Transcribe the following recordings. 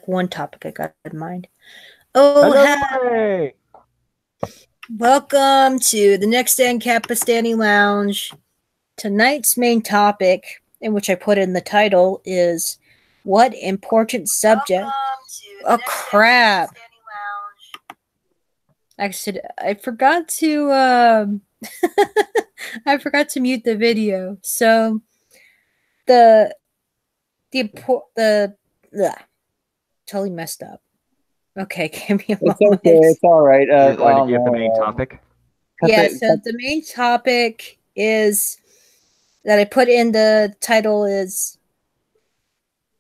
one topic I got in mind. Oh, Hello. welcome to the next Ancapistani Lounge. Tonight's main topic, in which I put in the title, is what important subject? Oh crap! Actually, I forgot to I forgot to mute the video. So the totally messed up. Okay, give me a It's moment. okay. It's all right. You're going to give the main topic? Yeah, so the main topic is that I put in the title is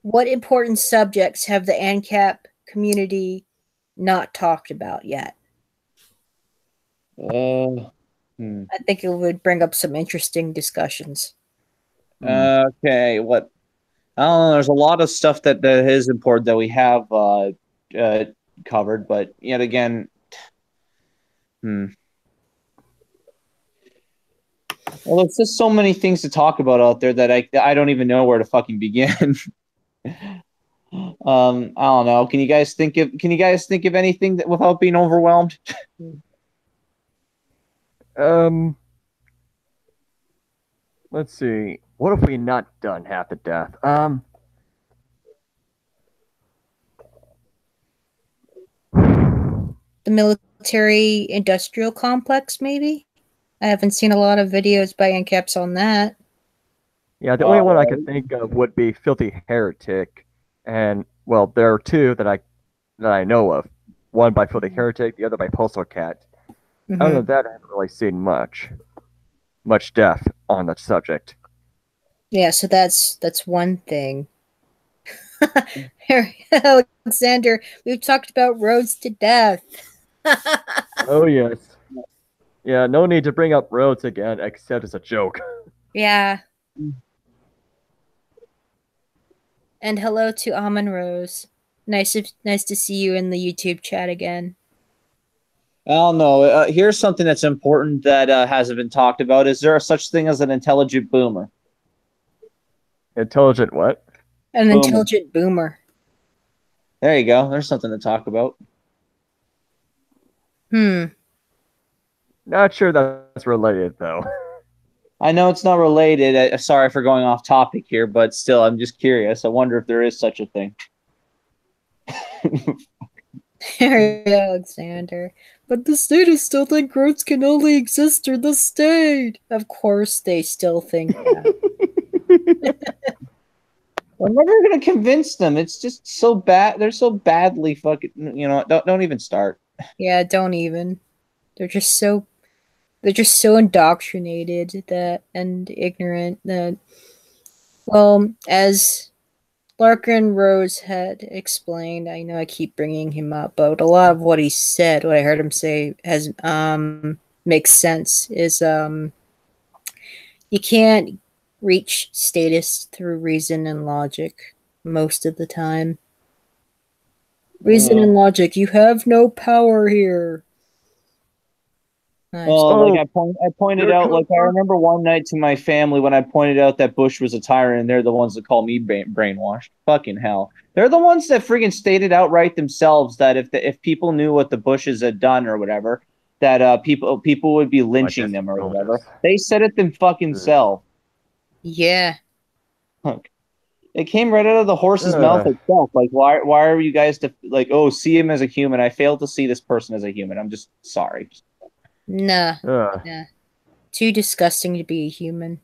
what important subjects have the Ancap community not talked about yet? I think it would bring up some interesting discussions. Okay, what? I don't know. There's a lot of stuff that is important that we have covered, but yet again, well, there's just so many things to talk about out there that I don't even know where to fucking begin. I don't know. Can you guys think of anything that without being overwhelmed? Let's see. What if we not done half the death? The military industrial complex, maybe? I haven't seen a lot of videos by Ancaps on that. Yeah, the only one I could think of would be Filthy Heretic, and well, there are two that I know of. One by Filthy Heretic, the other by Postal Cat. Other than that, I haven't really seen much depth on the subject. Yeah, so that's one thing. Alexander, we've talked about roads to death. Oh yes. Yeah, no need to bring up roads again, except as a joke. Yeah. And hello to Amon Rose. Nice to see you in the YouTube chat again. I don't know. Here's something that's important that hasn't been talked about. Is there a such thing as an intelligent boomer? Intelligent what? An intelligent boomer. There you go. There's something to talk about. Not sure that's related, though. I know it's not related. Sorry for going off topic here, but still, I'm just curious. I wonder if there is such a thing. Alexander. But the statists still think roads can only exist through the state. Of course they still think that. We're never gonna convince them. It's just so bad. They're so badly fucking. Don't even start. Yeah, don't even. They're just so indoctrinated and ignorant that. Well, as Larkin Rose had explained, I know I keep bringing him up, but a lot of what he said, what I heard him say, has makes sense. Is you can't reach status through reason and logic most of the time. Reason and logic, you have no power here. Like I pointed out, like I remember one night to my family when I pointed out that Bush was a tyrant, and they're the ones that call me brainwashed. Fucking hell, they're the ones that friggin' stated outright themselves that if people knew what the Bushes had done or whatever, that people would be lynching them or whatever. They said it them fucking self. Yeah. Look, it came right out of the horse's mouth itself. Like, why are you guys see him as a human? I failed to see this person as a human. I'm just sorry. Nah. Too disgusting to be a human.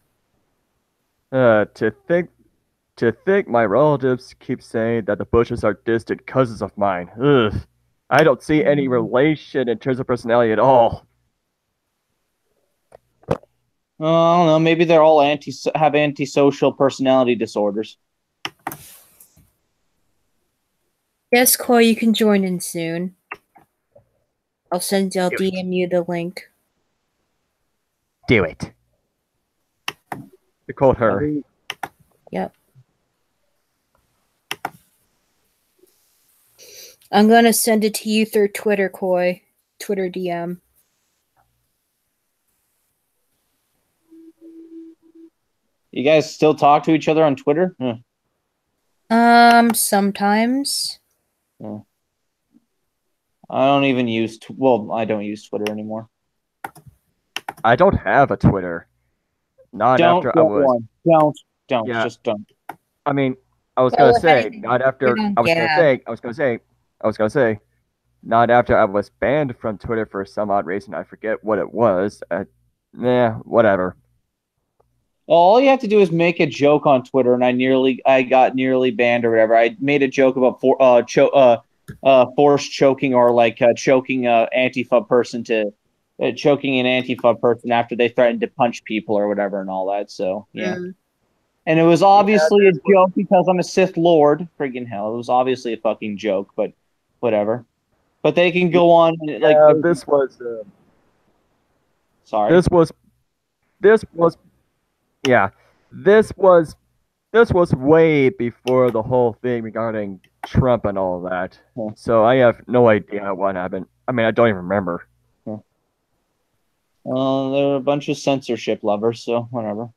To think my relatives keep saying that the Bushes are distant cousins of mine. Ugh. I don't see any relation in terms of personality at all. I don't know. Maybe they're all have antisocial personality disorders. Yes, Koi, you can join in soon. I'll DM you the link. Do it. To quote her. Yep. I'm gonna send it to you through Twitter, Koi. Twitter DM. You guys still talk to each other on Twitter? Sometimes. Yeah. I don't even use. I don't use Twitter anymore. I don't have a Twitter. Not Don't after I get was. one. Don't. Yeah. Just don't. I mean, I was Well, gonna if say anything, not get after. on I was gonna Gab. say. I was gonna say not after I was banned from Twitter for some odd reason. I forget what it was. Whatever. All you have to do is make a joke on Twitter, and I got nearly banned or whatever. I made a joke about force choking or choking Antifa person to choking an Antifa person after they threatened to punch people or whatever and all that. So yeah, and it was Yeah, obviously a joke because I'm a Sith Lord. Friggin' hell, it was obviously a fucking joke, but whatever. But they can go on like this was. sorry. This was. This was. Yeah. This was. This was way before the whole thing regarding Trump and all that. Yeah. So I have no idea what happened. I mean, I don't even remember. Yeah. They're a bunch of censorship lovers, so whatever.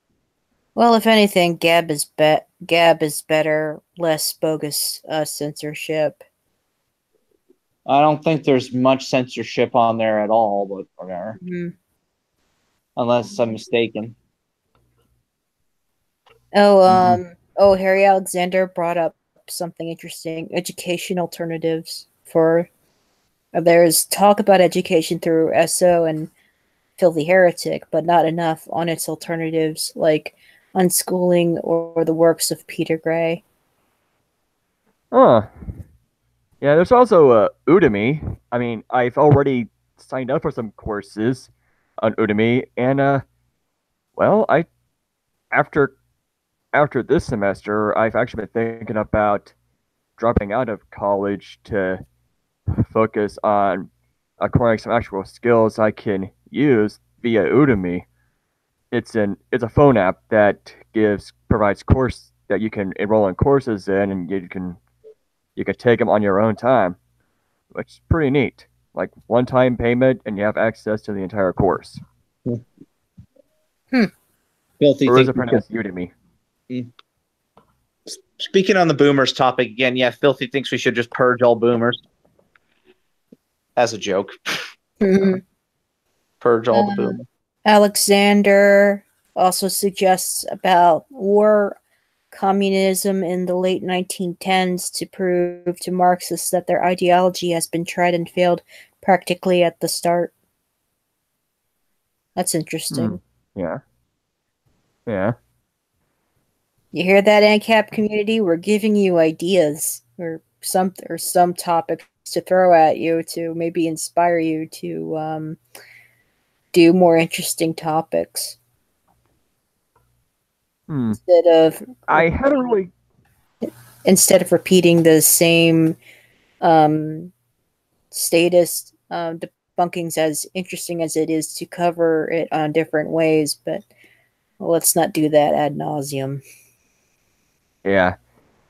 Well, if anything, Gab is better, less bogus censorship. I don't think there's much censorship on there at all, but whatever. Unless I'm mistaken. Harry Alexander brought up something interesting. Education alternatives for there's talk about education through SO and Filthy Heretic, but not enough on its alternatives like unschooling or the works of Peter Gray. Huh. Yeah, there's also Udemy. I mean, I've already signed up for some courses on Udemy, and well, I after after this semester, I've actually been thinking about dropping out of college to focus on acquiring some actual skills I can use via Udemy. It's a phone app that provides course that you can enroll in courses in, and you can take them on your own time, which is pretty neat. Like one-time payment, and you have access to the entire course. Filthy Or is it thing. pronounced Udemy? Speaking on the boomers topic again, yeah, Filthy thinks we should just purge all boomers. As a joke. Purge all the boomers. Alexander also suggests about war communism in the late 1910s to prove to Marxists that their ideology has been tried and failed practically at the start. That's interesting. Yeah. Yeah. You hear that, Ancap community? We're giving you ideas or some topics to throw at you to maybe inspire you to do more interesting topics. I haven't really. Instead of repeating the same statist debunkings, as interesting as it is to cover it on different ways, but let's not do that ad nauseum. Yeah.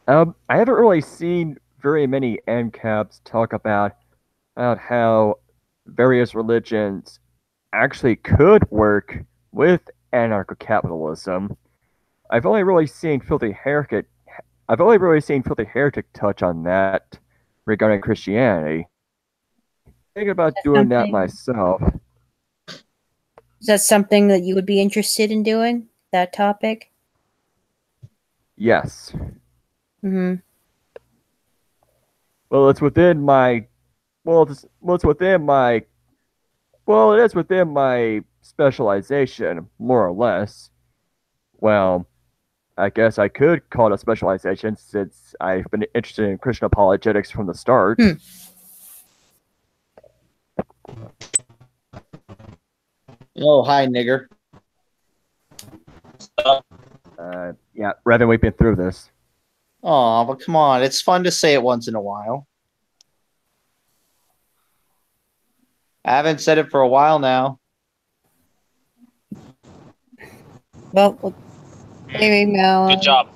I haven't really seen very many Ancaps talk about how various religions actually could work with anarcho-capitalism. I've only really seen Filthy Heretic touch on that regarding Christianity. Thinking about doing that myself. Is that something that you would be interested in doing? That topic? Yes. Mm-hmm. Well, it's within my. Well, it's within my. Well, it is within my specialization, more or less. Well, I guess I could call it a specialization since I've been interested in Christian apologetics from the start. Oh, hi, nigger. Yeah, Revan, we've been through this. Oh, but come on. It's fun to say it once in a while. I haven't said it for a while now. Well, maybe now. Good job.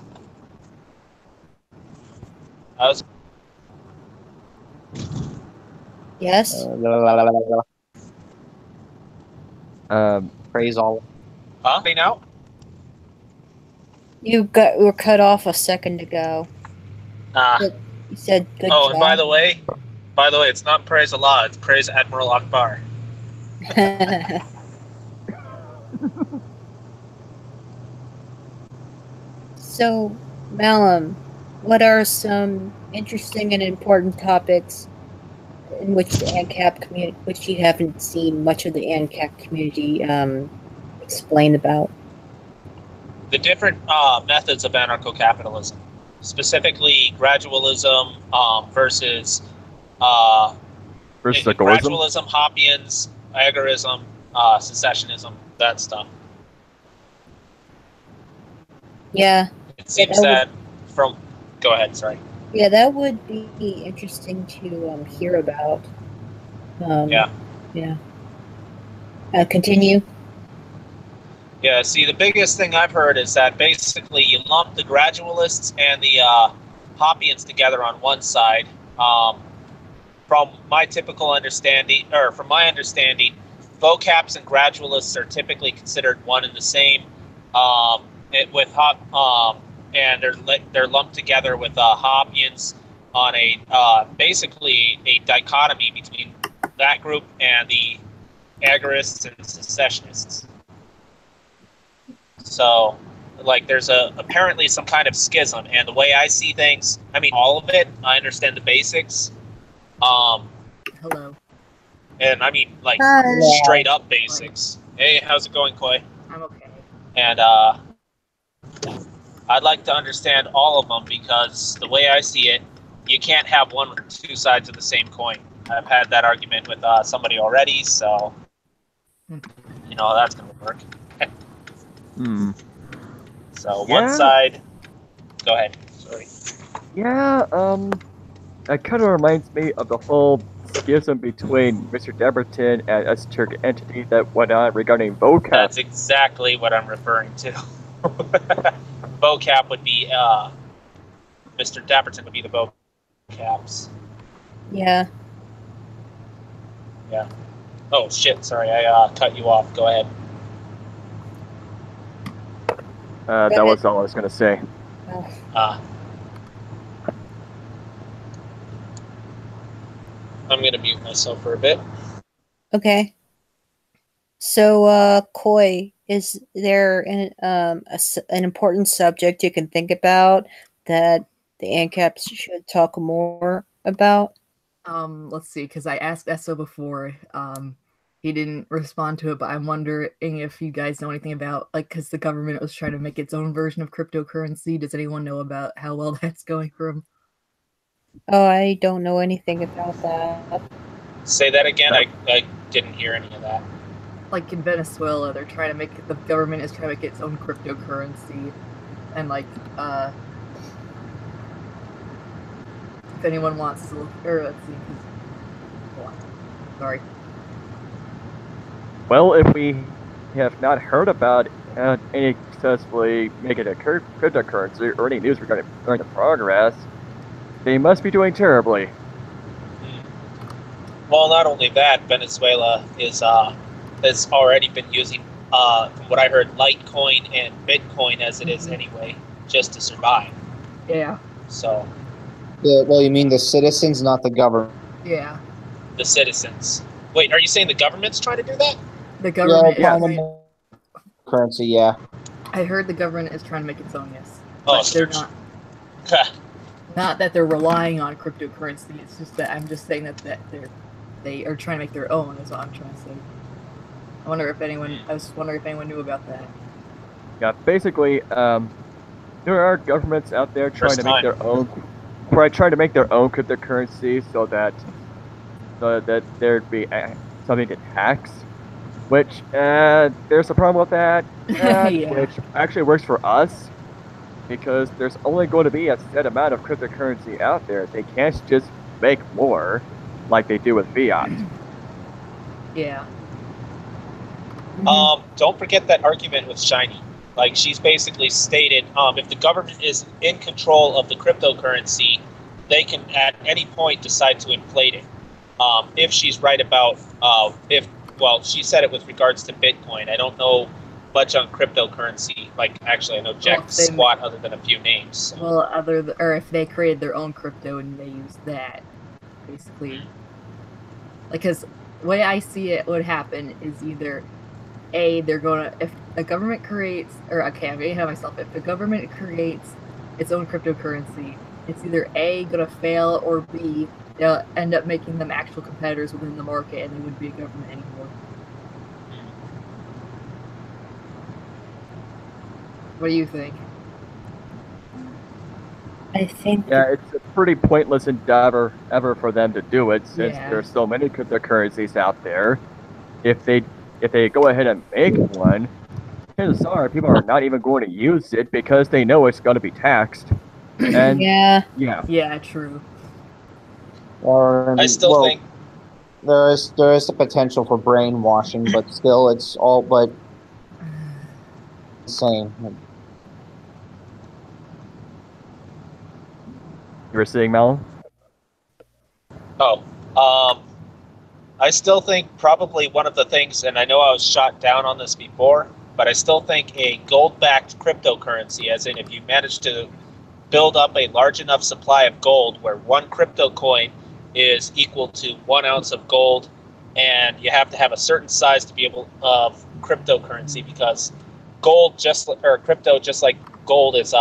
Yes. Praise all. Huh? Now? You were cut off a second ago. You said good Oh, job. and by the way, it's praise it's not praise Allah, it's praise Admiral Akbar. So, Malum, what are some interesting and important topics in which the Ancap community, which you haven't seen much of the Ancap community explain about? The different methods of anarcho-capitalism, specifically gradualism versus Versus agorism. gradualism, Hoppians, agorism, secessionism, that stuff. Yeah. It seems that from... Go ahead, sorry. Yeah, that would be interesting to hear about. Yeah. Yeah. Continue. Yeah, see, the biggest thing I've heard is that basically you lump the gradualists and the Hoppians together on one side. From my understanding, vocaps and gradualists are typically considered one and the same. And they're lumped together with Hoppians on a basically a dichotomy between that group and the agorists and secessionists. So, like, there's apparently some kind of schism, and the way I see things, I mean, all of it, I understand the basics. Hello. And I mean, like, straight up basics. Hey, how's it going, Koi? I'm okay. And I'd like to understand all of them, because the way I see it, you can't have one with two sides of the same coin. I've had that argument with somebody already, so you know that's gonna work. So one side. Go ahead. Sorry. Yeah. That kind of reminds me of the whole schism between Mr. Debberton and esoteric entity that went on regarding vocab. That's exactly what I'm referring to. Vocap would be Mr. Dapperton would be the vocaps. Yeah. Yeah. Oh shit! Sorry, I cut you off. Go ahead. That was all I was gonna say. I'm gonna mute myself for a bit. Okay. So, Koi, is there an important subject you can think about that the ANCAPs should talk more about? Let's see, because I asked Esso before. He didn't respond to it, but I'm wondering if you guys know anything about, like, because the government was trying to make its own version of cryptocurrency. Does anyone know about how well that's going for them? Oh, I don't know anything about that. Say that again. I didn't hear any of that. Like in Venezuela, the government is trying to make its own cryptocurrency, and like, if anyone wants to look, or let's see, hold on. Sorry. Well, if we have not heard about any successfully making a cryptocurrency or any news regarding the progress, they must be doing terribly. Well, not only that, Venezuela has already been using, from what I heard, Litecoin and Bitcoin as it is anyway, just to survive. Yeah. So. Yeah, well, you mean the citizens, not the government? Yeah. The citizens. Wait, are you saying the government's trying to do that? The government currency, yeah. I heard the government is trying to make its own, yes. Oh, they're not. Not that they're relying on cryptocurrency. It's just that I'm just saying that they are trying to make their own. Is what I'm trying to say. I was wondering if anyone knew about that. Yeah, basically, there are governments out there trying to make their own cryptocurrency so that there'd be something to tax. Which there's a problem with that, yeah. Which actually works for us because there's only going to be a set amount of cryptocurrency out there. They can't just make more like they do with fiat. Yeah. Don't forget that argument with Shiny. Like, she's basically stated, if the government is in control of the cryptocurrency, they can at any point decide to inflate it. If she's right about, well, she said it with regards to Bitcoin. I don't know much on cryptocurrency. Like, actually, I know jack squat other than a few names. So. Well, or if they created their own crypto and they use that, basically. Like, because the way I see it would happen is either if the government creates, or okay, I'm getting ahead of myself. If the government creates its own cryptocurrency, it's either A, gonna fail, or B, they'll end up making them actual competitors within the market and they wouldn't be a government anymore. What do you think? I think. Yeah, it's a pretty pointless endeavor ever for them to do it, since there's so many cryptocurrencies out there. If they go ahead and make one, chances are people are not even going to use it because they know it's going to be taxed. And yeah, true. I still think there is the potential for brainwashing, but still, it's all but insane. You were saying, Malin? Oh, I still think probably one of the things, and I know I was shot down on this before, but I still think a gold-backed cryptocurrency, as in if you manage to build up a large enough supply of gold where one crypto coin is equal to 1 ounce of gold, and you have to have a certain size to be able of cryptocurrency, because crypto, just like gold, is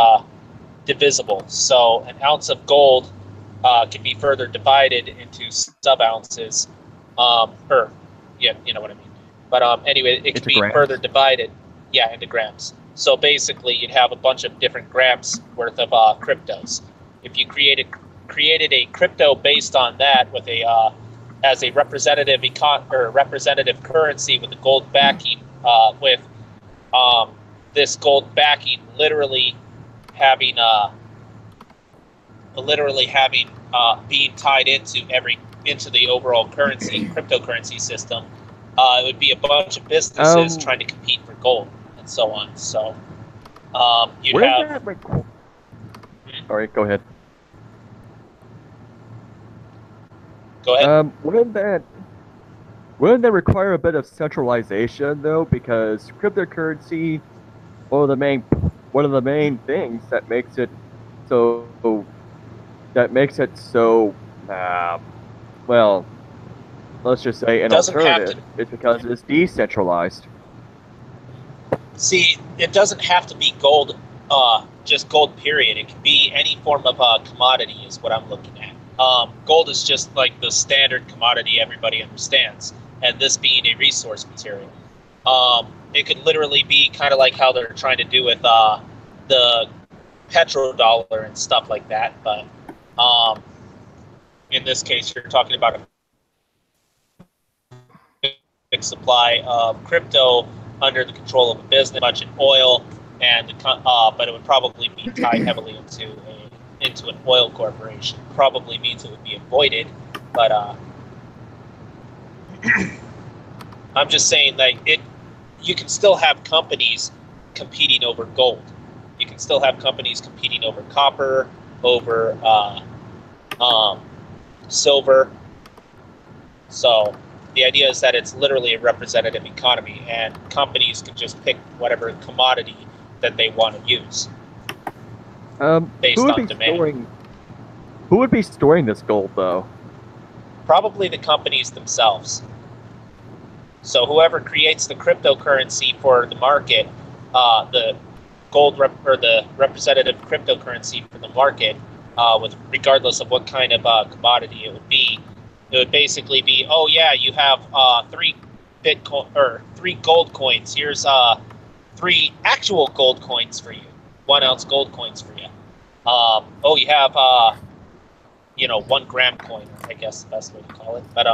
divisible. So an ounce of gold can be further divided into sub-ounces, you know what I mean. But anyway, it can be further divided, into grams. So basically, you'd have a bunch of different grams worth of cryptos. If you created a crypto based on that with as a representative representative currency with a gold backing, with this gold backing literally having being tied into the overall cryptocurrency system, it would be a bunch of businesses trying to compete for gold and so on. So you'd have. Sorry, go ahead. Go ahead. Wouldn't that require a bit of centralization though? Because cryptocurrency, one of the main things that makes it so well, let's just say an alternative is because it's decentralized. See, it doesn't have to be gold, just gold period. It can be any form of commodity is what I'm looking at. Gold is just like the standard commodity everybody understands, and this being a resource material. It could literally be kind of like how they're trying to do with the petrodollar and stuff like that, but in this case, you're talking about a fixed supply of crypto under the control of a business, much in oil, and but it would probably be tied heavily into an oil corporation. Probably means it would be avoided, but I'm just saying that you can still have companies competing over gold. You can still have companies competing over copper, over silver. So the idea is that it's literally a representative economy, and companies can just pick whatever commodity that they want to use based on demand. Who would be storing this gold, though? Probably the companies themselves. So whoever creates the cryptocurrency for the market, the the representative cryptocurrency for the market, with regardless of what kind of commodity it would basically be, oh yeah, you have 3 Bitcoin or 3 gold coins. Here's 3 actual gold coins for you, 1 ounce gold coins for you. Oh, you have 1 gram coin, I guess the best way to call it. But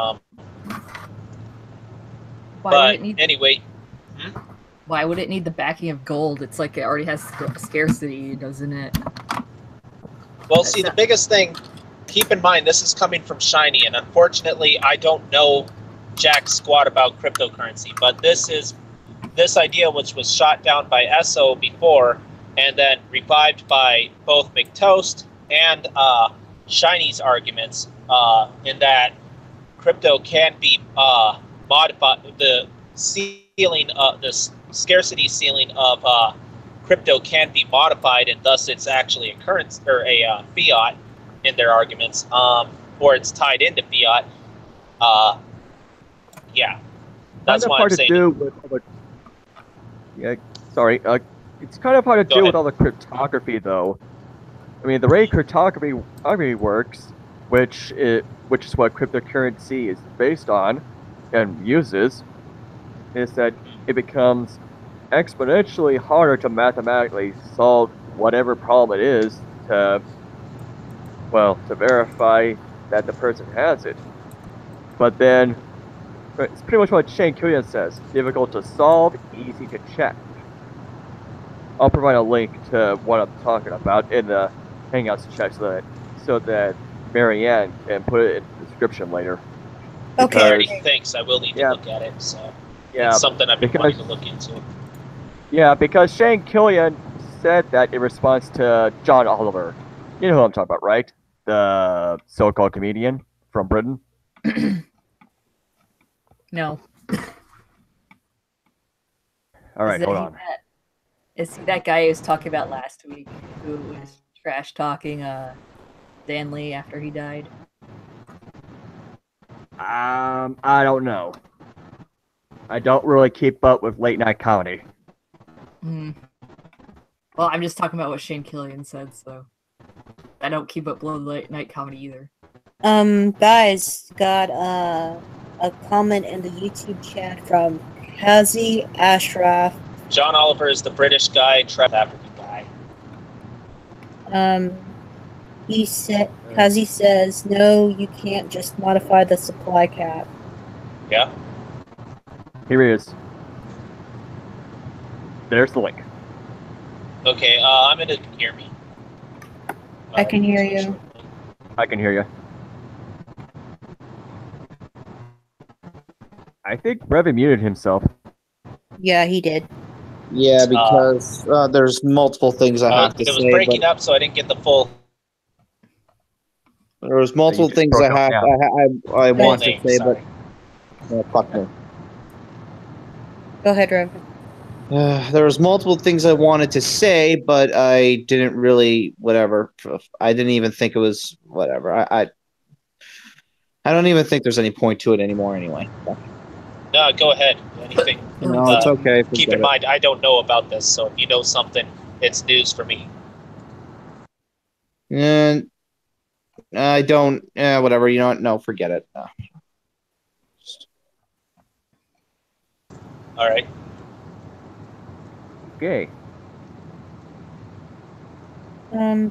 anyway. Why would it need the backing of gold? It's like it already has scarcity, doesn't it? Well, see, the biggest thing, keep in mind, this is coming from Shiny, and unfortunately, I don't know jack squat about cryptocurrency, but this idea, which was shot down by Esso before, and then revived by both McToast and Shiny's arguments, in that crypto can be modified, the ceiling, the scarcity ceiling of crypto can be modified, and thus it's actually a currency or a fiat in their arguments, or it's tied into fiat. Yeah, that's why I'm saying. It's kind of hard to do with all the cryptography, though. I mean, the way cryptography works, which is what cryptocurrency is based on and uses, is that it becomes exponentially harder to mathematically solve whatever problem it is to verify that the person has it. But then, it's pretty much what Shane Killian says: difficult to solve, easy to check. I'll provide a link to what I'm talking about in the Hangouts chat so that Marianne can put it in the description later. Okay. Thanks. I will need to look at it. So yeah, it's something I've been wanting to look into. Yeah, because Shane Killian said that in response to John Oliver. You know who I'm talking about, right? The so-called comedian from Britain. No. All right, hold on. Is he that guy who was talking about last week, who was trash talking Stanley after he died? I don't know. I don't really keep up with late night comedy. Well, I'm just talking about what Shane Killian said, so I don't keep up with late night comedy either. Guys, got a comment in the YouTube chat from Kazi Ashraf. John Oliver is the British guy, Trev African guy. He said, Kazi says, no, you can't just modify the supply cap. Yeah. Here he is. There's the link. Okay, I'm gonna hear me. I can hear you. I can hear you. I think Brevin muted himself. Yeah, he did. Yeah, because there's multiple things I have to say. It was breaking up, so I didn't get the full. There was multiple things I want to say, but fuck me. Go ahead, Rev. There was multiple things I wanted to say, but I didn't really. Whatever. I didn't even think it was whatever. I don't even think there's any point to it anymore. Anyway. No, go ahead. Anything. No, it's okay. Keep in mind, I don't know about this, so if you know something, it's news for me. And I don't. Whatever. You know what? No, forget it. All right. Okay.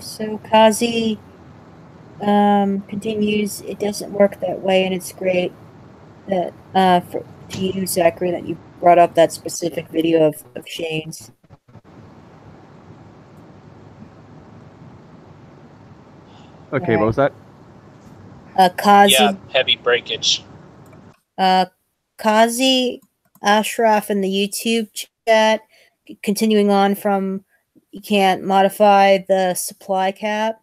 So Kazi continues, it doesn't work that way, and it's great that to you, Zachary, that you brought up that specific video of Shane's. Okay, what was that? Kazi. Yeah, heavy breakage. Kazi Ashraf in the YouTube chat, continuing on from you can't modify the supply cap.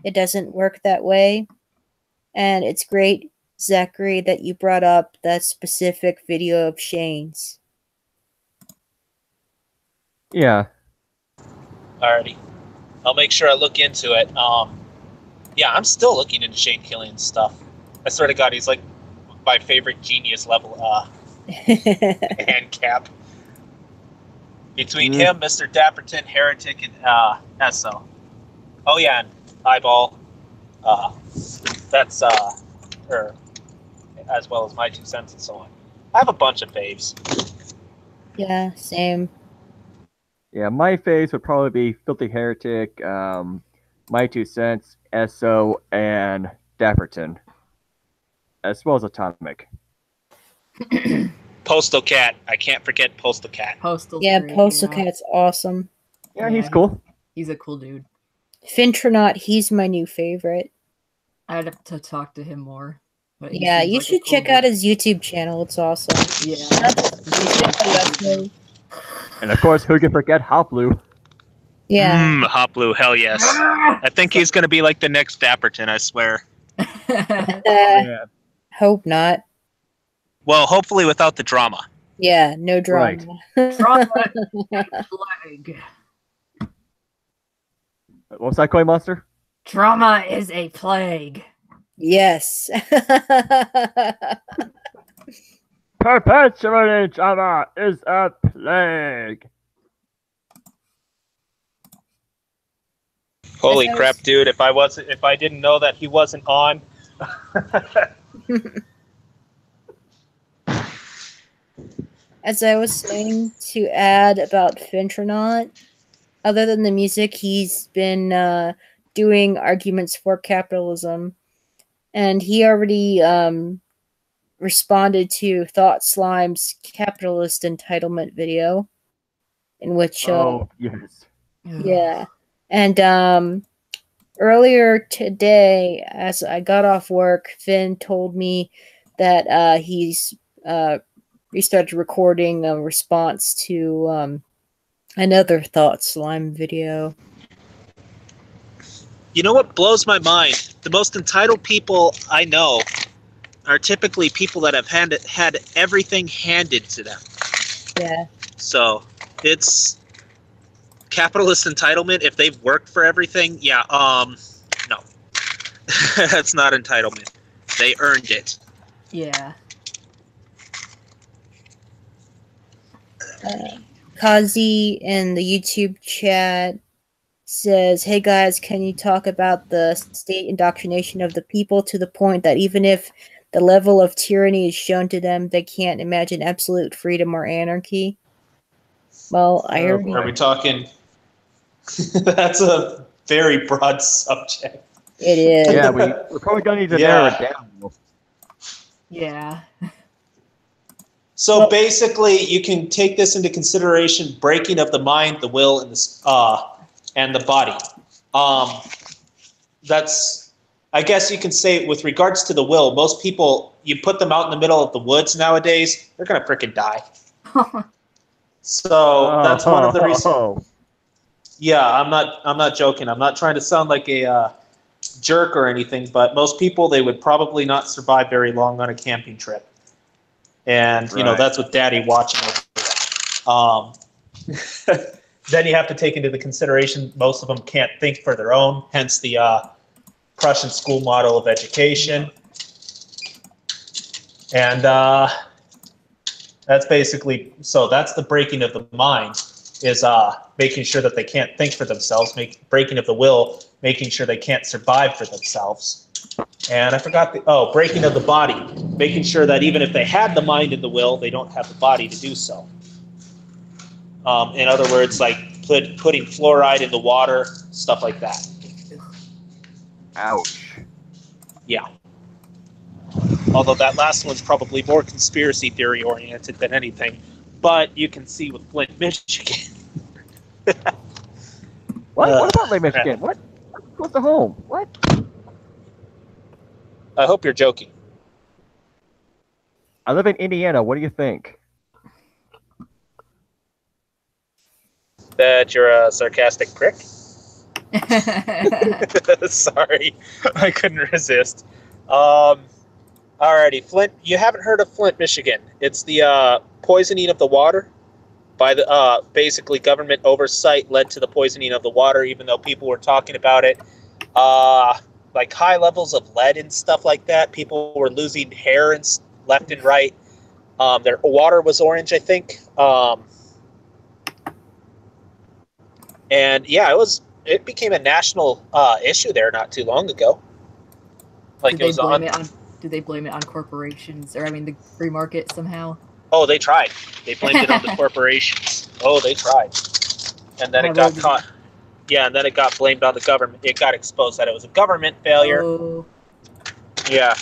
It doesn't work that way. And it's great, Zachary, that you brought up that specific video of Shane's. Yeah. Alrighty. I'll make sure I look into it. Yeah, I'm still looking into Shane Killian's stuff. I swear to God, he's like my favorite genius level Ancap. Between him, Mr. Dapperton, Heretic, and SO. Oh yeah, and Eyeball. That's as well as my 2 cents and so on. I have a bunch of faves. Yeah, same. Yeah, my faves would probably be Filthy Heretic, my 2 cents, SO, and Dapperton, as well as Atomic. Postal Cat. I can't forget Postal Cat. Postal Cat's awesome. Yeah, he's cool. He's a cool dude. Fintronaut, he's my new favorite. I'd have to talk to him more. But yeah, you should check out his YouTube channel. It's awesome. Yeah. And of course, who can forget Hoplu? Yeah. Hoplu, hell yes. I think he's going to be like the next Dapperton, I swear. Hope not. Well, hopefully without the drama. Yeah, no drama. Right. Trauma is a plague. What's that, Koi Monster? Trauma is a plague. Yes. Perpetuating trauma is a plague. Holy As I crap, was- dude! If I didn't know that he wasn't on. As I was saying, to add about Fintronaut, other than the music, he's been doing arguments for capitalism, and he already responded to Thought Slime's capitalist entitlement video, in which Oh, yes. yeah, and earlier today, as I got off work, Finn told me that he's restarted recording a response to another Thought Slime video. You know what blows my mind? The most entitled people I know are typically people that have had everything handed to them. Yeah. So it's capitalist entitlement. If they've worked for everything, yeah, no, that's not entitlement. They earned it. Yeah. Kazi in the YouTube chat says, "Hey guys, can you talk about the state indoctrination of the people to the point that even if the level of tyranny is shown to them, they can't imagine absolute freedom or anarchy?" Well, I Oh, already... boy. Are we talking? That's a very broad subject. It is. Yeah, we're probably going to need to Yeah. narrow it down. Yeah. So Well- basically, you can take this into consideration: breaking of the mind, the will, and the body. That's, I guess you can say, with regards to the will, most people, you put them out in the middle of the woods nowadays, they're gonna freaking die. So that's one of the reasons. Oh, Yeah, I'm not joking. I'm not trying to sound like a jerk or anything, but most people, they would probably not survive very long on a camping trip. And you know, Right. that's with Daddy watching over there. Then you have to take into the consideration most of them can't think for their own, hence the Prussian school model of education. And that's basically, so that's the breaking of the mind, is making sure that they can't think for themselves, breaking of the will, making sure they can't survive for themselves. And I forgot breaking of the body, making sure that even if they had the mind and the will, they don't have the body to do so. In other words, like putting fluoride in the water, stuff like that. ouch. Yeah. Although that last one's probably more conspiracy theory oriented than anything. But you can see with Flint, Michigan. What about Lake Michigan? What? Close to home. What? I hope you're joking. I live in Indiana. What do you think? That you're a sarcastic prick? Sorry, I couldn't resist. Alrighty, Flint. You haven't heard of Flint, Michigan? It's the poisoning of the water by the basically government oversight led to the poisoning of the water, even though people were talking about it. Like high levels of lead and stuff like that. People were losing hair and left and right. Their water was orange, I think. And yeah, it became a national issue there not too long ago. Like Did they blame it on corporations, or I mean the free market somehow? Oh, they tried. They blamed it on the corporations. Oh, they tried. And then it got caught. Yeah, and then it got blamed on the government. It got exposed that it was a government failure. Oh. Yeah.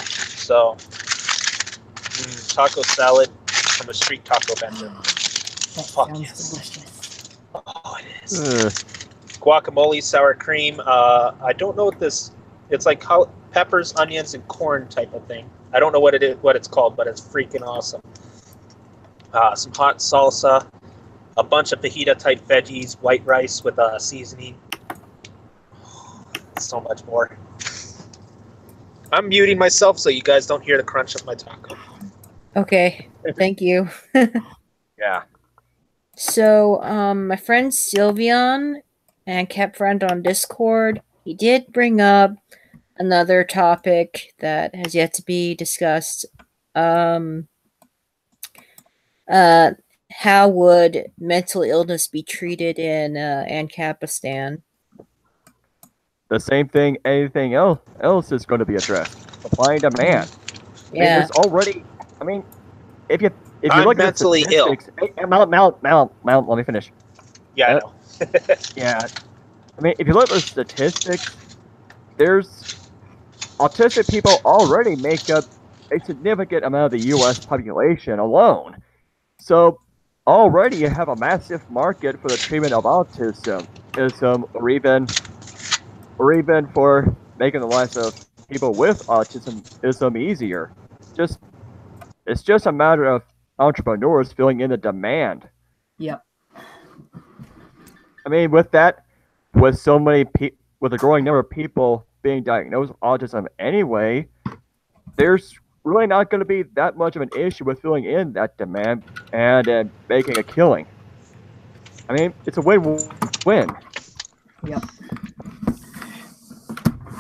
So, taco salad from a street taco vendor. That Fuck sounds yes. delicious. Oh, it is. Guacamole, sour cream. I don't know what this. It's like peppers, onions, and corn type of thing. I don't know what it is, what it's called, but it's freaking awesome. Some hot salsa, a bunch of fajita type veggies, white rice with seasoning. So much more. I'm muting myself so you guys don't hear the crunch of my taco. Okay, thank you. Yeah. So, my friend Sylvian, and kept friend on Discord, he did bring up another topic that has yet to be discussed. Um, uh, how would mental illness be treated in Ancapistan? The same thing anything else is going to be addressed. Supply and demand. I mean, Yeah. there's already. I mean, if you I'm look at the mentally ill. statistics, Mount, let me finish. Yeah, I know. Yeah, I mean, if you look at the statistics, there's autistic people already make up a significant amount of the U.S. population alone. So already you have a massive market for the treatment of autism, or even for making the lives of people with autism easier. Just it's just a matter of entrepreneurs filling in the demand. Yep. I mean, with so many with a growing number of people being diagnosed with autism anyway, there's really not going to be that much of an issue with filling in that demand and making a killing. I mean, it's a win-win. Yep.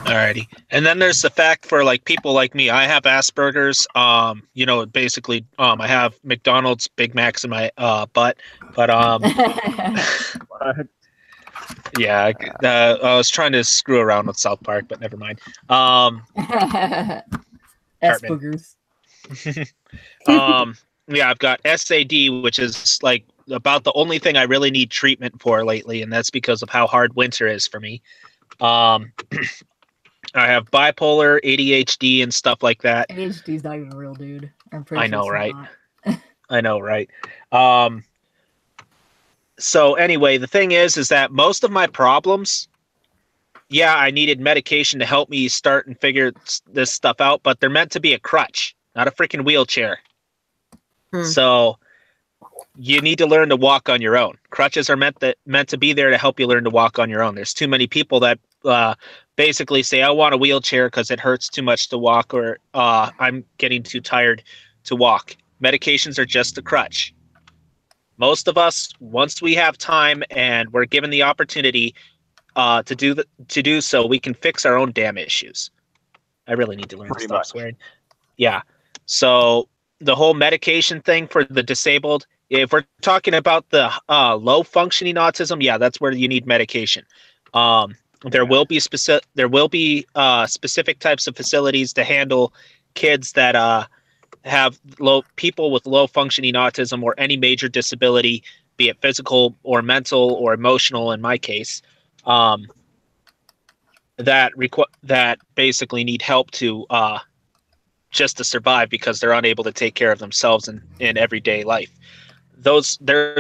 Alrighty. And then there's the fact for like people like me, I have Asperger's. Basically, I have McDonald's Big Macs in my butt. But yeah, I was trying to screw around with South Park, but never mind. Asperger's. Yeah, I've got SAD, which is like about the only thing I really need treatment for lately, and that's because of how hard winter is for me. I have bipolar, ADHD, and stuff like that. ADHD's not even real, dude. I'm pretty I sure know, it's right? not. I know, right? So anyway, the thing is that most of my problems, yeah, I needed medication to help me start and figure this stuff out, but they're meant to be a crutch, not a freaking wheelchair. So you need to learn to walk on your own. Crutches are meant to be there to help you learn to walk on your own. There's too many people that basically say, I want a wheelchair because it hurts too much to walk, or I'm getting too tired to walk. Medications are just a crutch. Most of us, once we have time and we're given the opportunity to do so, we can fix our own damn issues. I really need to learn to stop swearing. Yeah. So the whole medication thing for the disabled, if we're talking about the low functioning autism, yeah, that's where you need medication. There will be specific types of facilities to handle kids that have people with low functioning autism or any major disability, be it physical or mental or emotional in my case, that basically need help to just to survive because they're unable to take care of themselves in everyday life. There's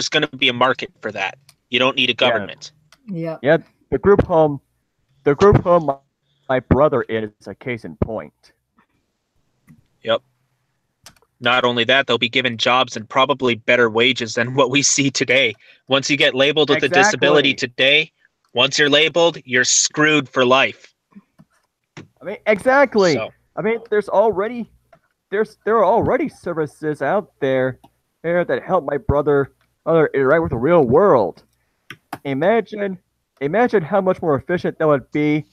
going to be a market for that. You don't need a government. Yeah. Yeah, the group home my brother in is a case in point. Yep. Not only that, they'll be given jobs and probably better wages than what we see today. Once you get labeled with a disability today, once you're labeled, you're screwed for life. I mean, exactly. So. I mean, there are already services out there that help my brother interact with the real world. Imagine how much more efficient that would be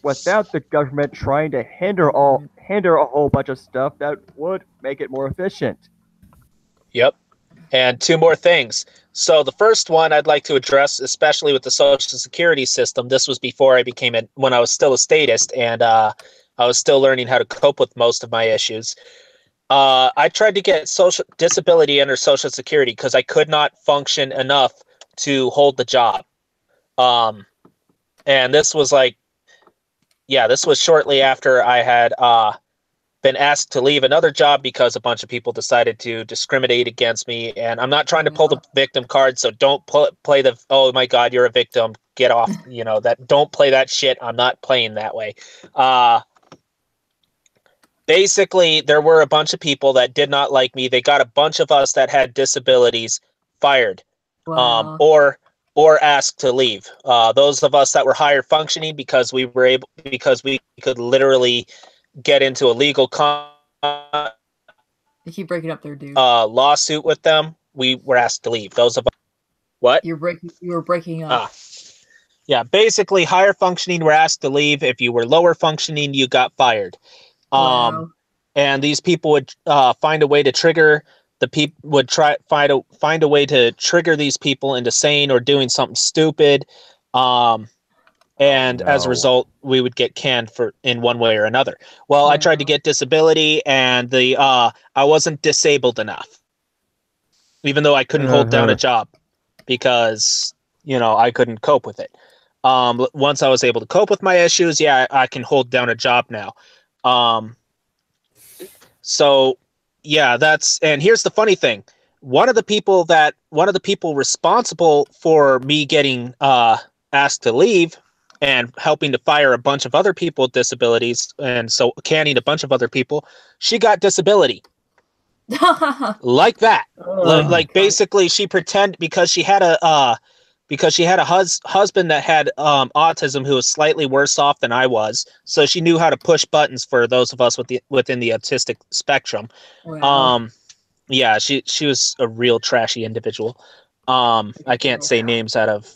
without the government trying to hinder a whole bunch of stuff that would make it more efficient. Yep. And two more things. So the first one I'd like to address, especially with the Social Security system, this was before when I was still a statist, and I was still learning how to cope with most of my issues. I tried to get disability under Social Security because I could not function enough to hold the job. And this was shortly after I had been asked to leave another job because a bunch of people decided to discriminate against me. And I'm not trying to pull the victim card, so don't play the, oh my God, you're a victim, get off, don't play that shit. I'm not playing that way. Basically, there were a bunch of people that did not like me. They got a bunch of us that had disabilities fired. Wow. Or asked to leave. Those of us that were higher functioning because we could literally get into a legal You keep breaking up there, dude. lawsuit with them, we were asked to leave. Those of us, what? You were breaking up. Yeah, basically, higher functioning were asked to leave. If you were lower functioning, you got fired. Wow. And these people would find a way to trigger the people would find a way to trigger these people into saying or doing something stupid. And as a result, we would get canned for in one way or another. Well, I tried to get disability, and I wasn't disabled enough, even though I couldn't hold down a job because I couldn't cope with it. Once I was able to cope with my issues, yeah, I can hold down a job now. So yeah, and here's the funny thing. One of the people responsible for me getting asked to leave and helping to fire a bunch of other people with disabilities, and so canning a bunch of other people, she got disability. Like that. Like basically she pretended because she had a husband that had autism who was slightly worse off than I was, so she knew how to push buttons for those of us within the autistic spectrum. Wow. Yeah, she was a real trashy individual. I can't say names out of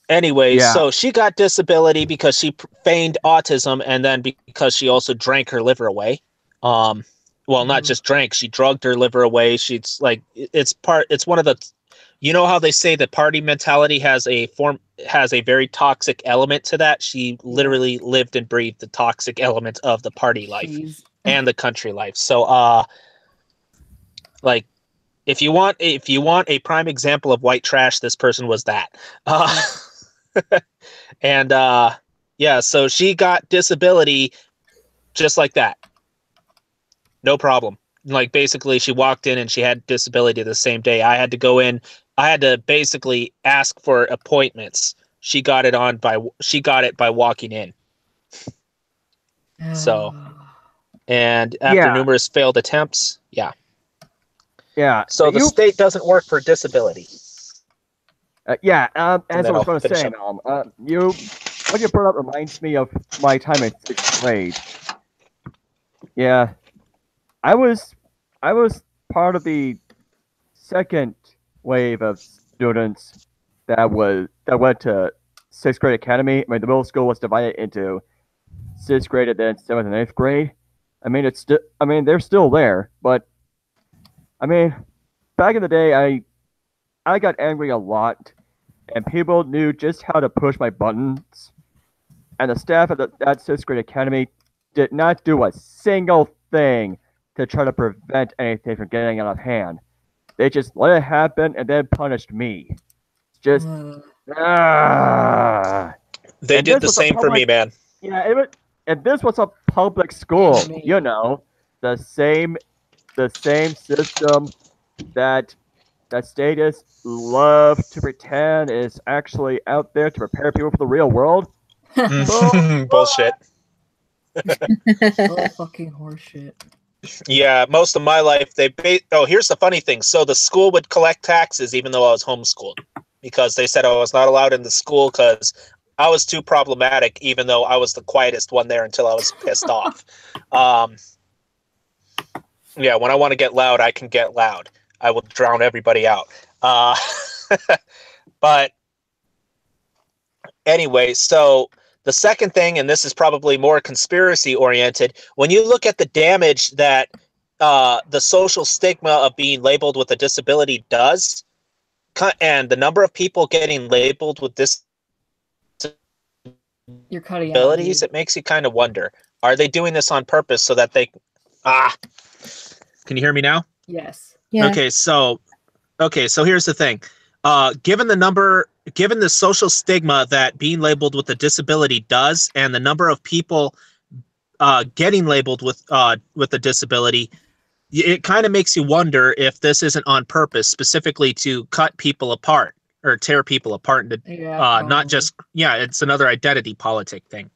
Anyway, so she got disability because she feigned autism, and then because she also drank her liver away. Well, not just drank; she drugged her liver away. She's like, it's one of the, how they say the party mentality has a very toxic element to that. She literally lived and breathed the toxic element of the party life and the country life. So, like, if you want a prime example of white trash, this person was that. And yeah, so she got disability just like that. No problem. Like basically she walked in and she had disability the same day. I had to go in. I had to basically ask for appointments. She got it by walking in. So, and after numerous failed attempts, yeah. So the state doesn't work for disability. As I was going to say, what you brought up reminds me of my time in 6th grade. Yeah, I was part of the second wave of students that went to 6th grade academy. I mean, the middle school was divided into 6th grade and then 7th and 8th grade. I mean, they're still there, but I mean, back in the day, I got angry a lot, and people knew just how to push my buttons. And the staff at that 6th grade academy did not do a single thing to try to prevent anything from getting out of hand. They just let it happen and then punished me. Just They did the same for me, man. Yeah, and this was a public school. The same system that statists love to pretend is actually out there to prepare people for the real world. Bullshit. Oh, fucking horseshit. Yeah, most of my life here's the funny thing. So the school would collect taxes even though I was homeschooled because they said I was not allowed in the school because I was too problematic, even though I was the quietest one there until I was pissed off. Yeah, when I want to get loud, I can get loud. I will drown everybody out. But anyway, so the second thing, and this is probably more conspiracy oriented, when you look at the damage that the social stigma of being labeled with a disability does, and the number of people getting labeled with You're cutting out, dude. it makes you kind of wonder, are they doing this on purpose so that they can you hear me now? Yes. Yeah. Okay, so here's the thing. Given the social stigma that being labeled with a disability does, and the number of people getting labeled with a disability, it kind of makes you wonder if this isn't on purpose, specifically to cut people apart or tear people apart into not just it's another identity politic thing.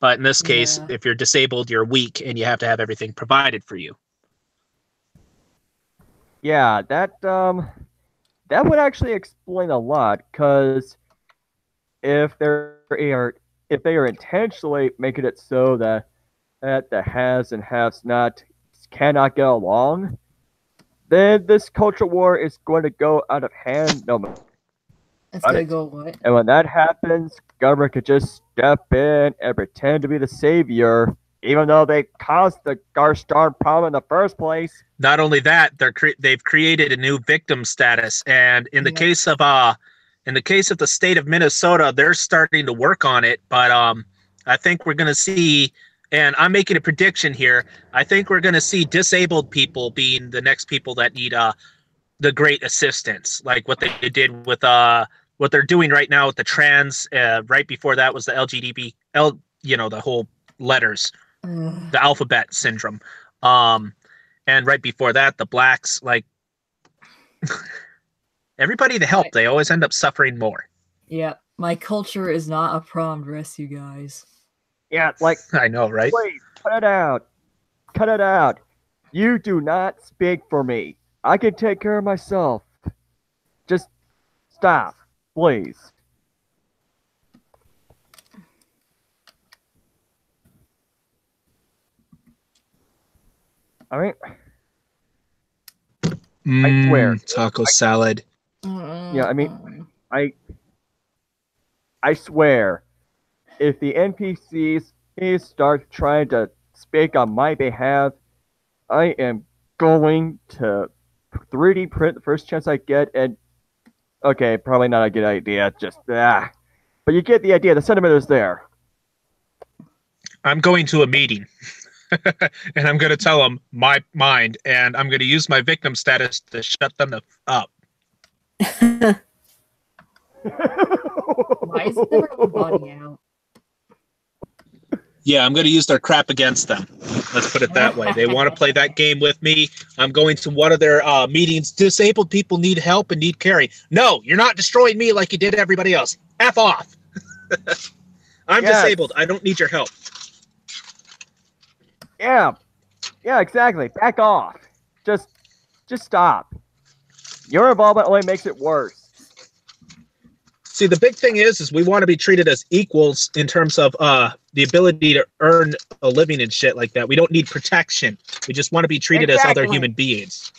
But in this case, if you're disabled, you're weak, and you have to have everything provided for you. Yeah, that would actually explain a lot, because if they are intentionally making it so that the haves and have-not cannot get along, then this culture war is going to go out of hand. No matter It's gonna go what? And when that happens, government could just step in and pretend to be the savior, even though they caused the gosh darn problem in the first place. Not only that, they've created a new victim status, and in the case of the state of Minnesota, they're starting to work on it. But I think we're going to see, and I'm making a prediction here. I think we're going to see disabled people being the next people that need the great assistance, like what they did with what they're doing right now with the trans. Right before that was the LGBT, the whole letters, the alphabet syndrome. And right before that, the blacks, like everybody to help, they always end up suffering more. Yeah, my culture is not a prom dress, you guys. Yeah, like I know, right? Please, cut it out. Cut it out. You do not speak for me. I can take care of myself. Just stop, please. All right. I swear. Taco salad. Yeah, I mean, I swear, if the NPCs start trying to speak on my behalf, I am going to 3D print the first chance I get, and okay, probably not a good idea. Just but you get the idea. The sentiment is there. I'm going to a meeting. And I'm going to tell them my mind, and I'm going to use my victim status to shut them up. Why is there a body out? Yeah, I'm going to use their crap against them. Let's put it that way. They want to play that game with me. I'm going to one of their meetings. Disabled people need help and need caring. No, you're not destroying me like you did everybody else. F off. I'm disabled. I don't need your help. Yeah, exactly. Back off. Just stop. Your involvement only makes it worse. See, the big thing is we want to be treated as equals in terms of the ability to earn a living and shit like that. We don't need protection. We just want to be treated as other human beings.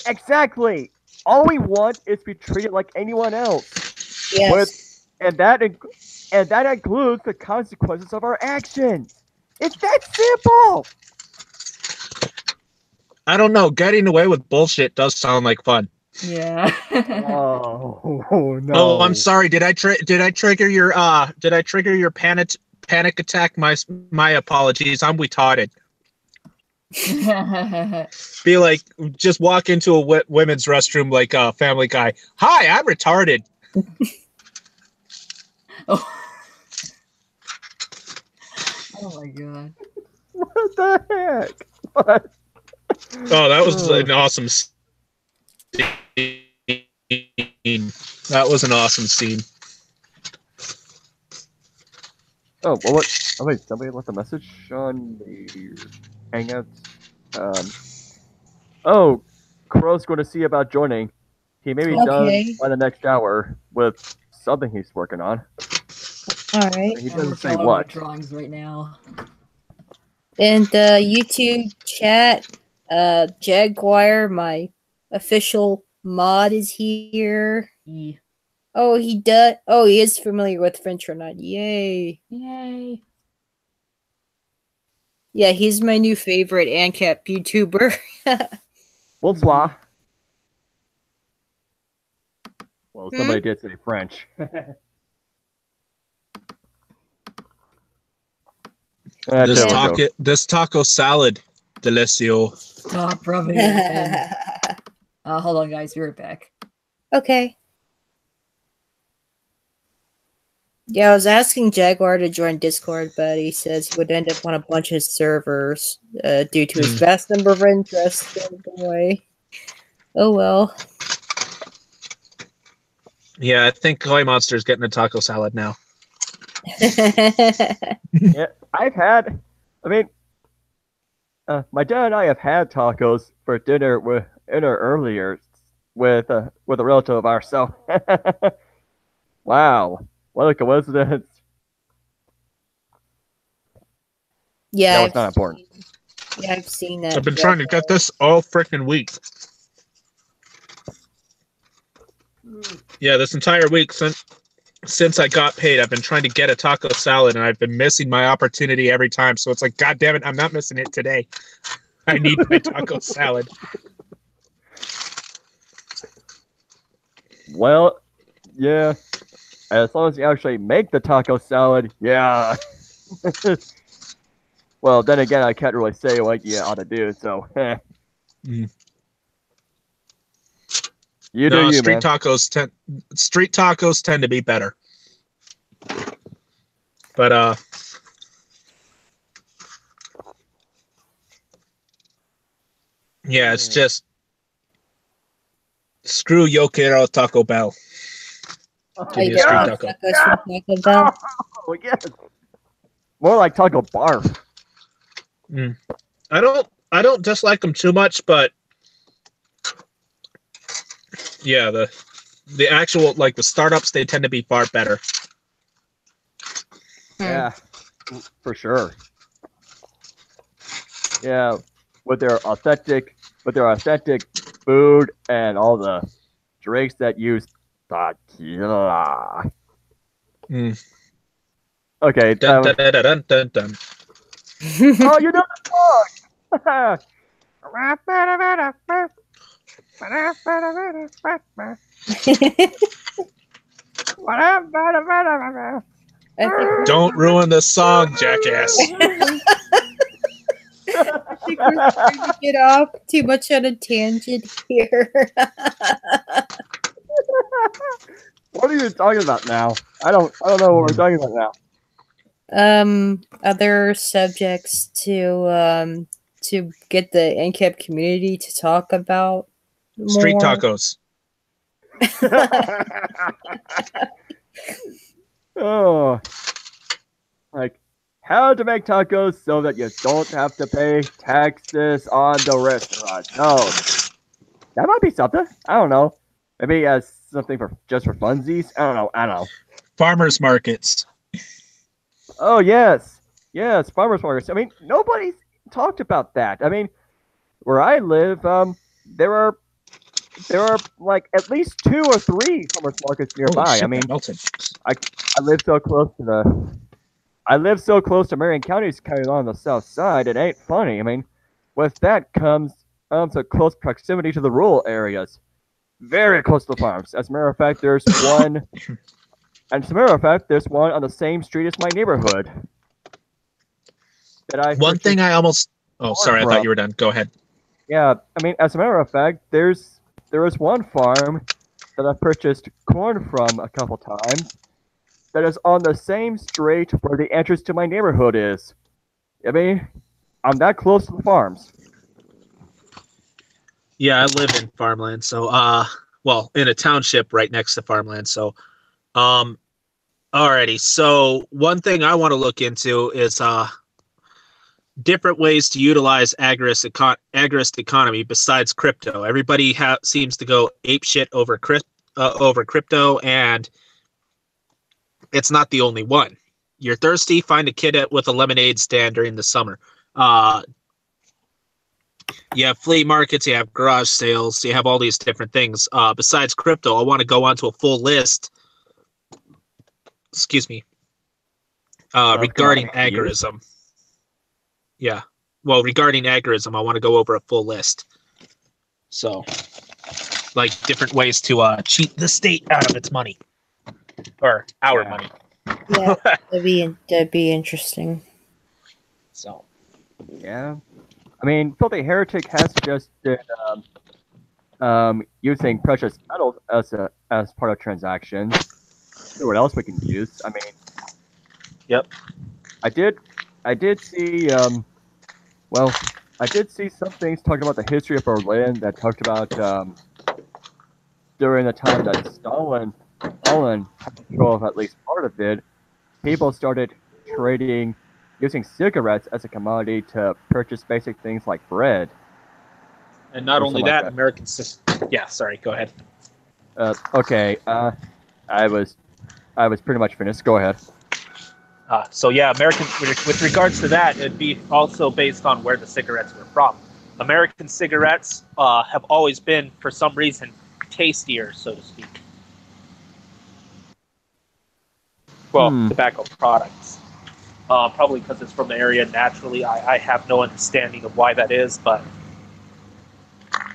Exactly. All we want is to be treated like anyone else. Yes. And that includes the consequences of our actions. It's that simple. I don't know. Getting away with bullshit does sound like fun. Yeah. Oh no. Oh, I'm sorry. Did I trigger your panic attack? My apologies. I'm retarded. Be like, just walk into a women's restroom like a Family Guy. Hi, I'm retarded. Oh my god. What the heck? What? Oh, that was an awesome scene. That was an awesome scene. Oh, well, what? Oh, wait, somebody left a message on the Hangouts. Oh, Crow's going to see about joining. He may be done by the next hour with something he's working on. All right. He doesn't say what. Drawings right now. In the YouTube chat, Jaguar, my official mod, is here. Yeah. Oh, he does. Oh, he is familiar with French or not. Yay. Yay. Yeah, he's my new favorite Ancap YouTuber. Bonsoir. Well, somebody did say French. This taco salad, delicioso. Stop rubbing it in. Hold on, guys. Be right back. Okay. Yeah, I was asking Jaguar to join Discord, but he says he would end up on a bunch of servers due to his vast number of interests. Oh boy. Oh well. Yeah, I think Koi Monster's getting a taco salad now. Yeah, my dad and I have had tacos for dinner earlier with a relative of ours. So, wow, what a coincidence! Yeah, that was not important. Yeah, I've seen that. I've been trying to get this all freaking week. Yeah, this entire week since I got paid, I've been trying to get a taco salad, and I've been missing my opportunity every time. So it's like, God damn it, I'm not missing it today. I need my taco salad. Well, yeah. As long as you actually make the taco salad, yeah. Well, then again, I can't really say what you ought to do, so. You do you, street man. Street tacos tend to be better. But yeah, it's just screw Yo Quiero Taco Bell. Give me a street taco. Taco Bell. Oh, yes. More like taco barf. I don't dislike them too much, but yeah, the actual, like, the startups, they tend to be far better. Yeah, for sure. Yeah, with their authentic food and all the drinks that use tequila. Okay. Dun, dun, dun, dun, dun, dun. Oh, you know the song. Don't ruin the song, jackass. I think we're trying to get off too much on a tangent here. What are you talking about now? I don't know what we're talking about now. Other subjects to get the Ancap community to talk about more. Street tacos. Oh, like how to make tacos so that you don't have to pay taxes on the restaurant. No, that might be something. I don't know. Maybe as something for funsies. I don't know. Farmers markets. Oh yes, farmers markets. I mean, nobody's talked about that. I mean, where I live, there are like at least 2 or 3 farmers markets nearby. Shit, I mean, I live so close to Marion County's kind of on the south side. It ain't funny. I mean, with that comes a close proximity to the rural areas, very close to the farms. As a matter of fact, there's one. And as a matter of fact, there's one on the same street as my neighborhood. One thing I almost. Oh, sorry, I thought you were done. Go ahead. Yeah, I mean, as a matter of fact, there is one farm that I purchased corn from a couple times that is on the same street where the entrance to my neighborhood is. I mean, I'm that close to the farms. Yeah, I live in farmland, so well, in a township right next to farmland. So, alrighty. So one thing I want to look into is different ways to utilize agorist economy besides crypto. Everybody seems to go apeshit over crypto, and it's not the only one. You're thirsty, find a kid with a lemonade stand during the summer. You have flea markets, you have garage sales, you have all these different things. Besides crypto, I want to go on to a full list. Excuse me. Regarding agorism. Yeah. Well, regarding agorism, I want to go over a full list. So, like different ways to cheat the state out of its money. Or our money. Yeah, that'd be interesting. So. Yeah. I mean, Filthy Heretic has suggested using precious metals as part of transactions. See what else we can use. I mean, yep. I did see I did see some things talking about the history of Berlin that talked about during the time that Stalin had control of at least part of it, people started using cigarettes as a commodity to purchase basic things like bread. And not only that, American system. Yeah, sorry, go ahead. Okay, I was pretty much finished. Go ahead. So yeah, American. With regards to that, it'd be also based on where the cigarettes were from. American cigarettes have always been, for some reason, tastier, so to speak. Well, tobacco products. Probably because it's from the area naturally. I have no understanding of why that is, but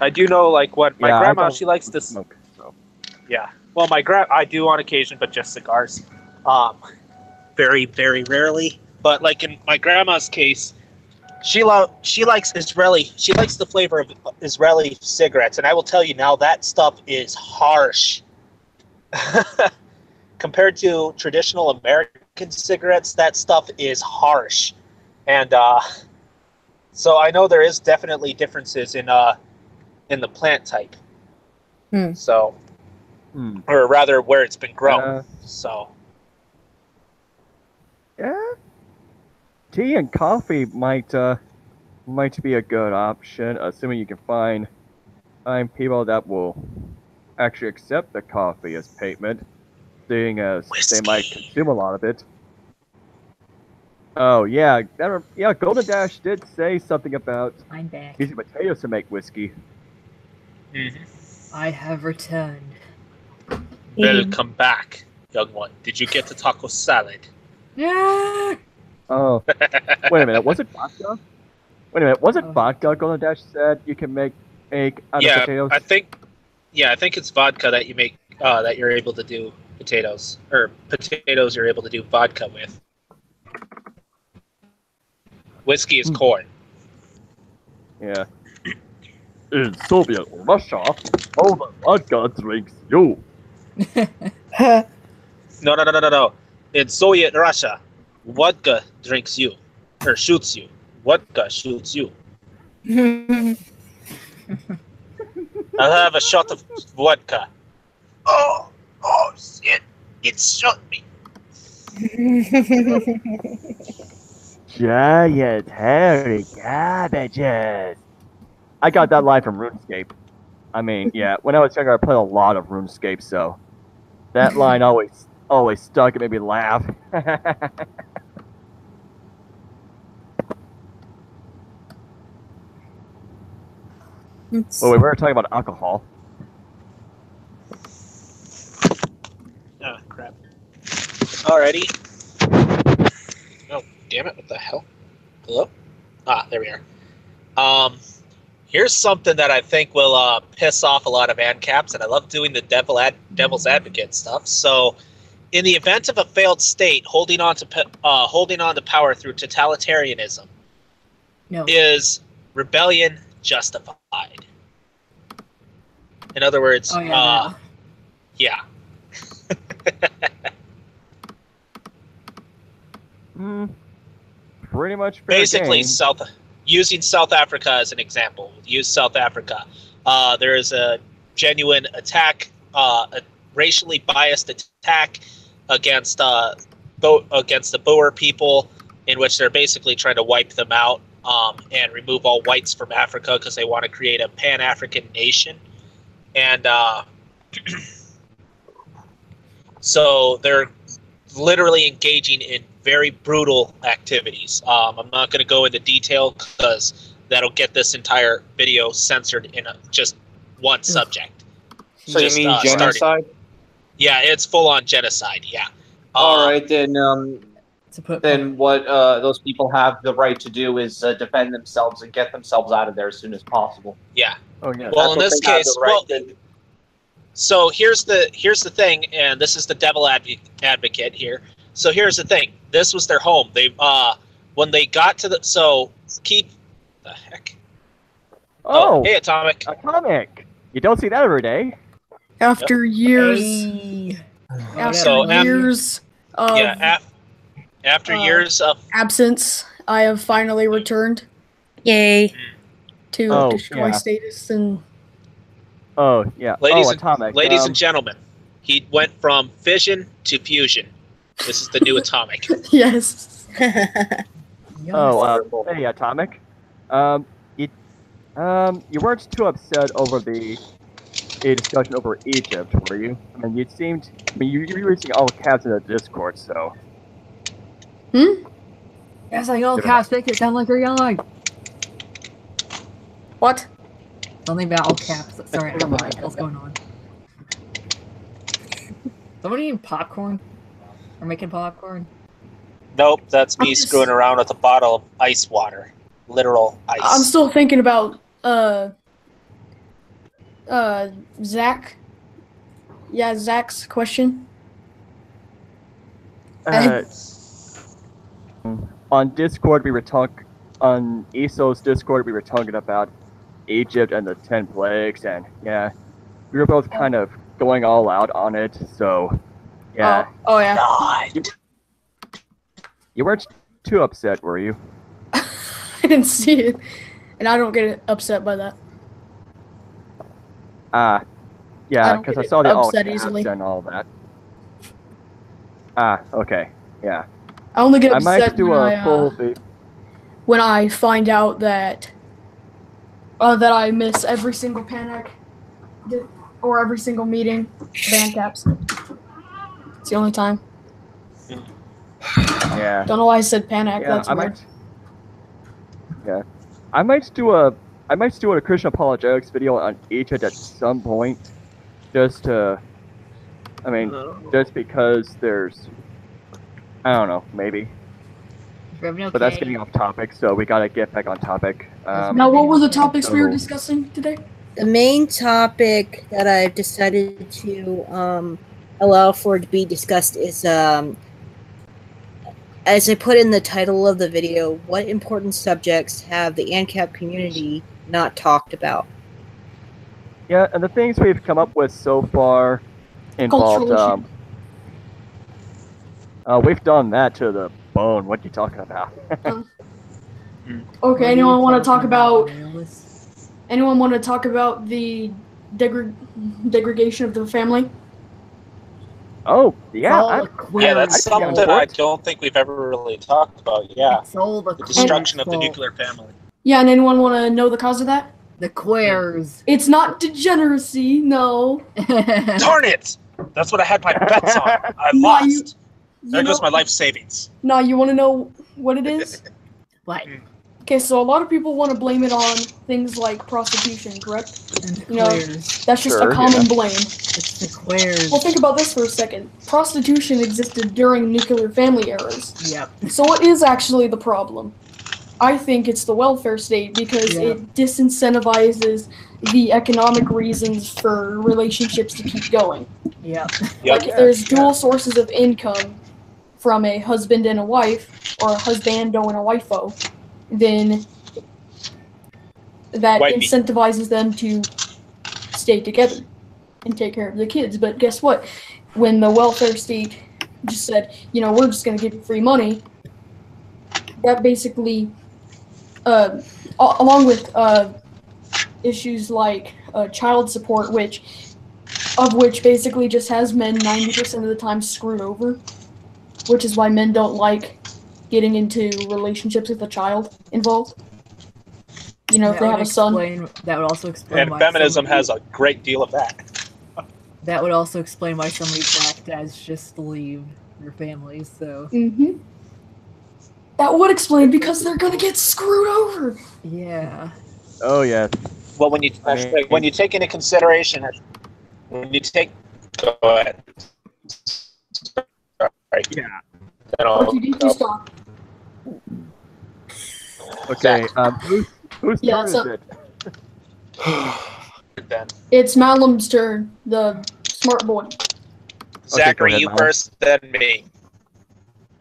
I do know, like, what my grandma, she likes to smoke. So. Yeah. Well, I do on occasion, but just cigars. Very, very rarely. But like in my grandma's case, she likes Israeli. She likes the flavor of Israeli cigarettes, and I will tell you now that stuff is harsh. Compared to traditional American cigarettes, that stuff is harsh, and so I know there is definitely differences in the plant type. So, or rather, where it's been grown. So, yeah, tea and coffee might be a good option, assuming you can find people that will actually accept the coffee as payment, seeing as they might consume a lot of it. Oh yeah, Golden Dash did say something about using potatoes to make whiskey. I have returned. Welcome back, young one. Did you get the taco salad? Yeah. Oh, wait a minute. Was it vodka? Wait a minute. Was it vodka? Golden Dash said you can make egg out of potatoes. I think it's vodka that you make. That you're able to do potatoes, or potatoes you're able to do vodka with. Whiskey is corn. Yeah. In Soviet Russia, all the vodka drinks you. No. In Soviet Russia, vodka drinks you, or shoots you. Vodka shoots you. I'll have a shot of vodka. Oh shit! It shot me. Giant hairy cabbages. I got that line from RuneScape. I mean, yeah, when I was younger, I played a lot of RuneScape, so that line always stuck and made me laugh. Oh, we were talking about alcohol. Oh, crap. Alrighty. Oh, damn it, what the hell? Hello? There we are. Here's something that I think will piss off a lot of ANCAPs, and I love doing the devil's advocate stuff. So, in the event of a failed state holding on to power through totalitarianism, is rebellion justified? In other words, yeah. Pretty much fair basically game. Using South Africa as an example. Use South Africa. There is a genuine attack, a racially biased attack against the Boer people, in which they're basically trying to wipe them out and remove all whites from Africa because they want to create a Pan-African nation. And so they're literally engaging in very brutal activities. I'm not going to go into detail because that'll get this entire video censored in just one subject. So you mean genocide? Yeah, it's full-on genocide, yeah. All right, then what those people have the right to do is defend themselves and get themselves out of there as soon as possible. Yeah. Oh, yeah. Well, in this case, so here's the thing, and this is the devil advocate here. So here's the thing. This was their home. They when they got to the heck. Oh, hey, Atomic. Atomic. You don't see that every day. After years. Years of absence, I have finally returned. Yay. To destroy statist and Atomic. Ladies and gentlemen, he went from fission to fusion. This is the new Atomic. Yes. Hey, Atomic. You weren't too upset over a discussion over Egypt, were you? I mean, you were using all caps in the Discord, so. Yes, I all caps make it sound like you're yelling. What? Something about all caps. Sorry, I don't know what the hell's going on. Somebody eating popcorn? Or making popcorn? Nope, that's me I'm just- screwing around with a bottle of ice water. Literal ice. I'm still thinking about Zach. Yeah, Zach's question. On Discord, we were on ESO's Discord, we were talking about Egypt and the 10 plagues, and yeah, we were both kind of going all out on it, so yeah. Oh yeah. God. You weren't too upset, were you? I didn't see it, and I don't get upset by that. Yeah, don't because get I saw the all upset caps easily. and all that. Okay, yeah. I only get I might upset do when a full when I find out that that I miss every single panic or every single meeting of Ancaps. It's the only time. Yeah. Don't know why I said panic. Yeah, That's I weird. might. Yeah, I might do a Christian apologetics video on Egypt at some point, just to. I mean, just because there's. I don't know, maybe. But that's getting off topic, so we gotta get back on topic. Now, what were the topics we were discussing today? The main topic that I've decided to allow for it to be discussed is, as I put in the title of the video, what important subjects have the Ancap community not talked about? Yeah, and the things we've come up with so far involved. Cultural We've done that to the bone. What are you talking about? Okay, anyone want to talk about? Anyone want to talk about the degradation of the family? Oh, yeah. Yeah, that's something that I don't think we've ever really talked about. Yeah, the destruction of the nuclear family. Yeah, and anyone want to know the cause of that? The queers. It's not degeneracy, no. Darn it! That's what I had my bets on. I No, lost. There you goes know- my life savings. No, you want to know what it is? What? Okay, so a lot of people want to blame it on things like prostitution, correct? And the You know, queers. that's just Sure, a common yeah. blame. It's the queers. Well, think about this for a second. Prostitution existed during nuclear family eras. Yep. So what is actually the problem? I think it's the welfare state because Yeah. it disincentivizes the economic reasons for relationships to keep going. Yep. Like if there's dual sources of income from a husband and a wife, or a husbando and a wifo, then that Wifey. incentivizes them to stay together and take care of the kids. But guess what? When the welfare state just said, you know, we're just going to give you free money, that basically, along with issues like child support, which basically just has men 90% of the time screwed over, which is why men don't like getting into relationships with a child involved. You know, if they have a son. That would also explain And why feminism has a great deal of that. That would also explain why so many black dads just leave their families, so... Mm-hmm. That would explain because they're gonna get screwed over. Yeah. Oh, yeah. Well, when you take into consideration, go ahead. Sorry. Yeah. Then I'll What you do, stop. Okay, whose Yeah, turn is so- it? then. It's Malum's turn, the smart boy. Zachary, ahead, you Malum. first, then me.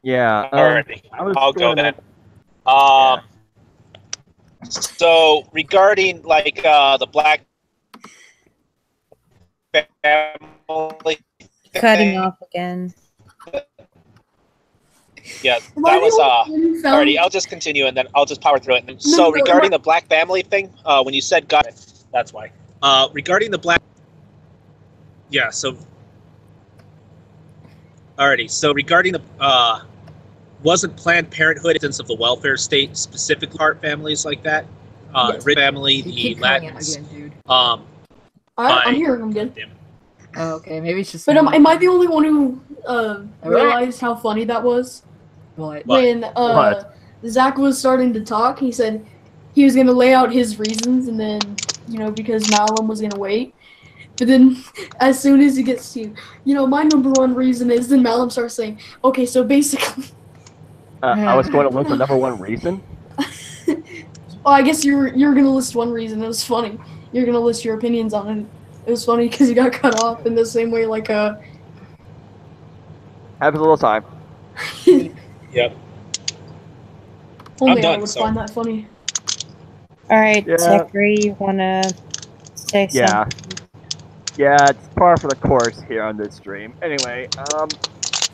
Yeah. Alrighty, I'll go then. So regarding like the black family Cutting thing, off again. yeah, Am I that was the only one who found- Alrighty, I'll just continue and then I'll just power through it. No, So no, regarding no. the black family thing, when you said got it, that's why. Regarding the black, yeah. So, alrighty. So regarding the wasn't Planned Parenthood instance of the welfare state specifically part families like that? Yes. Rich family, You the keep cutting out Latins. again, dude. I'm Bye. hearing him good. Oh, okay, maybe it's just... But am I the only one who Alright. realized how funny that was? What? when What? Zach was starting to talk, he said he was gonna lay out his reasons, and then because Malum was gonna wait. But then, as soon as he gets to, my number one reason is, then Malum starts saying, okay, so basically, I was going to list the number one reason. oh, I guess you're gonna list one reason. It was funny. You're gonna list your opinions on it. It was funny because you got cut off in the same way, like Happens a little time. Yep. only I done, would so- find that funny. All right, Yeah. Zachary, you wanna say Yeah. something? Yeah, it's par for the course here on this stream. Anyway,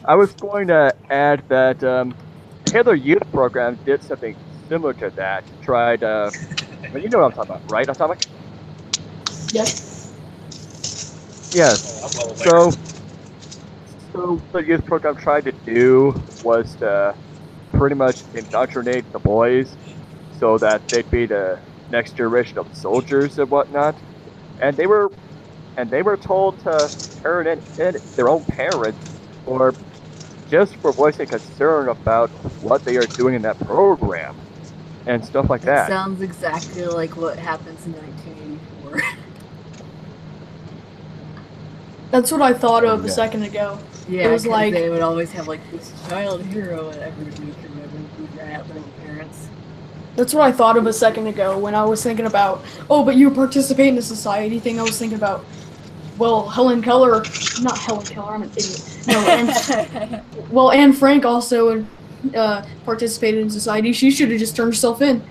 I was going to add that the Hitler Youth Program did something similar to that. Tried, well, you know what I'm talking about, right, Atomic? Yes. Yes. Oh, I'm well aware. So the youth program tried to do was to pretty much indoctrinate the boys so that they'd be the next generation of soldiers and whatnot. And they were told to turn in their own parents or just for voicing concern about what they are doing in that program and stuff like That that. sounds exactly like what happens in 1984. That's what I thought of Yeah. a second ago. Yeah, It was 'cause like- they would always have like this child hero at every week or whatever who ran out their own parents. That's what I thought of a second ago when I was thinking about, but you participate in the society thing. I was thinking about, well, Helen Keller, not Helen Keller, I'm an idiot. No, Anne Frank also participated in society. She should have just turned herself in.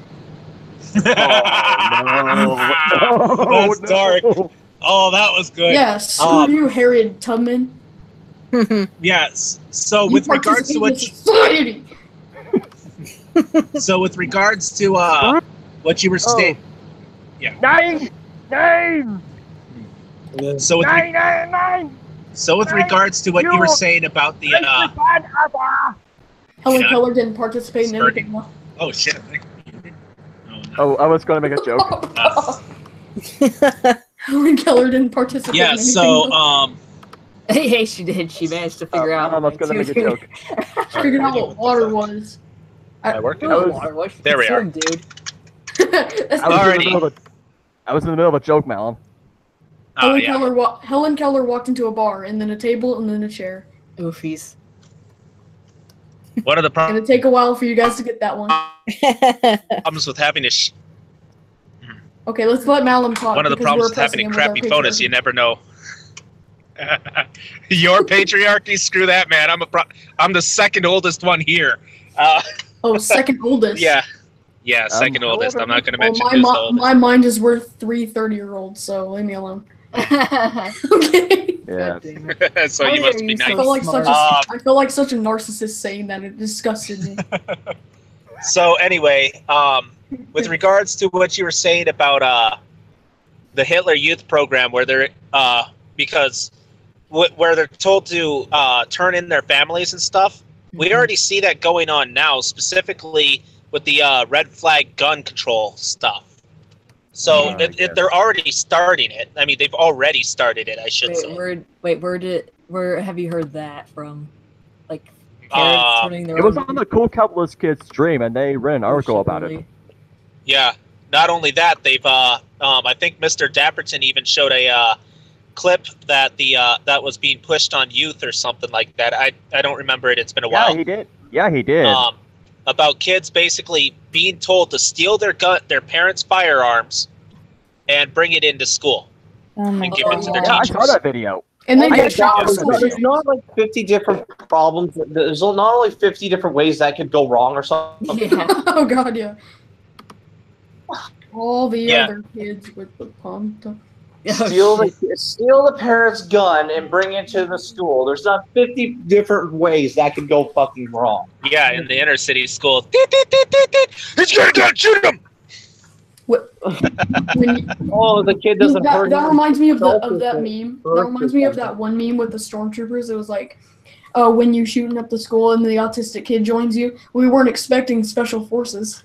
That's dark. Oh, that was good. Yeah, screw you, Harriet Tubman. Yes. So You with regards to participate in what, society. with regards to what you were saying, Nine! so with regards to what you were saying about the Helen Yeah. Keller didn't participate in Starting. anything. oh shit. Oh, I was going to make a joke. Helen Keller didn't participate in Yeah. anything. So Hey, she did. She managed to figure out. I was going to make a joke. figured out what water was. I worked it I out. was- There we are. dude. That's I was, in the Alrighty. middle of I was in the middle of a joke, Malum. Oh yeah. Helen Keller walked into a bar, and then a table, and then a chair. Oofies. One of the It's gonna take a while for you guys to get that one. problems with having a Okay, let's let Malum talk. one of the because problems we're with having a pressing him with our crappy phone is you patriarchy. never know. Your patriarchy, screw that, man. I'm the second oldest one here. Oh, second oldest. Yeah, second how oldest. old I'm are not going to Well, mention who's the oldest. my mind is worth 3 30-year-olds, so leave me alone. Okay. Yeah. God damn it. So you Why must are be you so I nice. felt like such a Um, I felt like such a narcissist saying that. It disgusted me. So anyway, with regards to what you were saying about the Hitler Youth Program, where they're because where they're told to turn in their families and stuff, we already see that going on now, specifically with the red flag gun control stuff. So Yeah, I guess. they're already starting it. I mean, they've already started it, I should say. Where have you heard that from? Like, Uh, parents turning their It was own- on the Cool Capitalist Kids stream, and they ran an article about it. Really? Yeah. Not only that, they've I think Mr. Dapperton even showed a clip that that was being pushed on youth or something like that. I don't remember it. It's been a while. Yeah, he did. Yeah, he did. About kids basically being told to steal their parents' firearms and bring it into school Oh my and give it to their yeah, I teachers. saw that video. And they Oh my get shot God, for Yeah. there's not like 50 different problems. There's not only 50 different ways that could go wrong or something. Yeah. Oh god, yeah. All the Yeah. other kids with the pump. Steal Oh, shit. the parent's gun and bring it to the school. There's not 50 different ways that could go fucking wrong. Yeah, in the inner city school. Deet, deet, deet, deet, deet. It's your gun, shoot him! When you, Oh, the kid doesn't hurt that him. reminds me of that Self-defense. meme. That reminds me of that one meme with the stormtroopers. It was like, when you're shooting up the school and the autistic kid joins you, we weren't expecting special forces.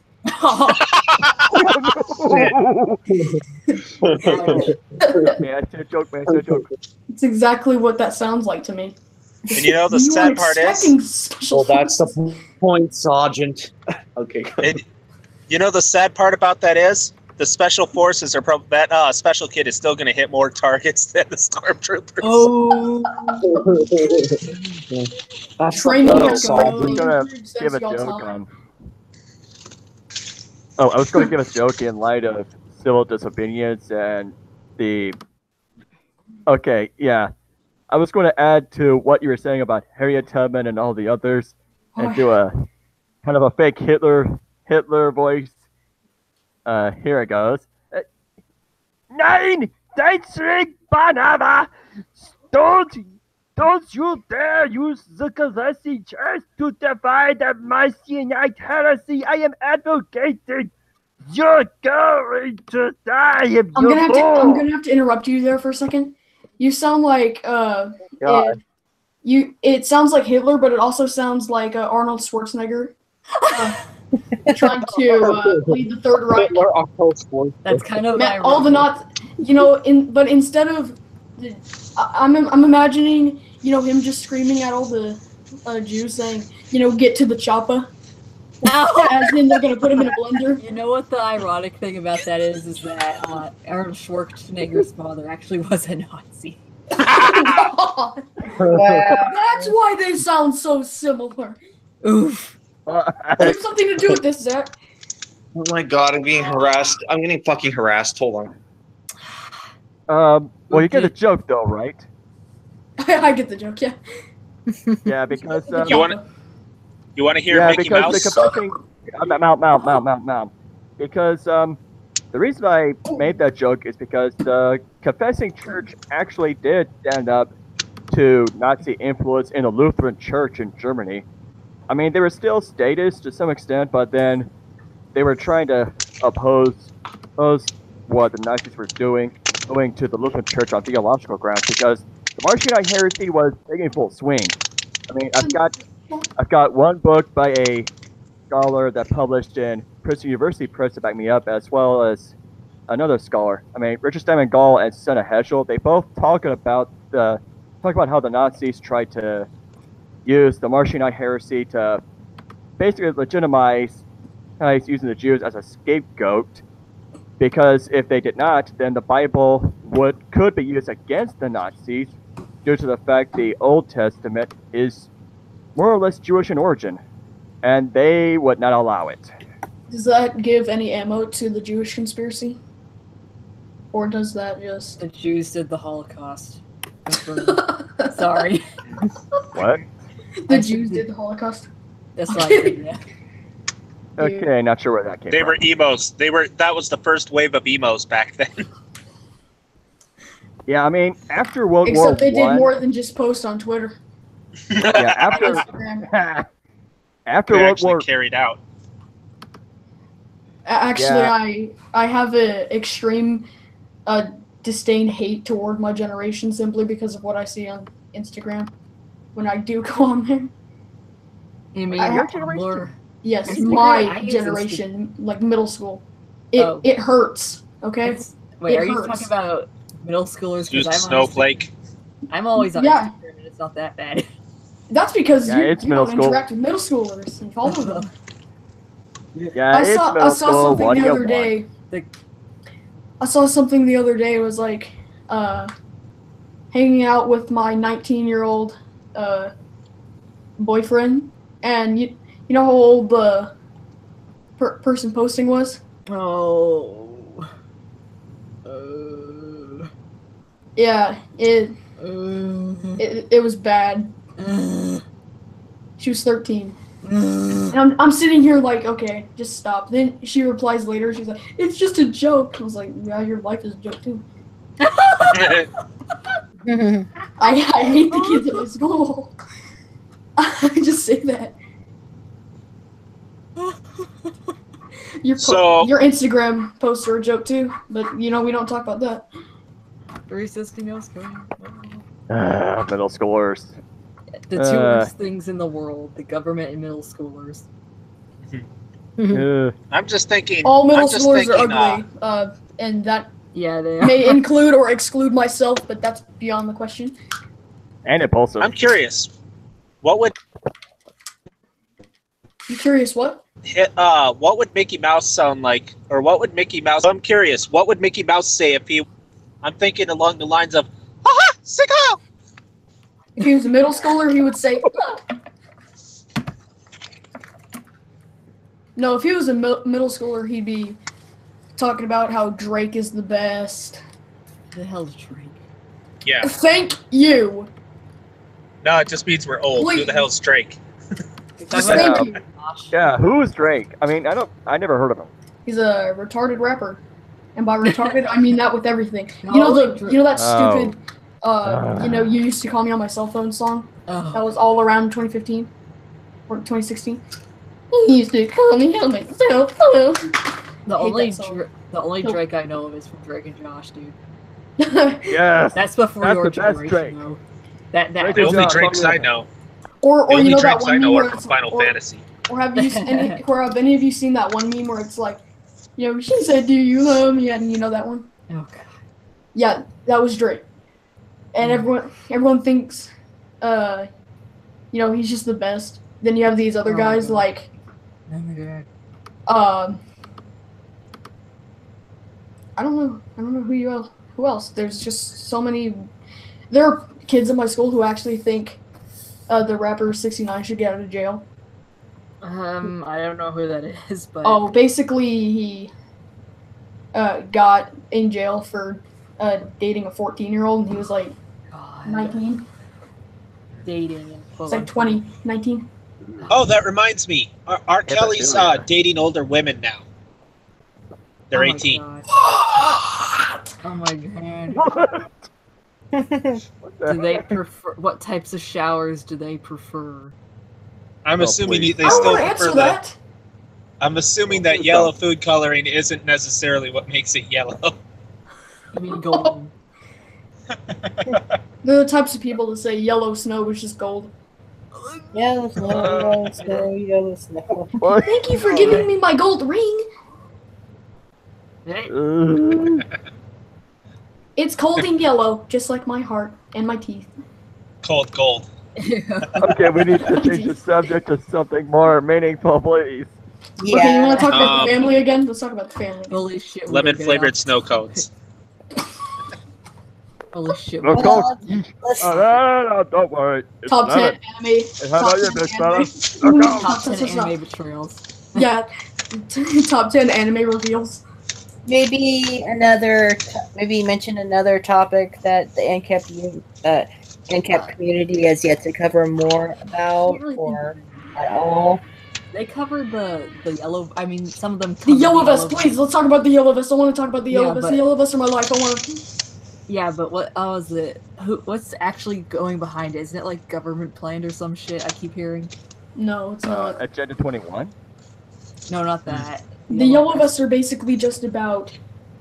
Man, it's a joke, man. It's a joke. It's exactly what that sounds like to me. And you know the You sad weren't part is, expecting special Well, that's forces. the point, Sergeant. Okay. you know the sad part about that is, the special forces are that special kid is still going to hit more targets than the stormtroopers. Oh, That's Training the Oh, point, has I was Sergeant. gonna improved give since a y'all's joke time. on. Oh, I was going to give a joke in light of civil disobedience and the. Okay, yeah. I was going to add to what you were saying about Harriet Tubman and all the others, and do a kind of a fake Hitler voice. Here it goes. Nein, Deutschland, Panama, don't you dare use the Celestial Church to defy the Messianic heresy I am advocating. You're going to die if I'm you gonna have to interrupt you there for a second. You sound like it sounds like Hitler, but it also sounds like Arnold Schwarzenegger trying to lead the Third Reich. that's kind of Man, all the ironic. not, but instead of, I'm imagining him just screaming at all the Jews saying get to the chopper, as in they're gonna put him in a blender. You know what the ironic thing about that is that Arnold Schwarzenegger's father actually was a Nazi. Wow. That's why they sound so similar. Oof. There's something to do with this, Zach. Oh my god, I'm being harassed. I'm getting fucking harassed. Hold on. Well, you get the joke though, right? I get the joke, yeah. Yeah, because You want to hear yeah, Mickey because Mouse? the confessing Mount. Because the reason I made that joke is because the confessing church actually did stand up to Nazi influence in the Lutheran Church in Germany. I mean, they were still statists to some extent, but then they were trying to oppose what the Nazis were doing to the Lutheran Church on theological grounds, because the Marcionite heresy was taking full swing. I mean, I've got one book by a scholar that published in Princeton University Press to back me up, as well as another scholar. I mean, Richard Steinman Gall and Susanna Heschel, they both talk about how the Nazis tried to use the Marcionite heresy to basically legitimize using the Jews as a scapegoat, because if they did not, then the Bible could be used against the Nazis due to the fact the Old Testament is more or less Jewish in origin, and they would not allow it. Does that give any ammo to the Jewish conspiracy? Or does that just... The Jews did the Holocaust. Sorry. What? The Jews did the Holocaust? That's what I did, yeah. Okay, not sure where that came They from. were emos. That was the first wave of emos back then. Yeah, I mean, after World Except War they did One, more than just post on Twitter. yeah, after Instagram. after They're World actually War, carried out. Actually, Yeah. I have an extreme disdain, hate toward my generation simply because of what I see on Instagram when I do go on there. You mean I- your Your generation? more? Yes, Instagram? my I use generation, like middle school. Oh. It hurts, okay? Wait, It are you hurts. talking about middle schoolers? Use Because Snowflake. I'm always on Yeah. Instagram and it's not that bad. That's because Yeah, you it's don't middle school. interact with middle schoolers and follow them. yeah, I it's saw middle school. something What do the you other want? day. The- I saw something the other day. It was like hanging out with my 19-year-old boyfriend, and you know how old the person posting was? Oh. Yeah, it was bad. She was 13. And I'm sitting here like, okay, just stop. Then she replies later. She's like, it's just a joke. I was like, yeah, your life is a joke too. I hate the kids at my school. I just say that. Your Instagram posts are a joke too, but we don't talk about that. Resisting us going. Middle schoolers. The two worst things in the world: the government and middle schoolers. I'm just thinking. All middle I'm just schoolers are thinking, ugly, and that Yeah, they are. may include or exclude myself, but that's beyond the question. And impulsive. I'm curious. What would You curious what? what would Mickey Mouse sound like, or what would Mickey Mouse? I'm curious. What would Mickey Mouse say if he? I'm thinking along the lines of, "Ha sicko!" If he was a middle schooler, he would say. No, if he was a middle schooler, he'd be talking about how Drake is the best. The hell's Drake? Yeah. Thank you. No, it just means we're old. Who Please. the hell's Drake? Just thank you. Yeah, who is Drake? I mean, I never heard of him. He's a retarded rapper, and by retarded, I mean that with everything. No, You know that Oh. stupid, you used to call me on my cell phone song that Oh, was all around 2015 or 2016. You used to call me on my cell phone. the hate only that song. the only No. Drake I know of is from Drake and Josh, dude. Yes. That's before That's your the best generation, Drake. though. That Drake The is only not Drakes fucking- I know. or The you only know that Drakes I one know meme are where from it's Final Fantasy. or have any of you seen that one meme where it's like, she said, "Do you love me?" And you know that one? Oh god. Yeah, that was Drake. And everyone thinks, he's just the best. Then you have these other Oh my guys God. like, Oh my god. I don't know who else. There's just so many. There are kids in my school who actually think the rapper 69 should get out of jail. I don't know who that is, but Oh, basically he got in jail for dating a 14-year-old, and he was like God. 19. Dating and It's like 20, 19. Oh, that reminds me. R. Kelly's dating older women now. They're 18. Oh my god. What the Do they heck? prefer? What types of showers do they prefer? I'm Oh, assuming please. they I don't still want to prefer answer the. that. I'm assuming that yellow food coloring isn't necessarily what makes it yellow. I mean, golden. They're the types of people that say yellow snow is just gold. Yellow snow, yellow snow. What? Thank you for giving me my gold ring. Hey, It's cold and yellow, just like my heart and my teeth. Cold gold. Okay, we need to change the subject to something more meaningful, please. Yeah. Okay, you want to talk about Um, the family again? Let's talk about the family. Holy shit. we Lemon were flavored getting snow off- cones. Holy shit. No, we- Coke. Let's- No, don't worry. It's Top 10 lemon. anime. And how Top about you, 10 Miss anime. Bella? No, Coke. Top 10 Stop. anime betrayals. Yeah, top 10 anime reveals. maybe mention another topic that the Ancap community has yet to cover more about, Can't really or think of at all. They covered the yellow. I mean, some of them. The covered yellow vest, please. Let's talk about the yellow vest. I want to talk about the yellow Yeah, vest. but- The yellow vest are my life. I want to. Yeah, but what was it? What's actually going behind it? Isn't it like government planned or some shit? I keep hearing. No, it's not. Agenda 21? No, not that. The yellow vests are basically just about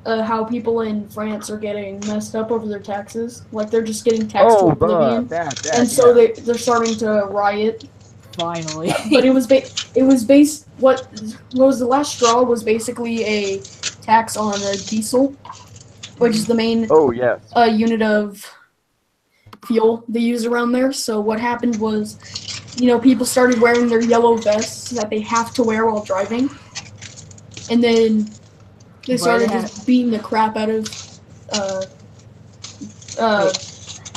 how people in France are getting messed up over their taxes. Like they're just getting taxed to oblivion, that, and so yeah. they're starting to riot. Finally. But it was based. What was the last straw was basically a tax on diesel, which is the main Oh, yes. unit of fuel they use around there. So what happened was, people started wearing their yellow vests that they have to wear while driving, and then they started just beating the crap out of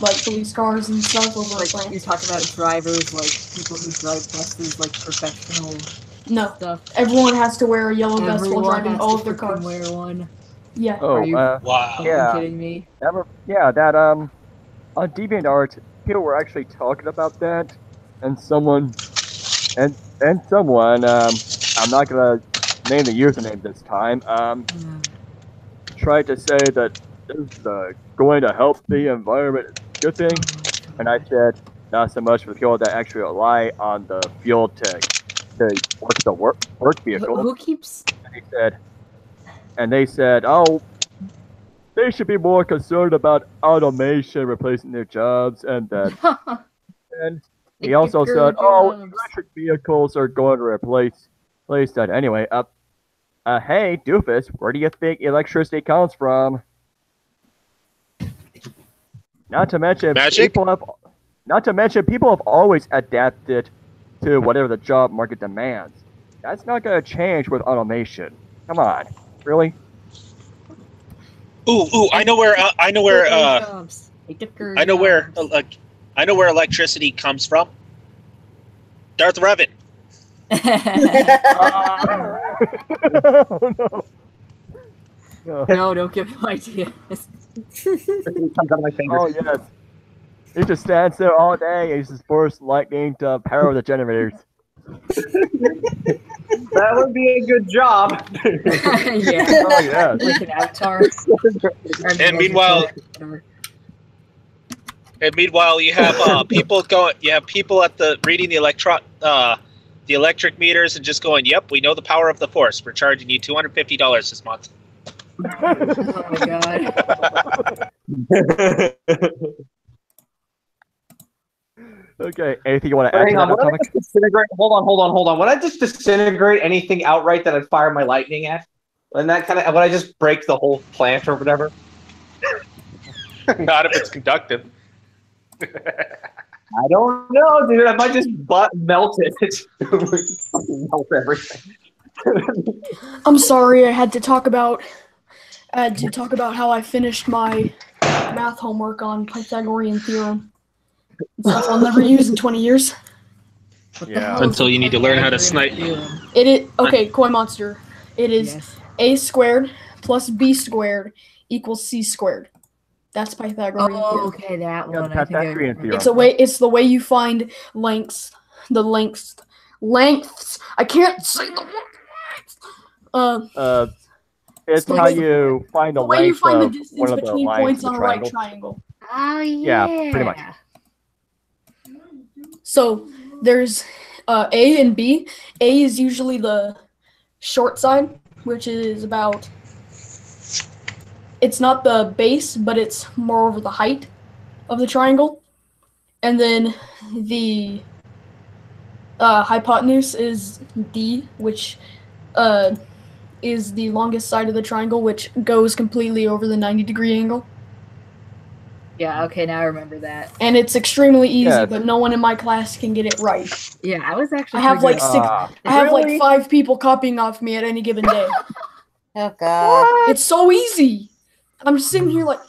like police cars and stuff over in Like you France. talk about drivers, like people who drive buses, like professional No, stuff. everyone has to wear a yellow vest while Everyone driving has all to of their freaking cars. wear one. Yeah. Oh, Are you- Wow. Yeah. Kidding me? that, on DeviantArt, people were actually talking about that, and someone, I'm not gonna name the username this time, tried to say that this is going to help the environment. It's a good thing. And I said, not so much for the people that actually rely on the fuel to work vehicle. Who keeps? And they said, oh, they should be more concerned about automation replacing their jobs, and that. And he also said, oh, electric vehicles are going to replace that anyway. Hey, doofus, where do you think electricity comes from? Not to mention, Magic? people have. Not to mention, people have always adapted to whatever the job market demands. That's not going to change with automation. Come on, really? Ooh, I know where I know where electricity comes from. Darth Revan. Oh, no. No. No, don't give him ideas. Oh, yes. He just stands there all day and he just force lightning to power the generators. That would be a good job. Yeah. Oh, yeah. Like an avatar. And meanwhile, you have people going. You have people at the reading the electric meters and just going, "Yep, we know the power of the Force. We're charging you $250 this month." Oh my god. Okay, anything you want to add Hang to on, that would I topic? just disintegrate? Hold on. Would I just disintegrate anything outright that I'd fire my lightning at? And that kind of would I just break the whole plant or whatever? Not if it's conductive. I don't know, dude. I might just melt it. Melt everything. I'm sorry, I had to talk about how I finished my math homework on Pythagorean theorem. Stuff I'll never use in 20 years. Yeah. Until you need to learn how to snipe. It is okay, Koi Monster. It is a squared plus b squared equals c squared. That's Pythagorean theorem. Okay, that Yeah, one. the Pythagorean theorem. It's the way you find lengths. Lengths. I can't say the word. It's how you find the way you length find the of distance one of the between lines points of on the a right triangle. triangle. Oh yeah. Yeah, pretty much. So there's A and B. A is usually the short side, which is about. It's not the base, but it's more over the height of the triangle. And then the hypotenuse is D, which is the longest side of the triangle, which goes completely over the 90-degree angle. Yeah, okay, now I remember that. And it's extremely easy, Yeah. but no one in my class can get it right. Yeah, I was actually. I have like Really? 5 people copying off me at any given day. Oh god. It's so easy. I'm just sitting here like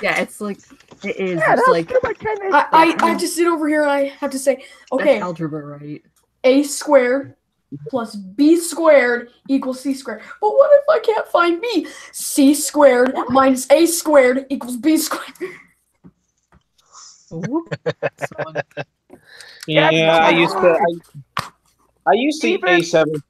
Yeah, it's like it is. Yeah, it's that's like good, my goodness. I have to sit over here and I have to say, okay, that's algebra, right? a squared plus b squared equals c squared. But what if I can't find b? C squared minus a squared equals b squared. Yeah, I used to Even- A7.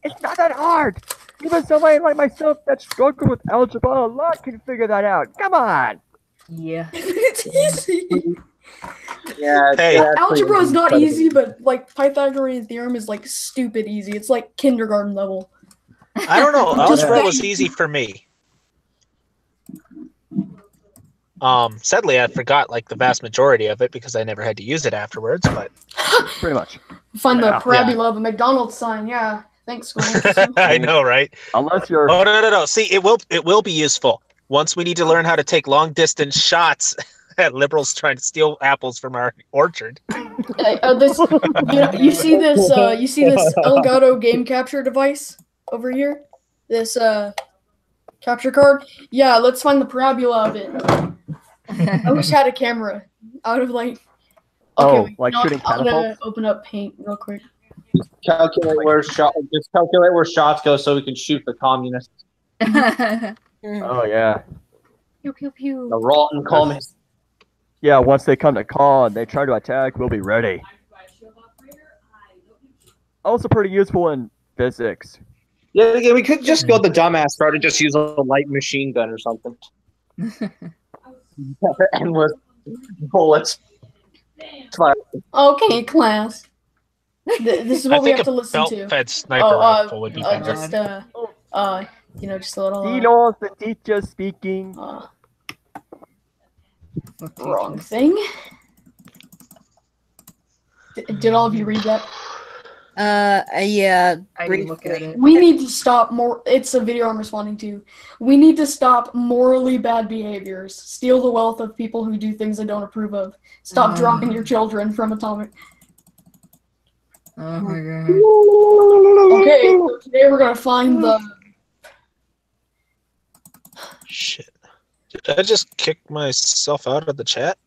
It's not that hard. Even somebody like myself that struggled with algebra a lot can figure that out. Come on. Yeah. It's easy. Yeah. Hey. Algebra is not easy, but like Pythagorean theorem is like stupid easy. It's like kindergarten level. I don't know. Just Algebra like- was easy for me. Sadly, I forgot like the vast majority of it because I never had to use it afterwards. But Pretty much. Find the Yeah. parabola of a McDonald's sign. Yeah, thanks, school. I know, right? Unless you're Oh no! See, it will be useful once we need to learn how to take long distance shots at liberals trying to steal apples from our orchard. You see this Elgato game capture device over here? This capture card? Yeah, let's find the parabola of it. I wish I had a camera. I would have like. Okay, wait, like you know what? shooting I'm gonna catapults? open up Paint real quick. Calculate where shots go so we can shoot the communists. Oh yeah. Pew pew pew. The rotten communists. Yeah, once they come to call and they try to attack, we'll be ready. Also pretty useful in physics. Yeah, we could just go the dumbass route and just use a light machine gun or something. And with bullets. Okay, class. This is what we have to listen to. Belt-fed sniper rifle would be better. Just just a little. Dinos, the teacher speaking. Wrong thing. Did all of you read that? Yeah, I didn't look at briefly. it. We need to stop more. It's a video I'm responding to. We need to stop morally bad behaviors. Steal the wealth of people who do things they don't approve of. Stop dropping your children from atomic. Oh my god. Okay, so today we're gonna find the. Shit. Did I just kick myself out of the chat?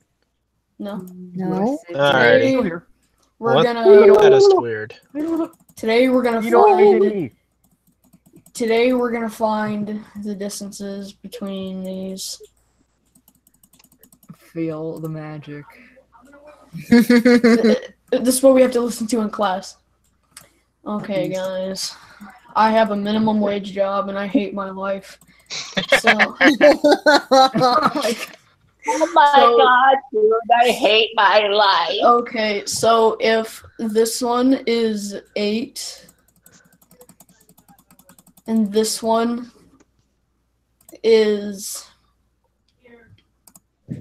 No. No. Alrighty. Today we're What? gonna. That is weird. Today we're gonna You don't need find. me. Today we're gonna find the distances between these. Feel the magic. This is what we have to listen to in class. Okay, guys. I have a minimum wage job and I hate my life. So, Oh my god, dude, I hate my life. okay, so if this one is 8 and this one is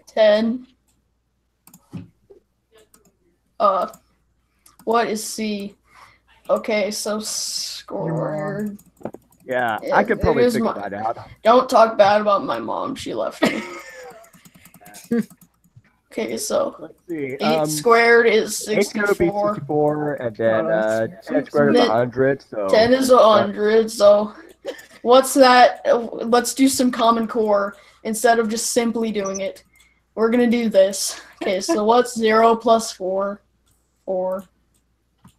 10, what is C? Okay, so squared. Yeah, I could probably It is figure my- that out. Don't talk bad about my mom. She left me. Okay, so Let's see. 8 squared is 8 gonna be 64. 64, and then 10 squared is Then 100. So 10 is 100. So what's that? Let's do some Common Core instead of just simply doing it. We're gonna do this. Okay, so what's 0 plus 4? 4.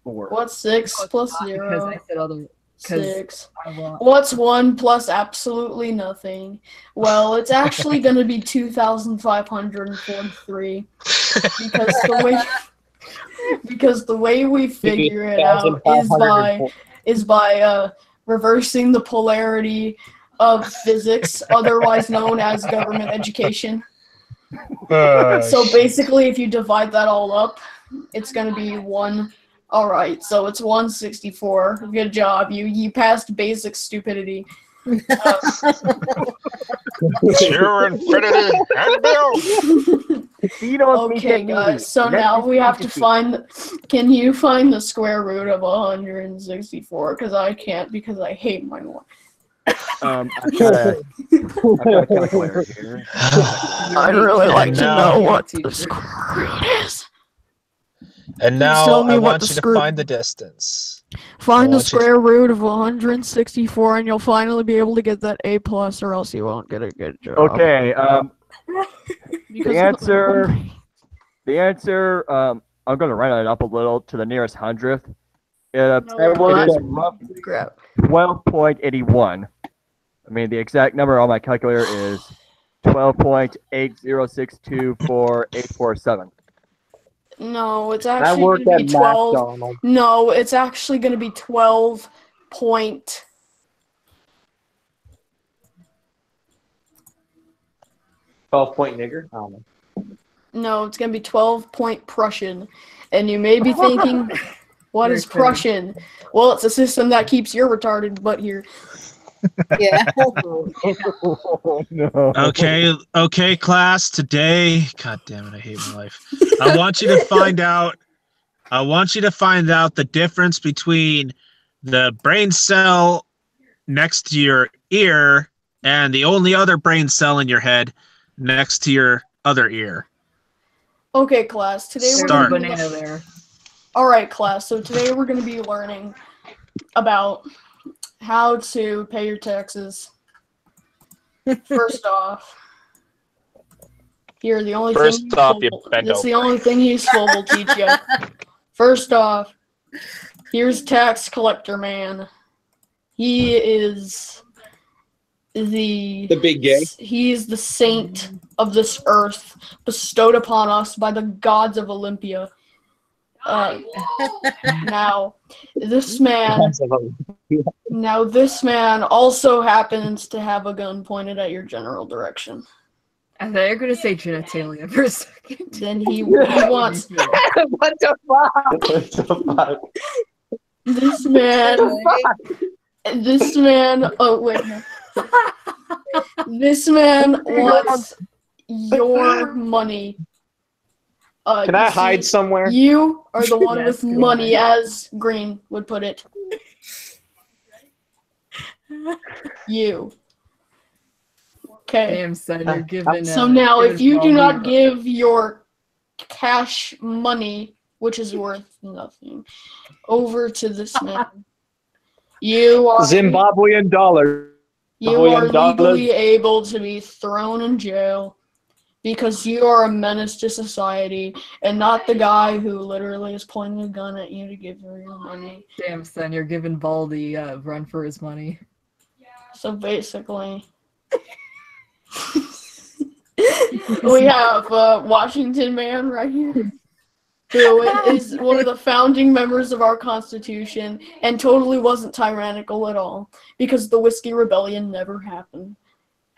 4. What's 6 plus Because 0? I said other. 'cause 6. I want. What's 1 plus absolutely nothing? Well, it's actually going to be 2,543 because the way we figure it out is by reversing the polarity of physics, otherwise known as government education. So basically, if you divide that all up, it's going to be 1. All right, so it's 164. Good job. You passed basic stupidity. Zero infinity and beyond. You don't Okay, need me. guys. So Let now me we have to focus. find. Can you find the square root of 164? Because I can't. Because I hate my life. I've got a calculator here. I'd really like to know what the square root is. And now tell me I what want the you to screw- find the distance. Find I the want you to- square root of 164, and you'll finally be able to get that A plus, or else you won't get a good job. Okay. Because The answer. I'm going to round it up a little to the nearest hundredth. It what? is roughly Crap. 12.81. I mean, the exact number on my calculator is 12.806244847. No, it's I actually worked going to at be 12. McDonald's. No, it's actually going to be 12 point. 12-point nigger? I don't know. No, it's going to be 12 point Prussian. And you may be thinking, what is Very fair. Prussian? Well, it's a system that keeps your retarded butt here. Yeah. Oh, no. Okay, class. Today, God damn it, I hate my life. I want you to find out the difference between the brain cell next to your ear and the only other brain cell in your head next to your other ear. Okay, class. Today we're There's a going to banana there. All right, class. So today we're going to be learning about how to pay your taxes. First off, here the only First thing off, you bend this is the over. only thing useful we'll teach you. First off, here's tax collector man. He is the big gay. He is the saint of this earth, bestowed upon us by the gods of Olympia. Now, this man also happens to have a gun pointed at your general direction. I thought you were going to say genitalia for a second. Then he wants What the fuck? What the fuck? this man. Oh wait, no. This man wants your money. Can I hide somewhere? You are the one Yes, with go money, ahead. as Green would put it. You. Okay. Damn, son, you're giving. So now, if giving you do not Baldy- give your cash money, which is worth nothing, over to this man, you are Zimbabwean dollar. you are Zimbabwean dollars. legally able to be thrown in jail because you are a menace to society and not the guy who literally is pointing a gun at you to give you your money. Damn, son, you're giving Baldy run for his money. So basically, we have Washington Man right here, who is one of the founding members of our Constitution and totally wasn't tyrannical at all because the Whiskey Rebellion never happened.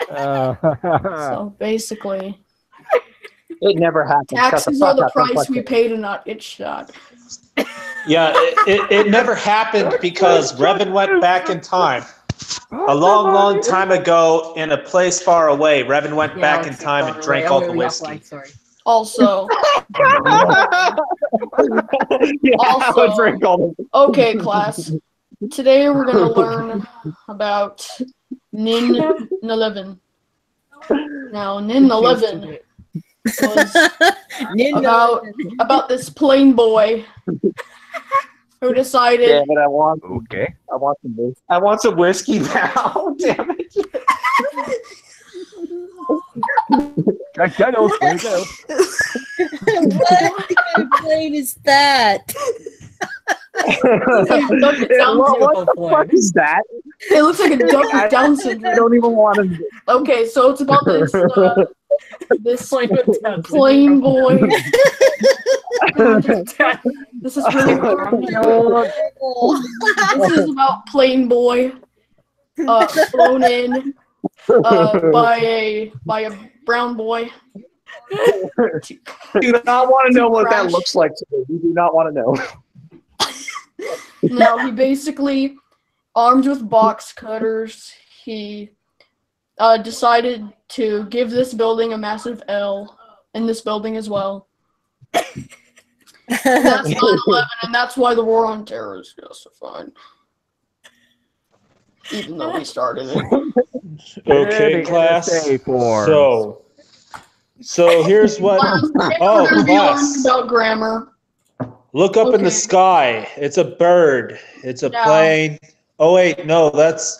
So basically, It never happened. taxes are the price we pay to not get shot. Yeah, it never happened because Revan went back in time. A long, long time ago, in a place far away, Revan went back in time and drank all the whiskey. Sorry. Also, Yeah, I would Also- drink all the. okay, class. Today we're gonna learn about Nin 11. Now, Nin 11 was about this plain boy who decided. Damn it! I want some whiskey. I want some whiskey now. Damn it! I know. What kind of plane is that? What the fuck is that? It looks like a duck with Down I syndrome. don't even want to. Okay, so it's about this this Plain with Down plain boy. This is really This is about plain boy flown in by a brown boy. Do not want to know what that looks like today. We do not want to know. Now, he basically, armed with box cutters, he decided to give this building a massive L, and this building as well. And that's 9/11, and that's why the war on terror is justified. Even though we started it. Okay, class. So here's what. We're gonna be learning Class. about grammar. Look up in Okay. the sky. It's a bird. It's a No. plane. Oh wait, no, that's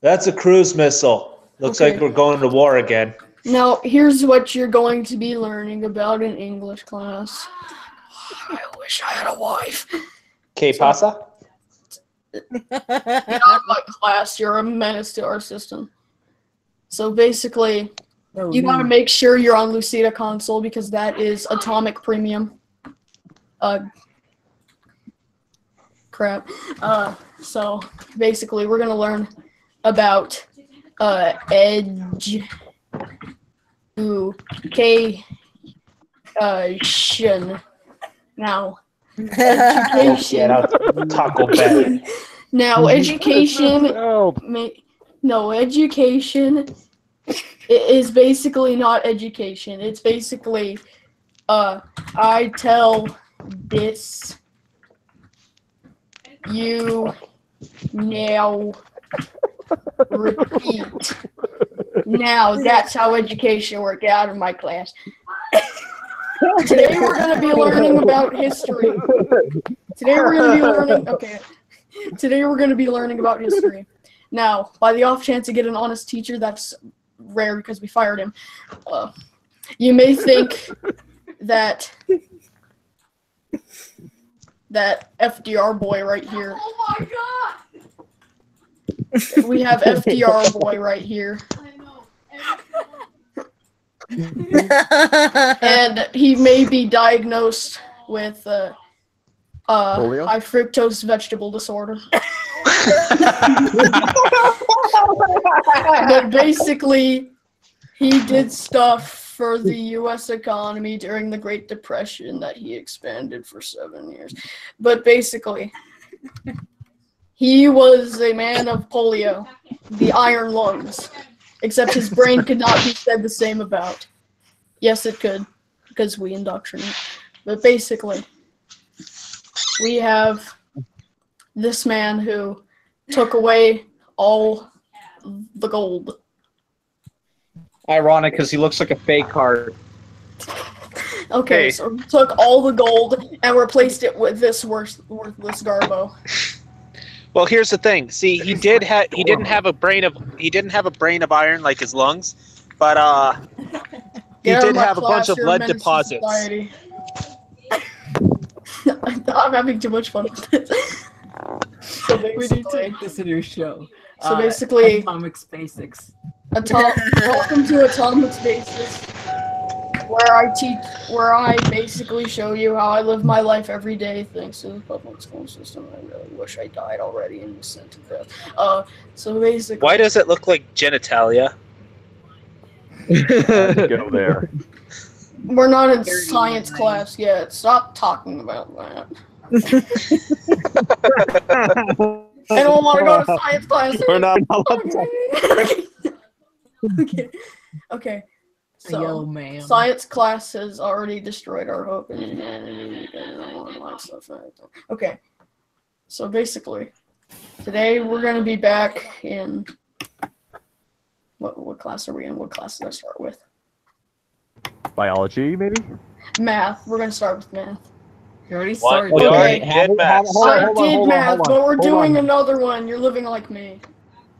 a cruise missile. Looks Okay. like we're going to war again. Now, here's what you're going to be learning about in English class. I wish I had a wife. Que pasa? Get out of my class. You're a menace to our system. So basically, you gotta make sure you're on Lucida console because that is atomic premium. Crap. So basically, we're gonna learn about education. Now, education. Taco Bell. Now, education. Help. No, education is basically not education. It's basically, I tell this, you now repeat. Now, that's how education worked out in my class. Today we're going to be learning about history. Today we're going to be learning about history. Now, by the off chance to get an honest teacher, that's rare because we fired him. You may think that FDR boy right here. Oh my god! We have FDR boy right here. And he may be diagnosed with Polio? high fructose vegetable disorder. But basically, he did stuff for the U.S. economy during the Great Depression that he expanded for 7 years. But basically, he was a man of polio, the iron lungs, except his brain could not be said the same about. Yes, it could, because we indoctrinate. But basically, we have this man who took away all the gold. Ironic, because he looks like a fake heart. Okay, Hey. so he took all the gold and replaced it with this worthless garbo. Well, here's the thing. See, he didn't have a brain of iron like his lungs, but he Get out of did my have a bunch class, of you're a lead menace to deposits. society. I'm having too much fun with this. So We need to basically, make this a new show. So basically- Atomics Basics. welcome to Atomics Basics, where I basically show you how I live my life every day thanks to the public school system. I really wish I died already and was sent to death. So basically, Why does it look like genitalia? Go there. we're not in Dirty science mind. class yet. Stop talking about that. I don't want to go to science class. We're not allowed to. Okay. Okay. A yellow So man. science class has already destroyed our hope. Okay. So basically, today we're gonna be back in what class are we in? What class did I start with? Biology, maybe? Math. We're gonna start with math. You already What? started. We Okay. already did math. I did math, but we're doing another one. You're living like me.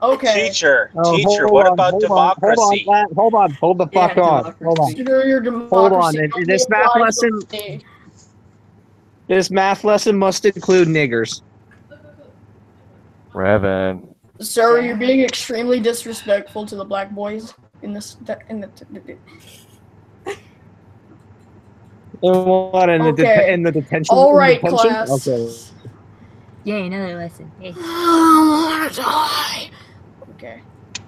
Okay. Teacher, Oh, teacher, hold what on, about hold on, democracy? Hold on, hold the fuck Yeah, on. Hold on. democracy. Consider your Hold on, democracy in this math applies lesson- to me. This math lesson must include niggers. Revan. Sir, you're being extremely disrespectful to the black boys in this. Okay. In the detention. All right, detention? class. Okay. Yay, another lesson. Yay. I wanna die. Okay.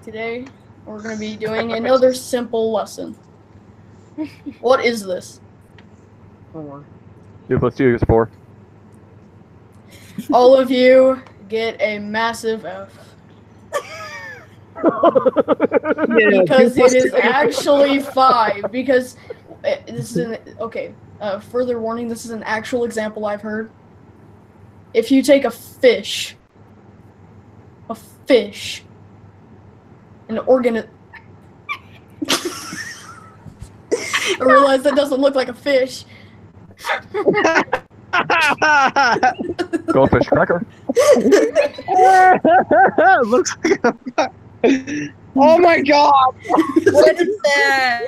Today we're gonna be doing another simple lesson. What is this? 4. 2 plus 2 is 4. All of you get a massive F. Because it is actually 5. Because this is an okay. Further warning: this is an actual example I've heard. If you take a fish, an organ. I realize that doesn't look like a fish. Goldfish cracker. Looks like a... Oh my god! What is that?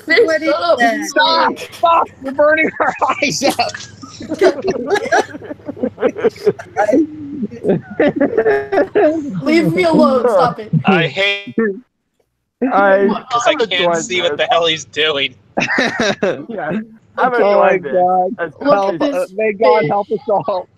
Fish, What is shut up. that? Stop! Stop! You're burning our eyes out! Leave me alone. Stop it. I hate because I can't see what the hell he's doing. Yeah. I'm Oh my enjoying this. god. That's Look fun. at this May God fish. help us all.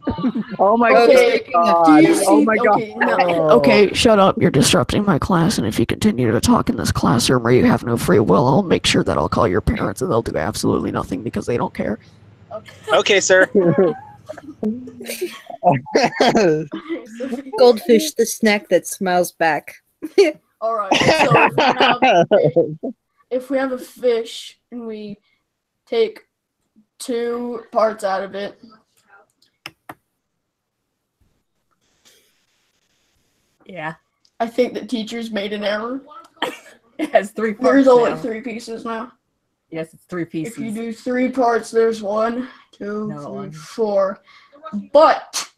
Oh my Okay, god. do you see? Oh my god. Okay, no, okay, shut up. You're disrupting my class, and if you continue to talk in this classroom where you have no free will, I'll make sure that I'll call your parents, and they'll do absolutely nothing because they don't care. Okay, sir. Goldfish, the snack that smiles back. All right. So if we have a fish and we take 2 parts out of it, Yeah. I think the teachers made an error. It has 3 parts. There's only now. 3 pieces now. Yes, it's 3 pieces. If you do 3 parts, there's 1, 2, No, 3, one. 4. But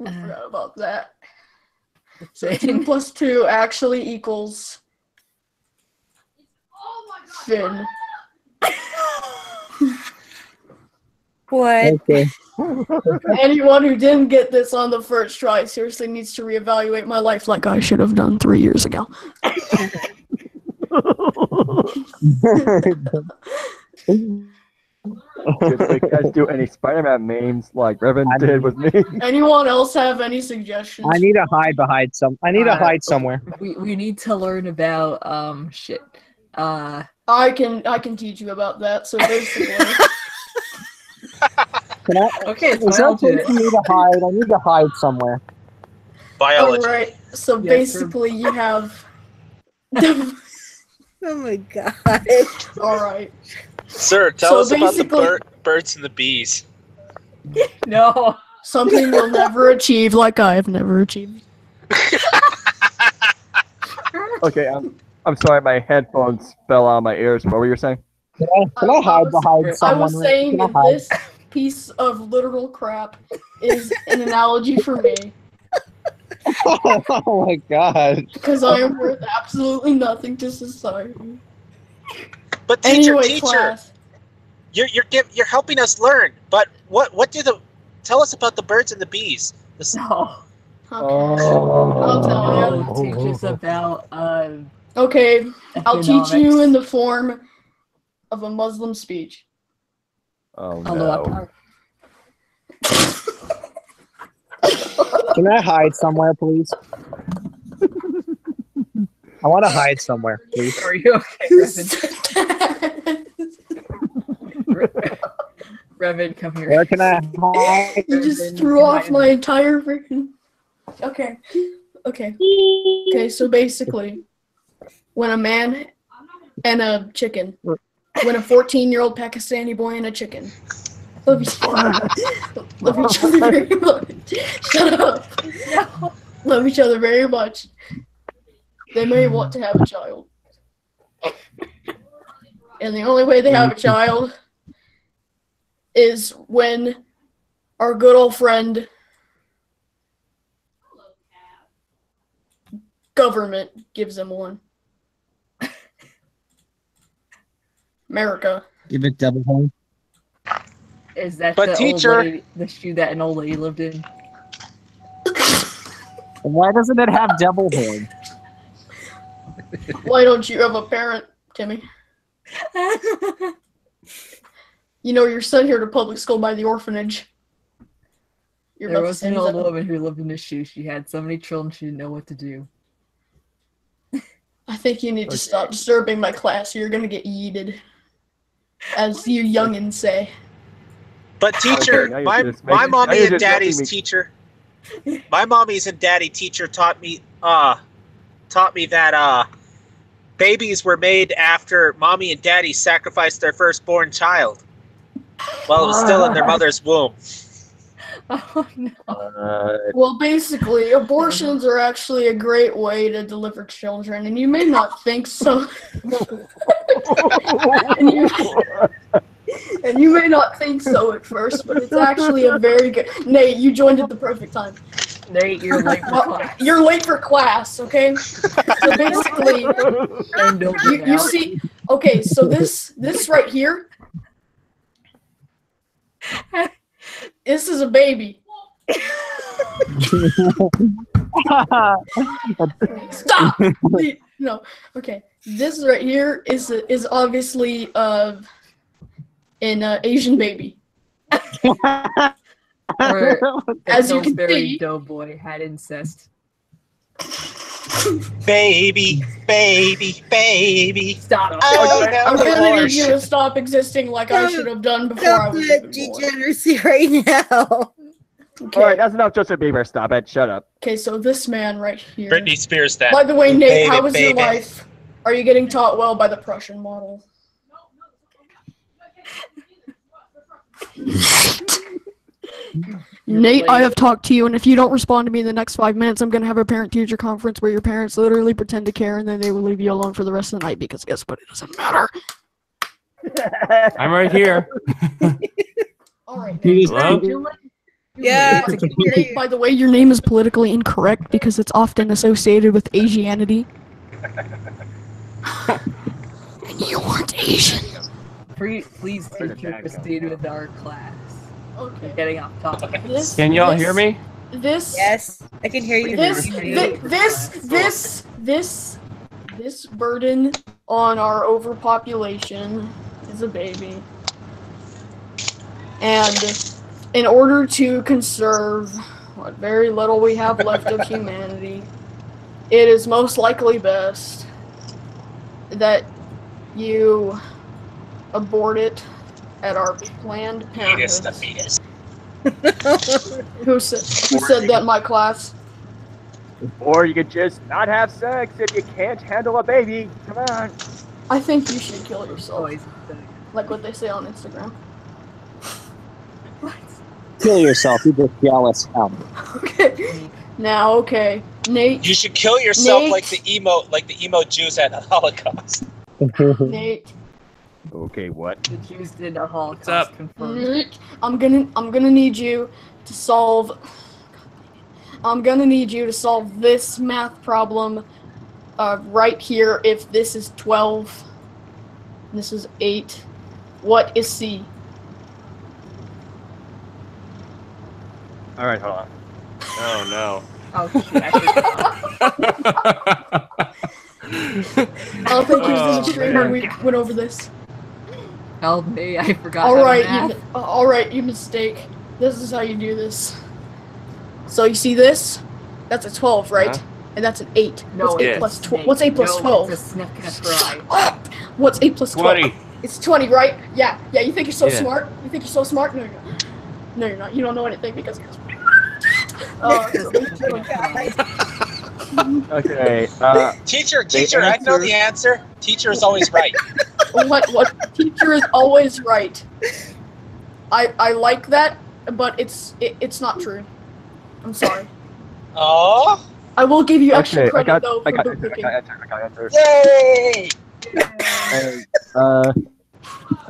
I forgot about that. So 2 plus 2 actually equals Finn. What? Okay. Anyone who didn't get this on the first try seriously needs to reevaluate my life like I should have done 3 years ago. Did you guys do any Spider-Man memes like Revan did with me? Anyone else have any suggestions? I need to hide behind some. I need to hide somewhere. We need to learn about shit. I can teach you about that. So basically, Can I? Okay, it's Is there a biology. place for me to hide? I need to hide somewhere. Biology. all right. So Yes, sir. basically, you have Oh my god. All right. Sir, tell us about the basically- birds and the bees. No. Something you'll never achieve, like I have never achieved. Okay, I'm sorry, my headphones fell out of my ears. What were you saying? Can I hide behind I someone? was saying Can I hide? this piece of literal crap is an analogy for me Oh my god. because I am worth absolutely nothing to society. But teacher, Anyway, class. you're helping us learn. But what do the tell us about the birds and the bees? No. Okay. I'll tell you. Oh, teach us about Okay, I'll teach you economics. in the form of a Muslim speech. Oh Allah no. Akbar. Can I hide somewhere, please? I want to hide somewhere, please. Are you okay, Revan? Revan, come here. Where can I hide? You just Revan, threw come off hide. my entire freaking. Okay. Okay, so basically, when a man and a chicken, when a 14-year-old Pakistani boy and a chicken love each other very much. Shut up. No. Love each other very much. They may want to have a child. And the only way they have a child is when our good old friend government gives them one. America. Give it double home. Is that But the teacher- old lady, the shoe that an old lady lived in? Why doesn't it have devil horn? Why don't you have a parent, Timmy? You know, you're sent here to public school by the orphanage. You're There about to was send an old them. woman who lived in a shoe. She had so many children she didn't know what to do. I think you need to stop disturbing my class or you're gonna get yeeted. As you youngins say. But teacher, Okay, now you're my just making- now mommy you're and just making daddy's me- teacher, my mommy's and daddy teacher taught me that babies were made after mommy and daddy sacrificed their firstborn child while it was still in their mother's womb. Oh no. Well, basically, abortions are actually a great way to deliver children, and you may not think so. and you may not think so at first, but it's actually a very good. Nate, you joined at the perfect time. Nate, you're late for Well, class. you're late for class, okay? So basically, And don't you get out. see, okay, so this right here, this is a baby. Stop! No, okay. This right here is obviously an Asian baby. Or As you can Pillsbury see- Doughboy had incest. Baby, baby, baby. Stop. Oh, no, I'm gonna need Lord. you to stop existing like I should have done before I Stop was that even born. degeneracy right now. Okay. Alright, that's enough, Justin Bieber. Stop it. Shut up. Okay, so this man right here. Britney Spears that. By the way, Nate, Baby, how was your baby. life? Are you getting taught well by the Prussian model? Nate, I have talked to you, and if you don't respond to me in the next 5 minutes, I'm going to have a parent-teacher conference where your parents literally pretend to care, and then they will leave you alone for the rest of the night, because guess what? It doesn't matter. I'm right here. All right, Hello? Yeah. By the way, your name is politically incorrect because it's often associated with Asianity. And you weren't Asian. Please take your proceed with our class. We're Okay. getting off topic. This, Can y'all this- hear me? This. Yes, I can hear you. This burden on our overpopulation is a baby. And in order to conserve what very little we have left of humanity, it is most likely best that you abort it at our Planned Fetus, the Parenthood. fetus. Who said that in my class? Or you could just not have sex if you can't handle a baby. Come on. I think you should kill yourself. Always. Like what they say on Instagram. What? Kill yourself. You're just jealous. Okay. Now, okay. Nate. You should kill yourself Nate. like the emo Jews at the Holocaust. Nate. Okay, what? The Jews did a Holocaust up? confirmed. Nate. I'm gonna need you to solve. I'm gonna need you to solve this math problem, right here. If this is 12, this is 8. What is C? All right, hold on. Oh no. Oh shit! I I don't think he was in the Oh, stream man. when we went over this. Help me! I forgot. All how to right, math. all right, you mistake. This is how you do this. So you see this? That's a 12, right? Uh-huh. And that's an 8. No, What's 8 it's plus a 12? snake. What's 8 plus No, 12? It's a sniff and a cry. Up! What's 8 plus 12? 20. It's 20, right? Yeah. You think you're so Yeah. smart? You think you're so smart? No, you're not. No, you're not. You don't know anything because you're smart. Okay. Teacher, The I know answer- the answer. Teacher is always right. What? Teacher is always right. I like that, but it's not true. I'm sorry. Oh, I will give you extra Okay, credit though I for got boot answer. picking. I got answer. yay! And,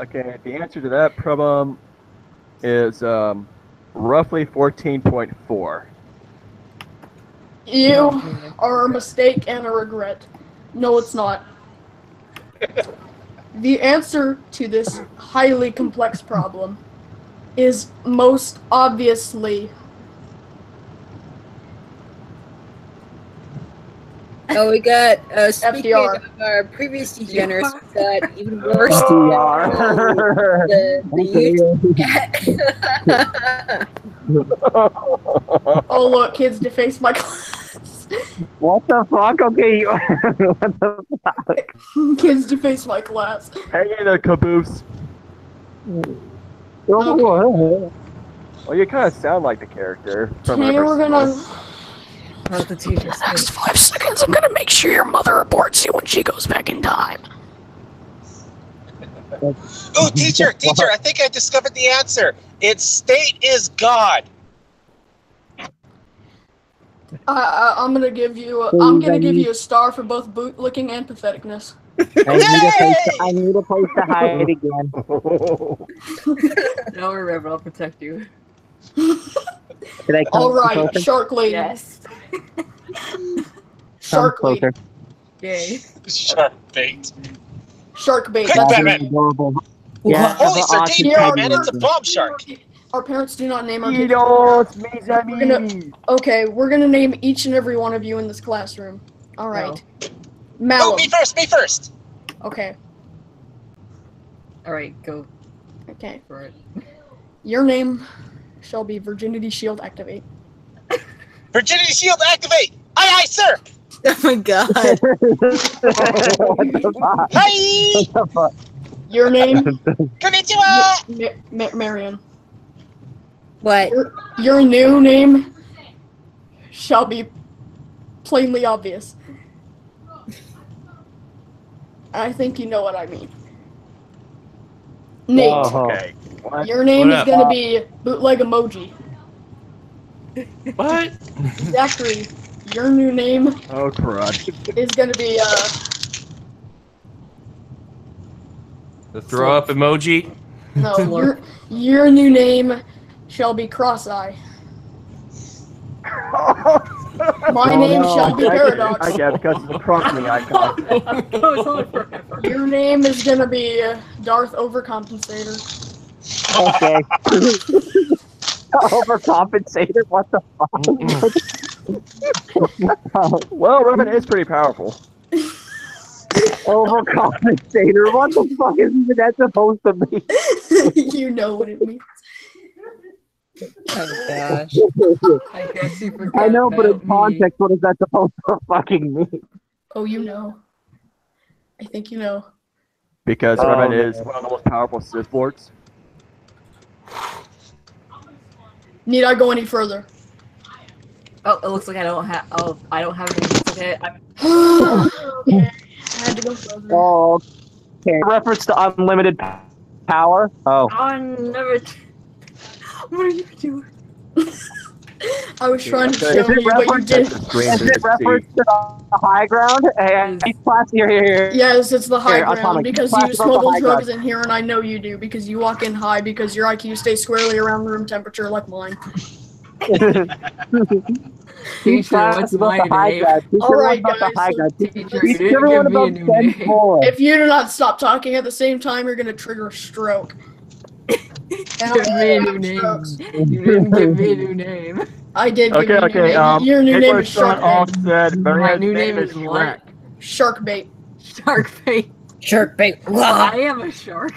okay, the answer to that problem is roughly 14.4. You are a mistake and a regret. No, it's not. The answer to this highly complex problem is most obviously Oh, we got speaking FDR. of our previous degenerates, we got even worse FDR. Oh look, kids deface my class. What the fuck? Okay. What the fuck? Kids deface my class. Hang in there, caboose. Oh, Well, you kind of sound like the character from Okay, we're gonna. How's the teacher? Next 5 seconds, I'm gonna make sure your mother reports you when she goes back in time. Oh, teacher, I think I discovered the answer. Its state is God. I'm gonna give you. I'm gonna give you a star for both bootlicking and patheticness. I need a place to hide again. Don't worry, Reverend, I'll protect you. Did I come All right, closer? Shark Lady. Yes. Shark Come Lady. closer. Yay. Shark bait. Shark bait. Quick, That's Batman. Adorable. Yeah, Holy the sardine, awesome man, it's a bomb shark. Our parents do not name our kids. Idos, mes amis. Okay, we're gonna name each and every one of you in this classroom. All right. Oh, Malum. me first. Okay. All right, go Okay. for it. Your name shall be Virginity Shield Activate. Virginity Shield activate. Aye, sir. Oh my god. what the fuck? Hi. What the fuck? Your name, Konnichiwa. Marion. What? Your new name shall be plainly obvious. I think you know what I mean. Nate, Okay. What? your name What is up? gonna be Bootleg Emoji. What? Zachary, your new name Oh, crud. is gonna be The throw up emoji? no, your new name shall be Cross-Eye. My name shall be Paradox. I guess because it's a proxy icon. Oh, it's only forever. Your name is gonna be Darth Overcompensator. Okay. Overcompensator? What the fuck? Well, Robin is pretty powerful. Overcompensator? What the fuck is even that supposed to be? You know what it means. Oh gosh. I guess you forgot I know, but in about me. context, what is that supposed to fucking mean? Oh, you know. I think you know. Because Oh, Robin man. is one of the most powerful Sith Lords. Need I go any further? Oh, it looks like I don't have. Oh, I don't have any. Okay, I'm. Okay, I had to go further. Oh, Okay, reference to unlimited power. Oh. What are you doing? I was trying to Is show you what you did. Is it reference to the high ground? Hey, here. Yes, it's the high Here, ground Atomic, because class you about the smuggle high drugs ground. in here, and I know you do because you walk in high because your IQ stays squarely around room temperature like mine. Teacher, what's my name? Alright, guys. Teacher, you didn't give me a new name. If you do not stop talking at the same time, you're gonna trigger a stroke. Give me a new name. You didn't give me a new name. I did give you a new name. Your new name is Sharkbait. My new name is what? Sharkbait. Sharkbait. Sharkbait. I am a shark.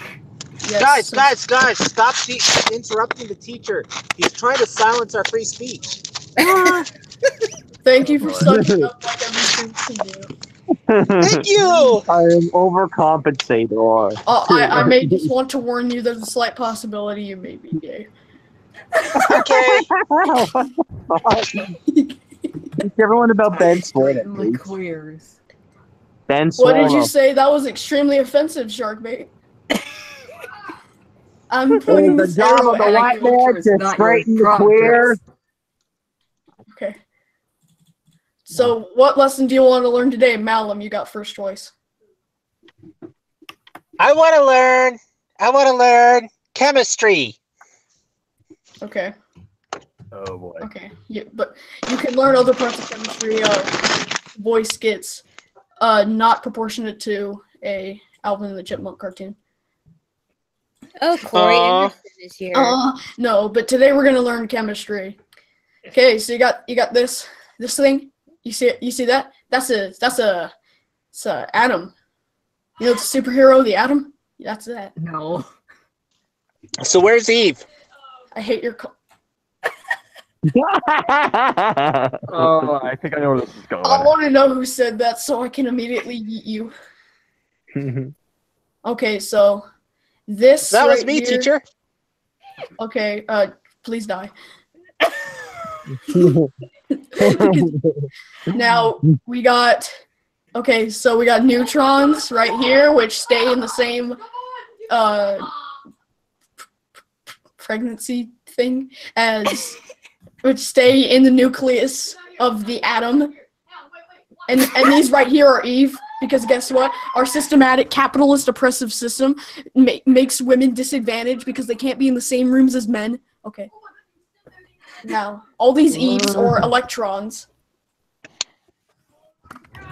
Yes. Guys, stop interrupting the teacher. He's trying to silence our free speech. Thank you for sucking up like everything can do. Thank you! I am overcompensator. I may just want to warn you there's a slight possibility you may be gay. Okay. Teach everyone about Ben Sword. The queers. Ben What did you say? That was extremely offensive, Sharkbait. I'm pointing the this job arrow of the at white you. man to straighten the queer. Okay. So, what lesson do you want to learn today? Malum, you got first choice. I want to learn chemistry. Okay. Oh boy. Okay. But you can learn other parts of chemistry, voice skits, not proportionate to a Alvin and the Chipmunk cartoon. Oh, Corey Anderson is here. No, but today we're gonna learn chemistry. Okay, so you got this thing. You see that? That's a atom. You know the superhero, the atom? That's that. No. So where's Eve? I hate your Oh, I think I know where this is going. I want to know who said that so I can immediately yeet you. Okay, so this That was right me, here, teacher. Okay, please die. Now we got neutrons right here, which stay in the same pregnancy thing as which stay in the nucleus of the atom. And these right here are Eve, because guess what? Our systematic capitalist oppressive system makes women disadvantaged because they can't be in the same rooms as men. Okay. Now, all these Eves or electrons.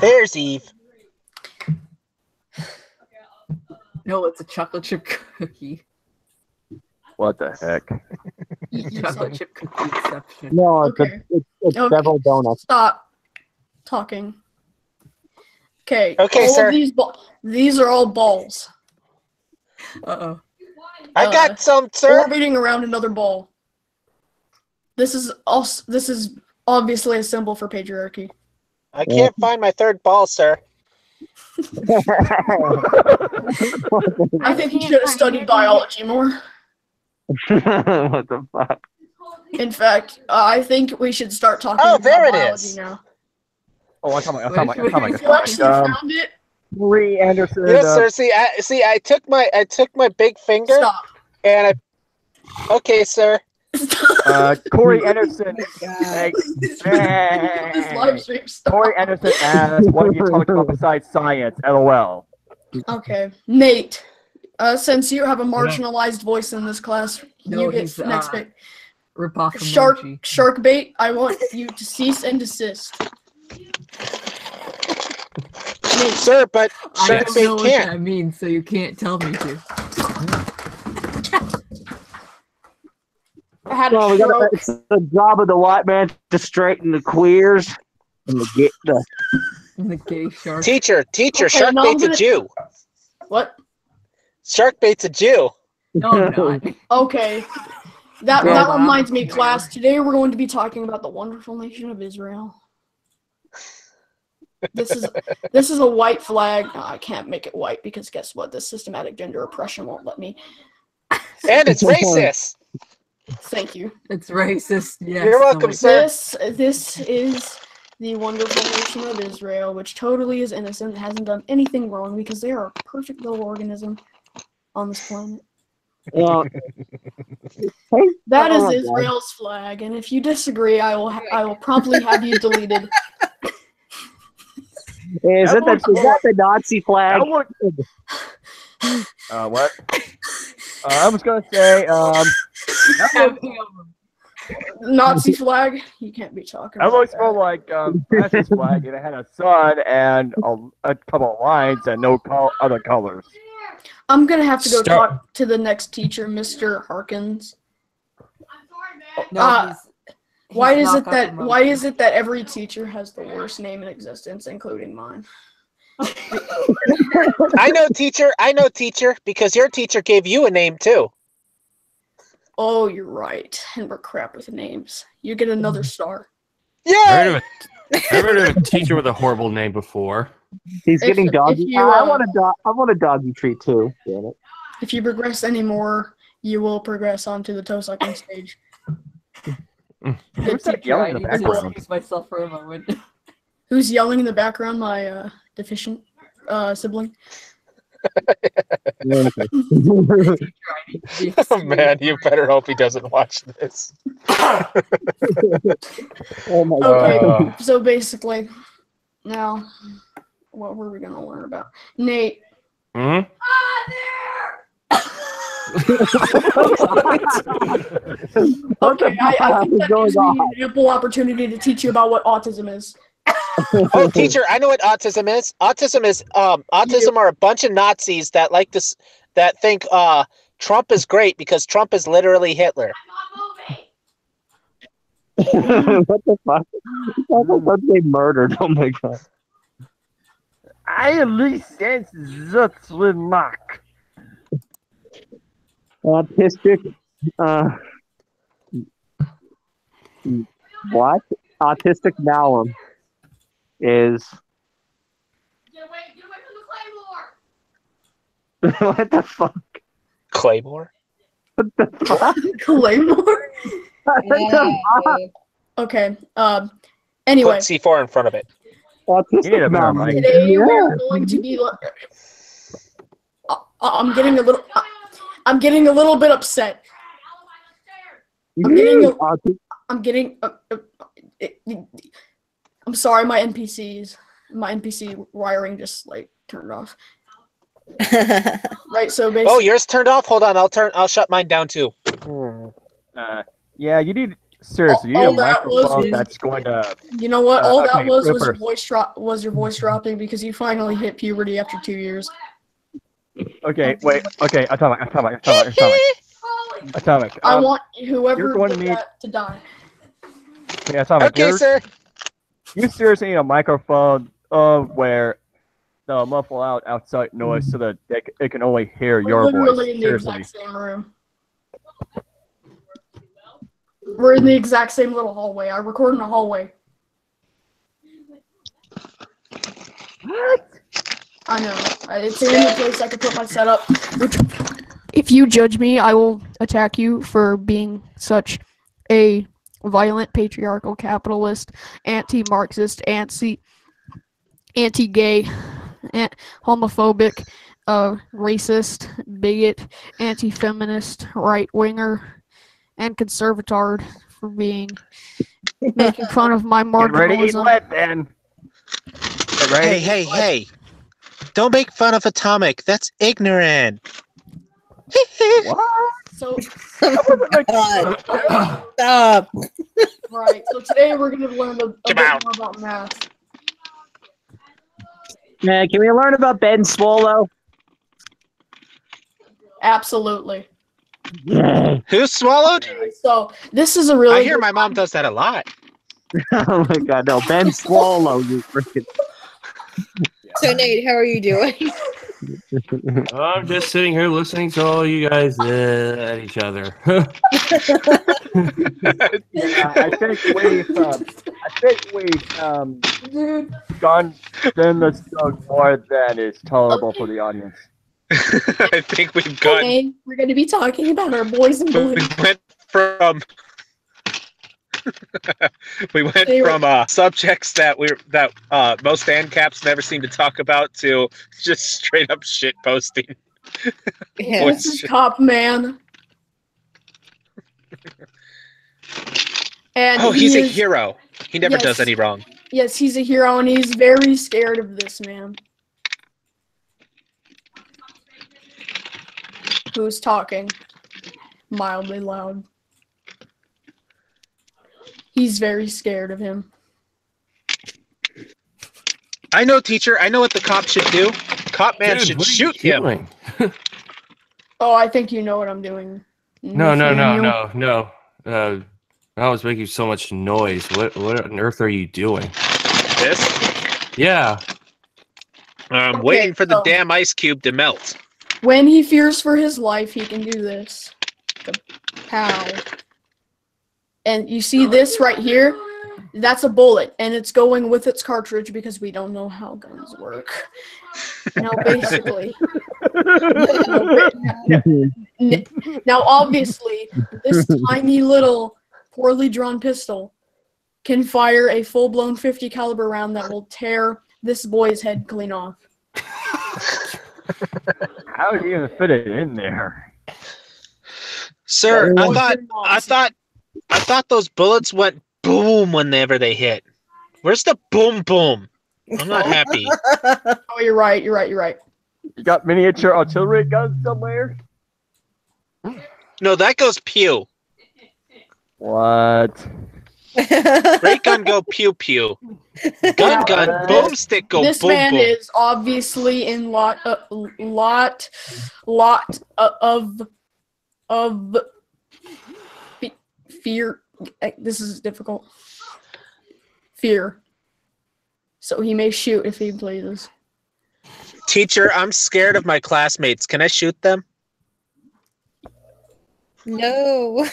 There's Eve. No, it's a chocolate chip cookie. What the heck? Chocolate chip cookie exception. No, Okay. it's several donuts. Stop talking. Okay. Okay, all sir. Of these are all balls. Uh-oh. I got some, sir. Orbiting around another ball. This is obviously a symbol for patriarchy. I can't find my third ball, sir. I think you should have studied biology more. What the fuck? In fact, I think we should start talking Oh, about there it biology is. now. Oh, I found my. You actually found it? Corey Anderson. Yes, sir. See, I took my big finger. Stop. And okay, sir. Corey Anderson. This live stream. Stop. Corey Anderson asks, "What are you talking about besides science?" LOL. Okay, Nate. Since you have a marginalized voice in this class, you get next pick. Rip-off emoji. Sharkbait, I want you to cease and desist. Nate. Sir, but I don't know Sharkbait what can't. that means, so you can't tell me to. I had No, a stroke. it's the job of the white man to straighten the queers and to get the. The gay shark. Teacher, Okay, Sharkbait's a Jew. What? Sharkbait's a Jew. No, I'm not. Okay. That Wow. reminds me, class. Today we're going to be talking about the wonderful nation of Israel. This is a white flag. No, I can't make it white because guess what? The systematic gender oppression won't let me. And it's racist. Thank you. It's racist. Yes. You're welcome, sir. This is the wonderful nation of Israel, which totally is innocent, hasn't done anything wrong because they are a perfect little organism on this planet. That is Israel's flag, and if you disagree, I will promptly have you deleted. Is that the Nazi flag? What? I was gonna say, Nazi flag? You can't be talking that about looks more like France's flag, and it had a sun and a couple of lines and no other colors. I'm gonna have to go talk to the next teacher, Mr. Harkins. No, why is it that every teacher has the worst name in existence, including mine? I know, teacher, because your teacher gave you a name too. Oh, you're right. And we're crap with names. You get another star. Yeah. I heard of a teacher with a horrible name before. He's getting doggy. I want a doggy treat too. Damn it. If you progress anymore, you will progress onto the toe sucking stage. Who's that yelling in the background? Excuse myself for a moment. Who's yelling in the background? My deficient sibling. Oh man, you better hope he doesn't watch this. Oh my God. So basically, now, what were we gonna learn about? Nate. Hmm? Okay, I think that gives me an ample opportunity to teach you about what autism is. Oh, teacher, I know what autism is. Autism are a bunch of Nazis that like this, that think Trump is great because Trump is literally Hitler. What the fuck? What they murdered? Oh my god! I at least sense that's remark. Autistic. What? Autistic malum is. Get away from the Claymore! What the fuck? Claymore? What the fuck? Claymore? Okay. Anyway. Put C4 in front of it. Autistic malum. Today we're going to be. I'm getting a little bit upset. I'm sorry, my NPC wiring just like turned off. Right, so basically. Oh, yours turned off? Hold on, I'll shut mine down too. Yeah, you need seriously, you need a microphone that's going to. You know what? All that was your voice dropping because you finally hit puberty after 2 years. Okay, wait. Okay, atomic. I want whoever did that to die. Yeah, atomic. Okay, sir. You seriously need a microphone where the muffle out outside noise so that it can only hear your voice. We're literally in the exact same room. We're in the exact same little hallway. I record in a hallway. What? I know. It's the only place I could put my setup. If you judge me, I will attack you for being such a violent, patriarchal, capitalist, anti-Marxist, anti-gay, homophobic, racist, bigot, anti-feminist, right-winger, and conservatard for making fun of my marginalism. Hey. Don't make fun of Atomic. That's ignorant. What? So, Stop. Right. So today we're going to learn a bit more about math. Yeah, can we learn about Ben Swallow? Absolutely. Who's swallowed? So this is a really. I hear my mom does that a lot. Oh my god, no, Ben Swallow, you freaking. So Nate, how are you doing? I'm just sitting here listening to all you guys at each other. Yeah, I think we've gone in this joke more than is tolerable for the audience. I think we've gone. Okay, we're going to be talking about our boys and We boys. went from We went from subjects that most ANCAPs never seem to talk about to just straight up shit posting. Yeah. This is Cop Man. And he's a hero. He never does any wrong. Yes, he's a hero, and he's very scared of this man. Who's talking mildly loud. He's very scared of him. I know, teacher. I know what the cop should do. Cop Man should shoot him. Oh, I think you know what I'm doing. No. That was making so much noise. What on earth are you doing? This? Yeah. I'm waiting for the damn ice cube to melt. When he fears for his life, he can do this. Pow. And you see this right here? That's a bullet, and it's going with its cartridge because we don't know how guns work. Now, basically, now obviously, this tiny little poorly drawn pistol can fire a full-blown 50 caliber round that will tear this boy's head clean off. How do you even fit it in there? Sir, I thought those bullets went boom whenever they hit. Where's the boom boom? I'm not happy. Oh, you're right. You got miniature artillery guns somewhere? No, that goes pew. What? Ray gun go pew pew. Gun boomstick go this boom man boom. is obviously in lot of fear. This is difficult. Fear. So he may shoot if he pleases. Teacher, I'm scared of my classmates. Can I shoot them? No.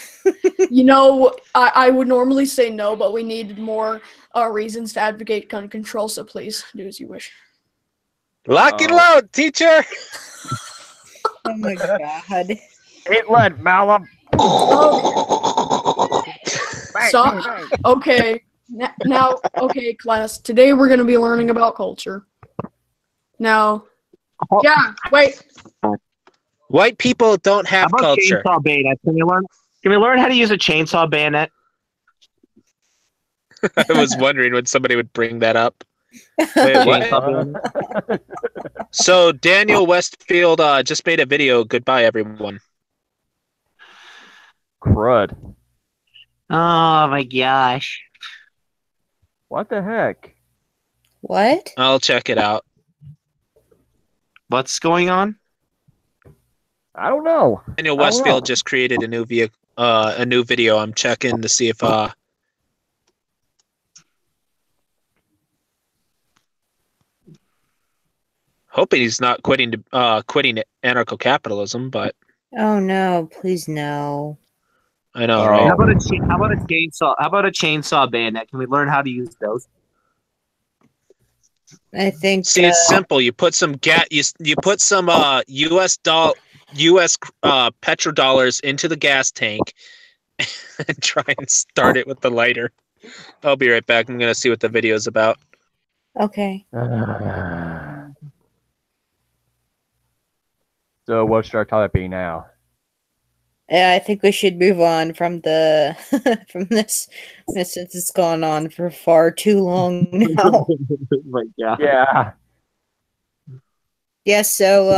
You know, I would normally say no, but we needed more reasons to advocate gun control, so please do as you wish. Lock and load, teacher! Oh my god. Ain't lead, Malum. So, okay. Now, okay, class. Today we're going to be learning about culture. Now, yeah, wait. White people don't have culture. Chainsaw bayonet? Can we learn how to use a chainsaw bayonet? I was wondering when somebody would bring that up. Wait, what? So Daniel Westfield just made a video. Goodbye, everyone. Crud. Oh my gosh. What the heck? What? I'll check it out. What's going on? I don't know. Daniel Westfield just created a new video. I'm checking to see if hoping he's not quitting anarcho-capitalism, but Oh no, please no. I know, right? How about a chainsaw? How about a chainsaw bayonet? Can we learn how to use those? I think See, it's simple. You put some you put some US petrodollars into the gas tank and try and start it with the lighter. I'll be right back. I'm gonna see what the video is about. Okay. So what should our topic be now? Yeah, I think we should move on from the from this since it's gone on for far too long now. Yeah. Yeah, so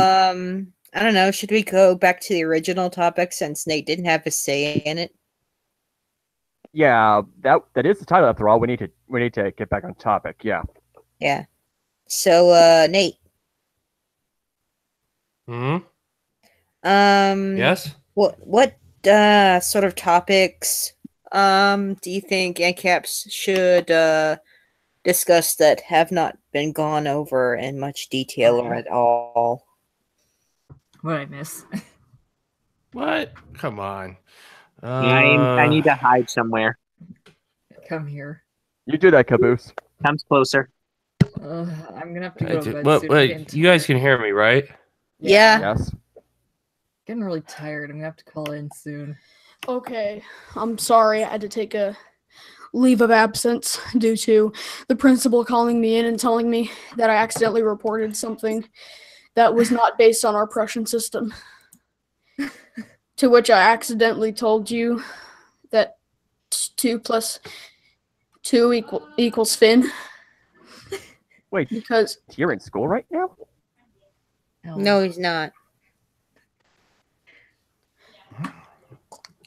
I don't know, should we go back to the original topic since Nate didn't have a say in it? Yeah, that is the title after all. We need to get back on topic, yeah. Yeah. So Nate. Yes? What sort of topics do you think ANCAPs should discuss that have not been gone over in much detail or at all? What I miss? What? Come on. I need to hide somewhere. Come here. You do that, Caboose. Comes closer. I'm gonna have to go to bed soon. Wait, you guys can hear me, right? Yeah. Yes. Getting really tired. I'm gonna have to call in soon. Okay, I'm sorry. I had to take a leave of absence due to the principal calling me in and telling me that I accidentally reported something that was not based on our Prussian system. To which I accidentally told you that 2 plus 2 equals Finn. Wait, because you're in school right now? No, he's not.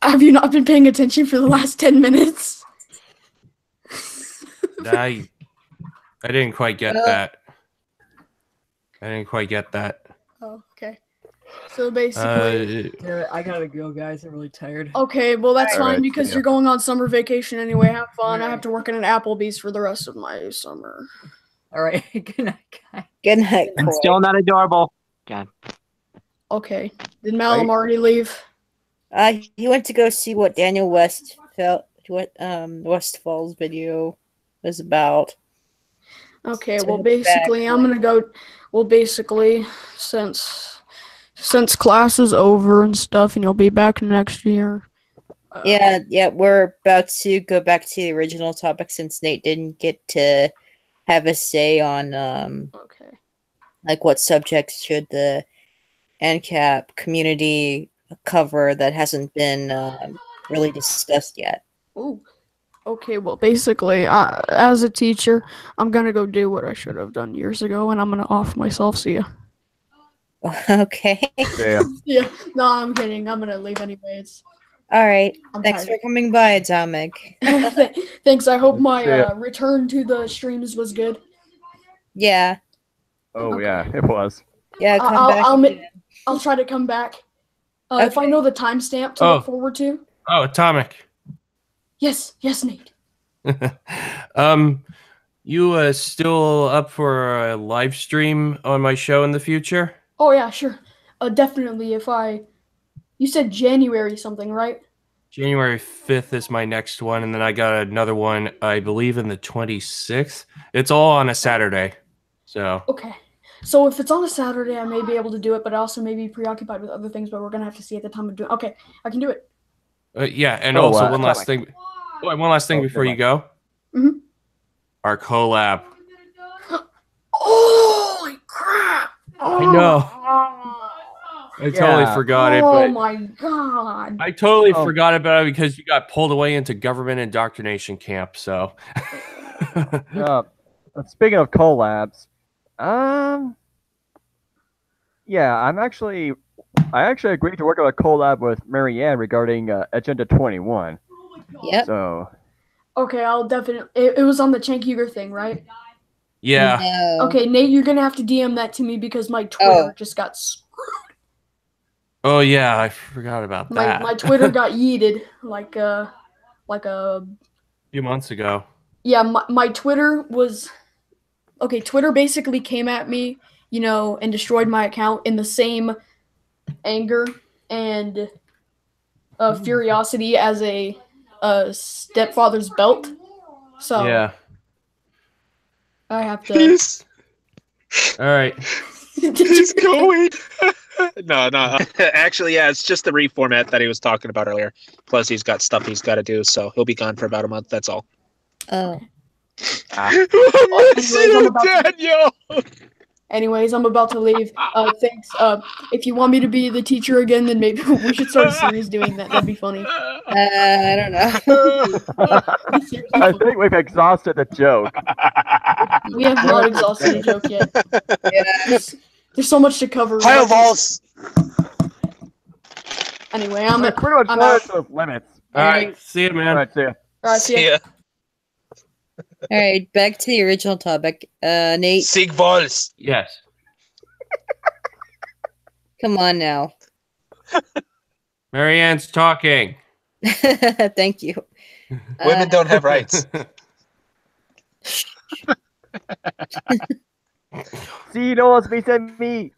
Have you not been paying attention for the last 10 minutes? I didn't quite get that. I didn't quite get that. Oh, okay. So basically... I gotta go, guys. I'm really tired. Okay, well that's fine right, because you're going on summer vacation anyway. Have fun. I have to work in an Applebee's for the rest of my summer. Alright, good night, guys. Good night. I'm still not adorable. God. Okay. Did Malum already leave? He went to go see what Daniel Westfall's video was about. Okay, So well he'll be basically back. I'm gonna go. Well, basically since class is over and stuff, and you'll be back next year. Yeah, we're about to go back to the original topic since Nate didn't get to have a say on Okay. like what subjects should the Ancap community cover that hasn't been really discussed yet. Ooh. Okay, well basically, as a teacher, I'm gonna go do what I should have done years ago, and I'm gonna off myself. See ya. Okay. Yeah. Yeah. No, I'm kidding. I'm gonna leave anyways. All right. I'm Thanks tired. for coming by, Atomic. Thanks. I hope my Yeah. return to the streams was good. Yeah. Oh yeah, it was. Yeah, come back. I'll try to come back. If I know the timestamp to look forward to. Oh, Atomic. Yes, Nate. You still up for a live stream on my show in the future? Oh yeah, sure. Definitely. You said January something, right? January 5th is my next one, and then I got another one, I believe, in the 26th. It's all on a Saturday. So Okay. So if it's on a Saturday, I may be able to do it, but I also may be preoccupied with other things, but we're gonna have to see at the time of doing. Okay, I can do it. yeah, and also one last thing. One last thing before you go. Mhm. Our collab. Holy crap! I know. I totally forgot it, but Oh my god! I totally forgot about it because you got pulled away into government indoctrination camp. So, speaking of collabs, yeah, I actually agreed to work on a collab with Marianne regarding Agenda 21. Yep. So. Okay, I'll definitely. It was on the Cenk Uyghur thing, right? Yeah. No. Okay, Nate, you're gonna have to DM that to me because my Twitter just got screwed. Oh yeah, I forgot about that. My Twitter got yeeted like a few months ago. Yeah, my Twitter was okay. Twitter basically came at me, and destroyed my account in the same anger and furiosity as a stepfather's belt. So yeah, I have to. Please. All right. He's going. No. Actually, yeah, it's just the reformat that he was talking about earlier. Plus, he's got stuff he's got to do, so he'll be gone for about a month. That's all. Oh. Anyways, I'm about to leave. Thanks. If you want me to be the teacher again, then maybe we should start a series doing that. That'd be funny. I don't know. I think we've exhausted the joke. We have not exhausted the joke yet. Yeah. There's so much to cover. Fireballs. Anyway, I'm pretty much out. those limits. All right, see you, man. All right, see ya. All right, see ya. All right, back to the original topic. Nate. Sig balls. Yes. Come on now. Marianne's talking. Thank you. Women don't have rights. See, no one's beating me.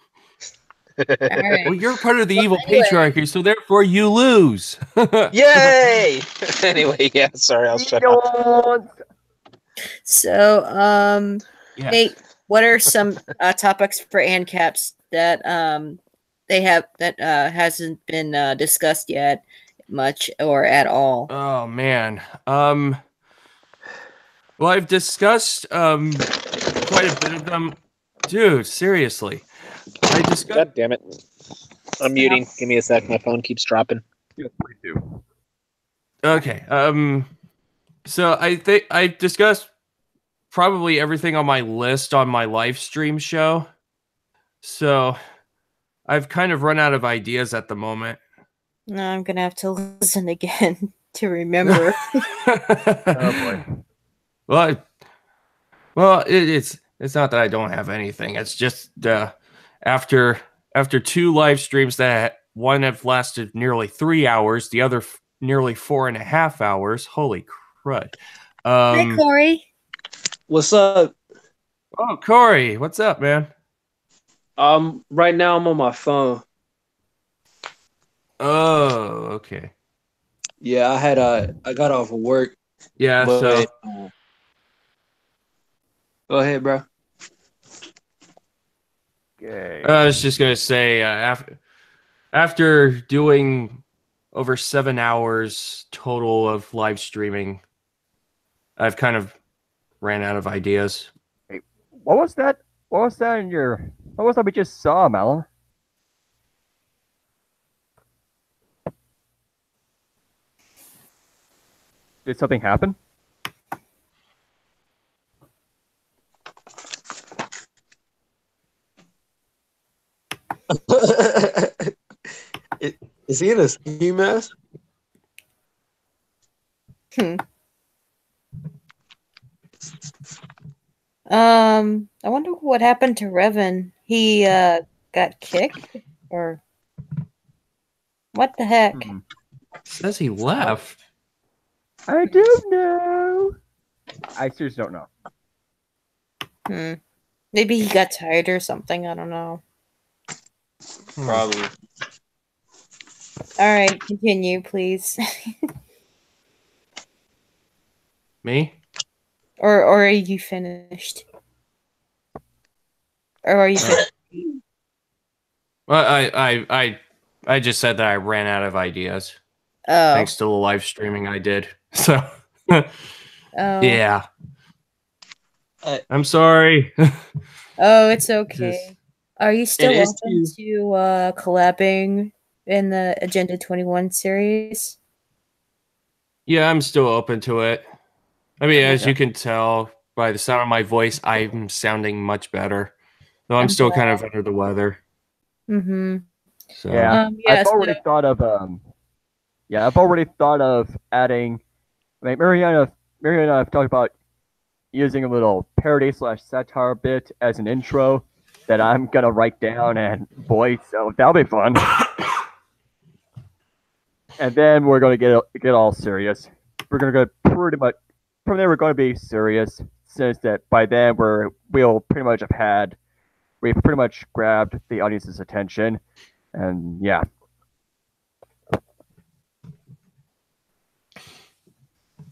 Right. Well, you're part of the evil patriarchy, so therefore you lose. Yay! Anyway, yeah, sorry, I'll shut up. So, Yes. Nate, what are some topics for Ancaps that they have that hasn't been discussed yet much or at all? Oh man. Well, I've discussed quite a bit of them. Dude, seriously. I discussed. God damn it. I'm muting. Give me a sec. My phone keeps dropping. Yeah, please do. Okay. So I think I discussed probably everything on my list on my live stream show. So I've kind of run out of ideas at the moment. No, I'm gonna have to listen again to remember. Oh boy. Well, it's not that I don't have anything. It's just after 2 live streams that one have lasted nearly 3 hours, the other nearly 4.5 hours. Holy crud! Hi, Corey. What's up? Oh, Corey, what's up, man? Right now I'm on my phone. Oh, okay. Yeah, I got off of work. Yeah, but, so go ahead, bro. Okay. I was just gonna say after doing over 7 hours total of live streaming, I've kind of ran out of ideas. Hey, what was that? What was that in your? What was that we just saw, Malin? Did something happen? Is he in a ski mask? I wonder what happened to Revan. He got kicked, or what the heck? Says he left. I don't know. I seriously don't know. Maybe he got tired or something. I don't know. Probably. All right, continue, please. Me? Or are you finished? Or are you finished? Well, I just said that I ran out of ideas. Oh. Thanks to the live streaming I did. So Oh. Yeah. I'm sorry. Oh, it's okay. Just- Are you still It is open to collabing in the Agenda 21 series? Yeah, I'm still open to it. I mean, as Yeah. you can tell by the sound of my voice, I'm sounding much better. Though I'm I'm still glad. kind of under the weather. Mm-hmm. So Yeah, Yeah, I've already thought of I've already thought of adding. I mean, Mariana and I have talked about using a little parody / satire bit as an intro that I'm gonna write down and voice, so that'll be fun. And then we're gonna get all serious. We're gonna go pretty much from there. We're gonna be serious since that by then we've pretty much grabbed the audience's attention, and yeah.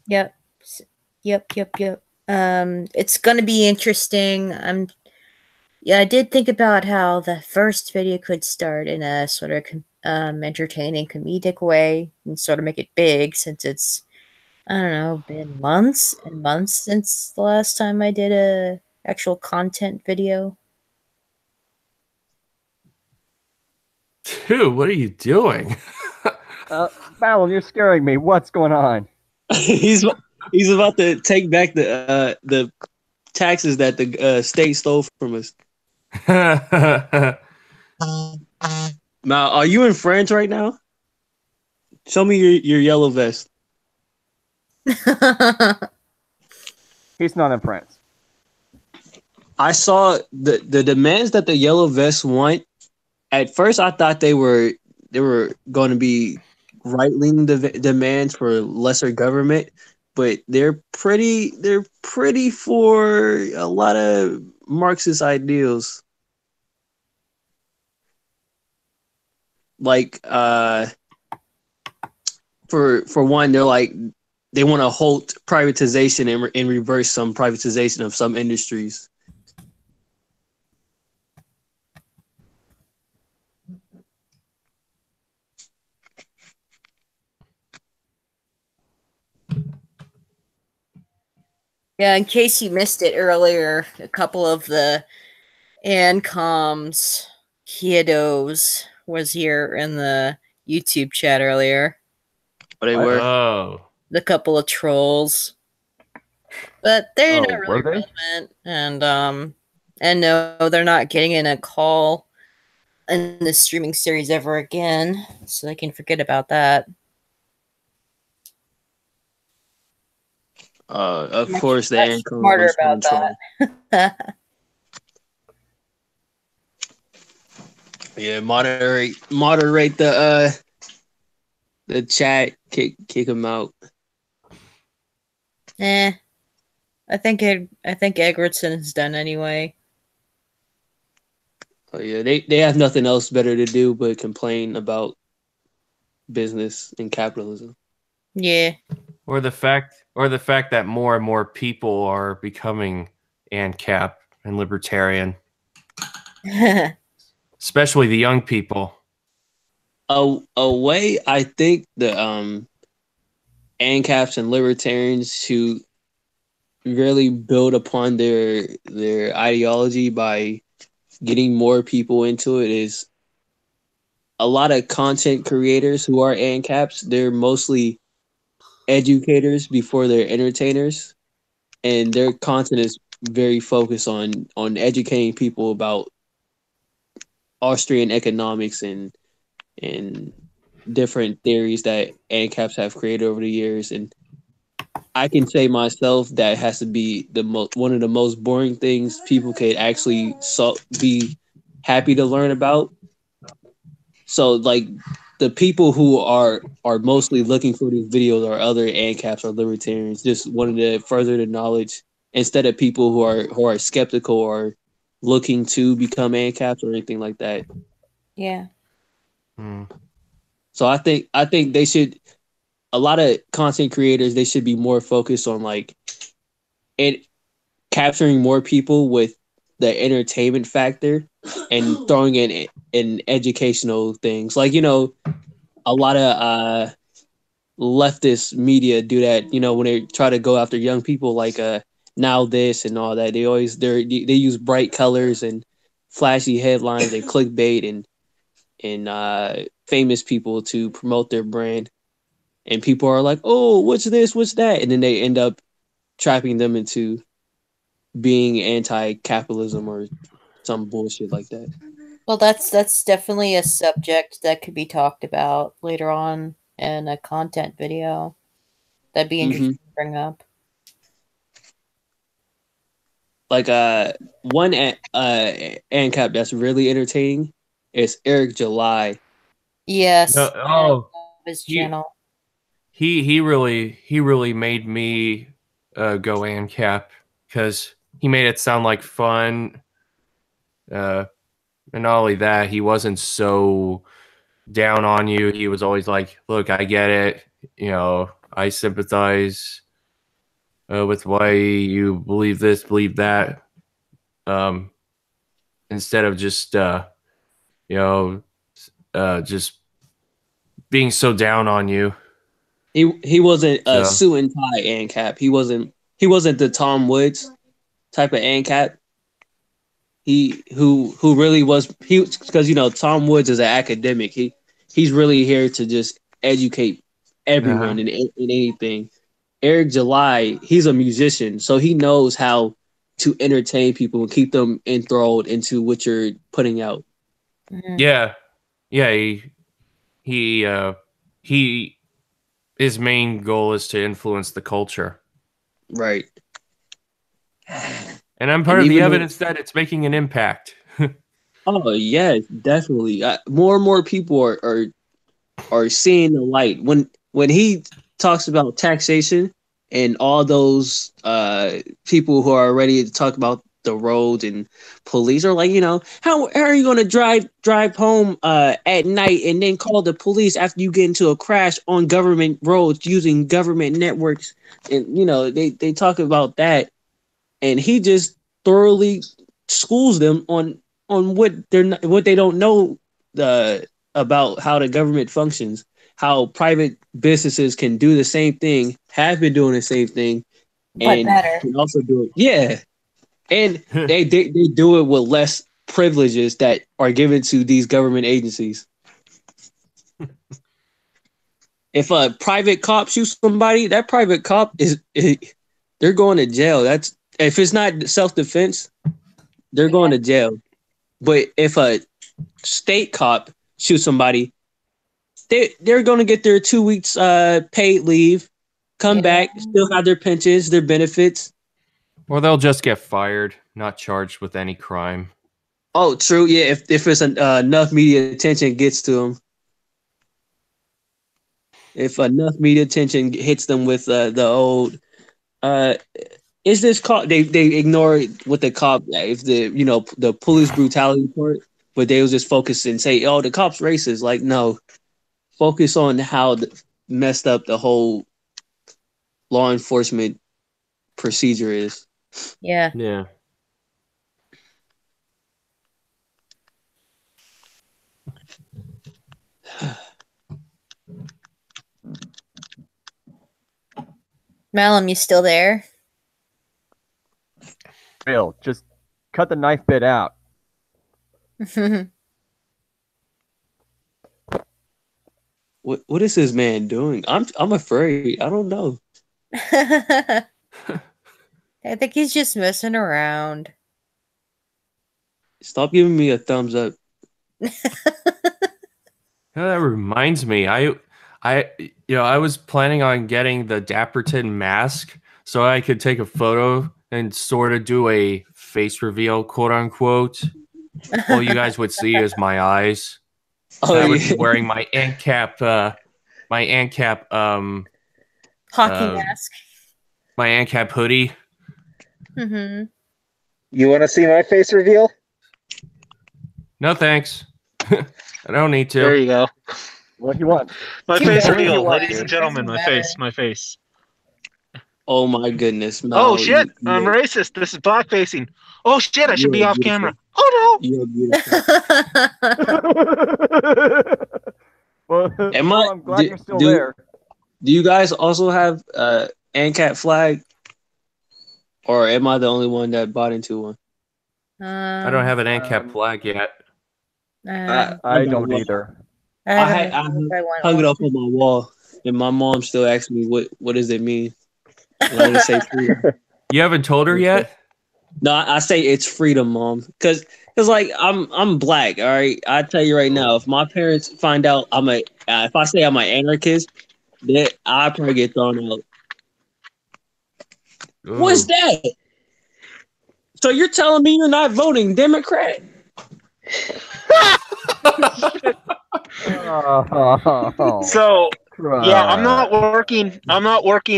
Yep. Yep. It's gonna be interesting. Yeah, I did think about how the first video could start in a sort of entertaining, comedic way and sort of make it big since it's, I don't know, been months and months since the last time I did a actual content video. Dude, what are you doing? Fallon, you're scaring me. What's going on? he's about to take back the taxes that the state stole from us. Now, are you in France right now? Show me your yellow vest. He's not in France. I saw the demands that the yellow vests want. At first, I thought they were going to be right-leaning demands for lesser government, but they're pretty for a lot of Marxist ideals. Like for one, they want to halt privatization and reverse some privatization of some industries. Yeah, in case you missed it earlier, a couple of the Ancom's kiddos was here in the YouTube chat earlier. But they What? were. Oh. The couple of trolls. But they're not were really they? relevant. And no, they're not getting in a call in the streaming series ever again. So they can forget about that. Of course, the Much Ancap smarter was about control. that. Yeah, moderate the chat, kick him out. I think Eggertson is done anyway. Oh yeah, they have nothing else better to do but complain about business and capitalism. Yeah. Or the fact that more and more people are becoming Ancap and libertarian. Especially the young people. A way I think the ANCAPs and libertarians who really build upon their ideology by getting more people into it is a lot of content creators who are ANCAPs. They're mostly educators before they're entertainers, and their content is very focused on educating people about Austrian economics and different theories that ANCAPs have created over the years. And I can say myself that has to be one of the most boring things people could actually be happy to learn about. So like the people who are mostly looking for these videos are other ANCAPs or libertarians, just wanting to further the knowledge instead of people who are skeptical or looking to become ANCAPs or anything like that. Yeah. So I think they should, a lot of content creators, they should be more focused on like it capturing more people with the entertainment factor and throwing in educational things. Like, a lot of leftist media do that, when they try to go after young people like now this and all that. They use bright colors and flashy headlines and clickbait and famous people to promote their brand. And people are like, "Oh, what's this? What's that?" And then they end up trapping them into being anti-capitalism or some bullshit like that. Well, that's definitely a subject that could be talked about later on in a content video. That'd be interesting to bring up. Like one ANCAP that's really entertaining is Eric July. Yes. His channel. He really made me go Ancap because he made it sound like fun. And not only that, he wasn't so down on you. He was always like, "Look, I get it. I sympathize with why you believe this, believe that." Instead of just just being so down on you. He wasn't a suit and tie ANCAP. He wasn't the Tom Woods type of ANCAP. He who really was because Tom Woods is an academic. He's really here to just educate everyone in anything. Eric July, he's a musician, so he knows how to entertain people and keep them enthralled into what you're putting out. Yeah. He his main goal is to influence the culture. Right. And I'm part of the evidence that it's making an impact. Oh yeah, definitely. More and more people are seeing the light when he talks about taxation and all those people who are ready to talk about the roads and police are like, how are you going to drive home at night and then call the police after you get into a crash on government roads using government networks? And they talk about that, and he just thoroughly schools them on what they don't know about how the government functions, how private businesses can do the same thing, have been doing the same thing, and better. can also do it. Yeah, and they do it with less privileges that are given to these government agencies. If a private cop shoots somebody, that private cop they're going to jail. That's if it's not self-defense, they're going to jail. But if a state cop shoots somebody, they're going to get their 2 weeks paid leave, come back, still have their pensions, their benefits. Or they'll just get fired, not charged with any crime. Oh, true. Yeah, if it's enough media attention gets to them. If enough media attention hits them with the old, is this cop? They ignore what the cop if the police brutality part, but they will just focus and say, "Oh, the cop's racist." Like, no, focus on how messed up the whole law enforcement procedure is. Yeah. Yeah. Malum, you still there? Real, just cut the knife bit out. What is this man doing? I'm afraid. I don't know. I think he's just messing around. Stop giving me a thumbs up. That reminds me. I was planning on getting the Dapperton mask so I could take a photo and sort of do a face reveal, quote unquote. All you guys would see is my eyes. Oh, I would be wearing my Ancap, hockey mask. My Ancap hoodie. Mm-hmm. You want to see my face reveal? No thanks. I don't need to. There you go. What do you want? My face reveal, ladies and gentlemen. My face. My face. Oh my goodness! No, oh shit! I'm racist. This is blackfacing. Oh shit! I should be off camera. Oh no! You're beautiful. Well, I'm glad you're still there. Do you guys also have ANCAP flag, or am I the only one that bought into one? I don't have an Ancap flag yet. I don't either. I hung it up on my wall, and my mom still asks me what does it mean. And I just say freedom. You haven't told her yet? No, I say it's freedom, Mom, because like I'm black. All right, I tell you right now, if my parents find out if I say I'm an anarchist, then I probably get thrown out. Ooh. What's that? So you're telling me you're not voting Democrat? So yeah, I'm not working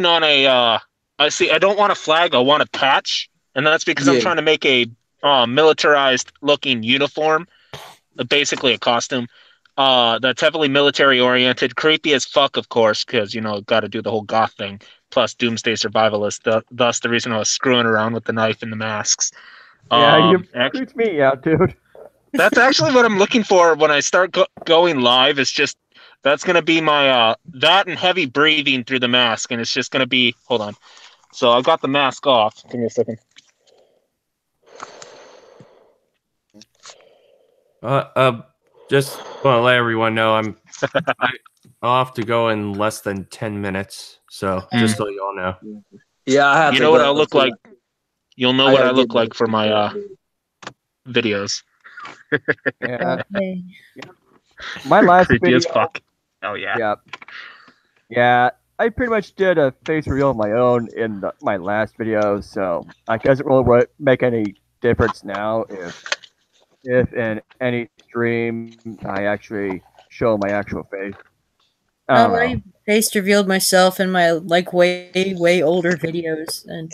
on a I don't want a flag, I want a patch, and that's because I'm trying to make a militarized looking uniform, basically a costume that's heavily military oriented, creepy as fuck, of course, because got to do the whole goth thing, plus doomsday survivalist, thus the reason I was screwing around with the knife and the masks. Yeah, you creeped me out, dude. That's actually what I'm looking for when I start going live. It's just that's gonna be my that and heavy breathing through the mask, and it's just gonna be. Hold on. So I got the mask off. Give me a second. Just want to let everyone know I'm off to go in less than 10 minutes. So just so you all know. Yeah, I have you know what I look like. You'll know what I look like for my videos. Yeah. My last creepy video. As fuck. Oh yeah. Yeah. I pretty much did a face reveal of my own in my last video, so I guess it really make any difference now if in any stream I actually show my actual face. I face revealed myself in my way older videos, and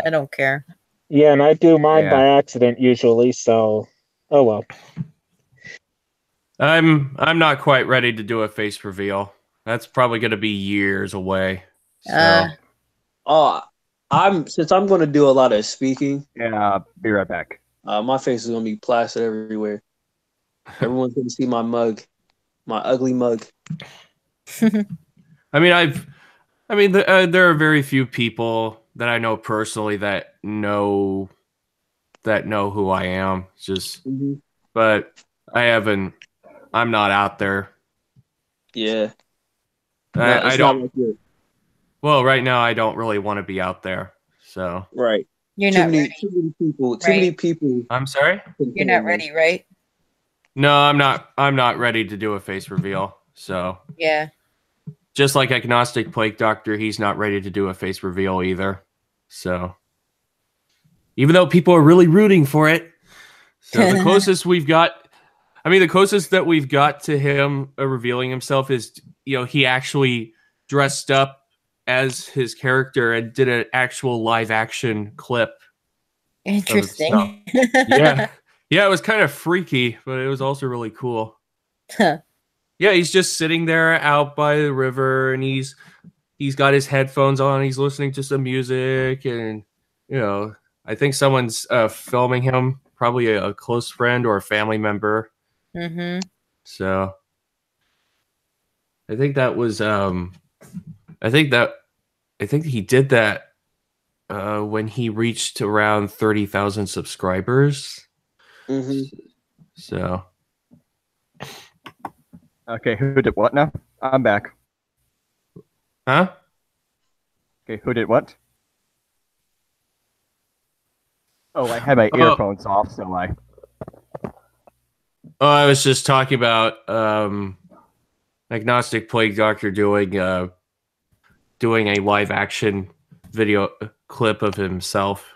I don't care. Yeah, and I do mine by accident usually, so oh well. I'm not quite ready to do a face reveal. That's probably going to be years away. So. Since I'm going to do a lot of speaking. Yeah, be right back. My face is going to be plastered everywhere. Everyone's going to see my mug, my ugly mug. I mean, there are very few people that I know personally that know who I am. Just, but I haven't. I'm not out there. Yeah. I don't. Well, right now I don't really want to be out there. So right. You're not ready. Too many people. Too many people. I'm sorry. You're not ready, right? No, I'm not. I'm not ready to do a face reveal. So yeah. Just like Agnostic Plague Doctor, he's not ready to do a face reveal either. So even though people are really rooting for it, so the closest we've got. I mean, the closest that we've got to him revealing himself is, he actually dressed up as his character and did an actual live action clip. Interesting. Yeah. Yeah, it was kind of freaky, but it was also really cool. Yeah, he's just sitting there out by the river and he's got his headphones on, he's listening to some music, and I think someone's filming him, probably a close friend or a family member. So I think that was I think he did that when he reached around 30,000 subscribers. So okay, who did what now? I'm back. Huh? Okay, who did what? Oh, I had my earphones off, so I was just talking about Agnostic Plague Doctor doing a live action video clip of himself.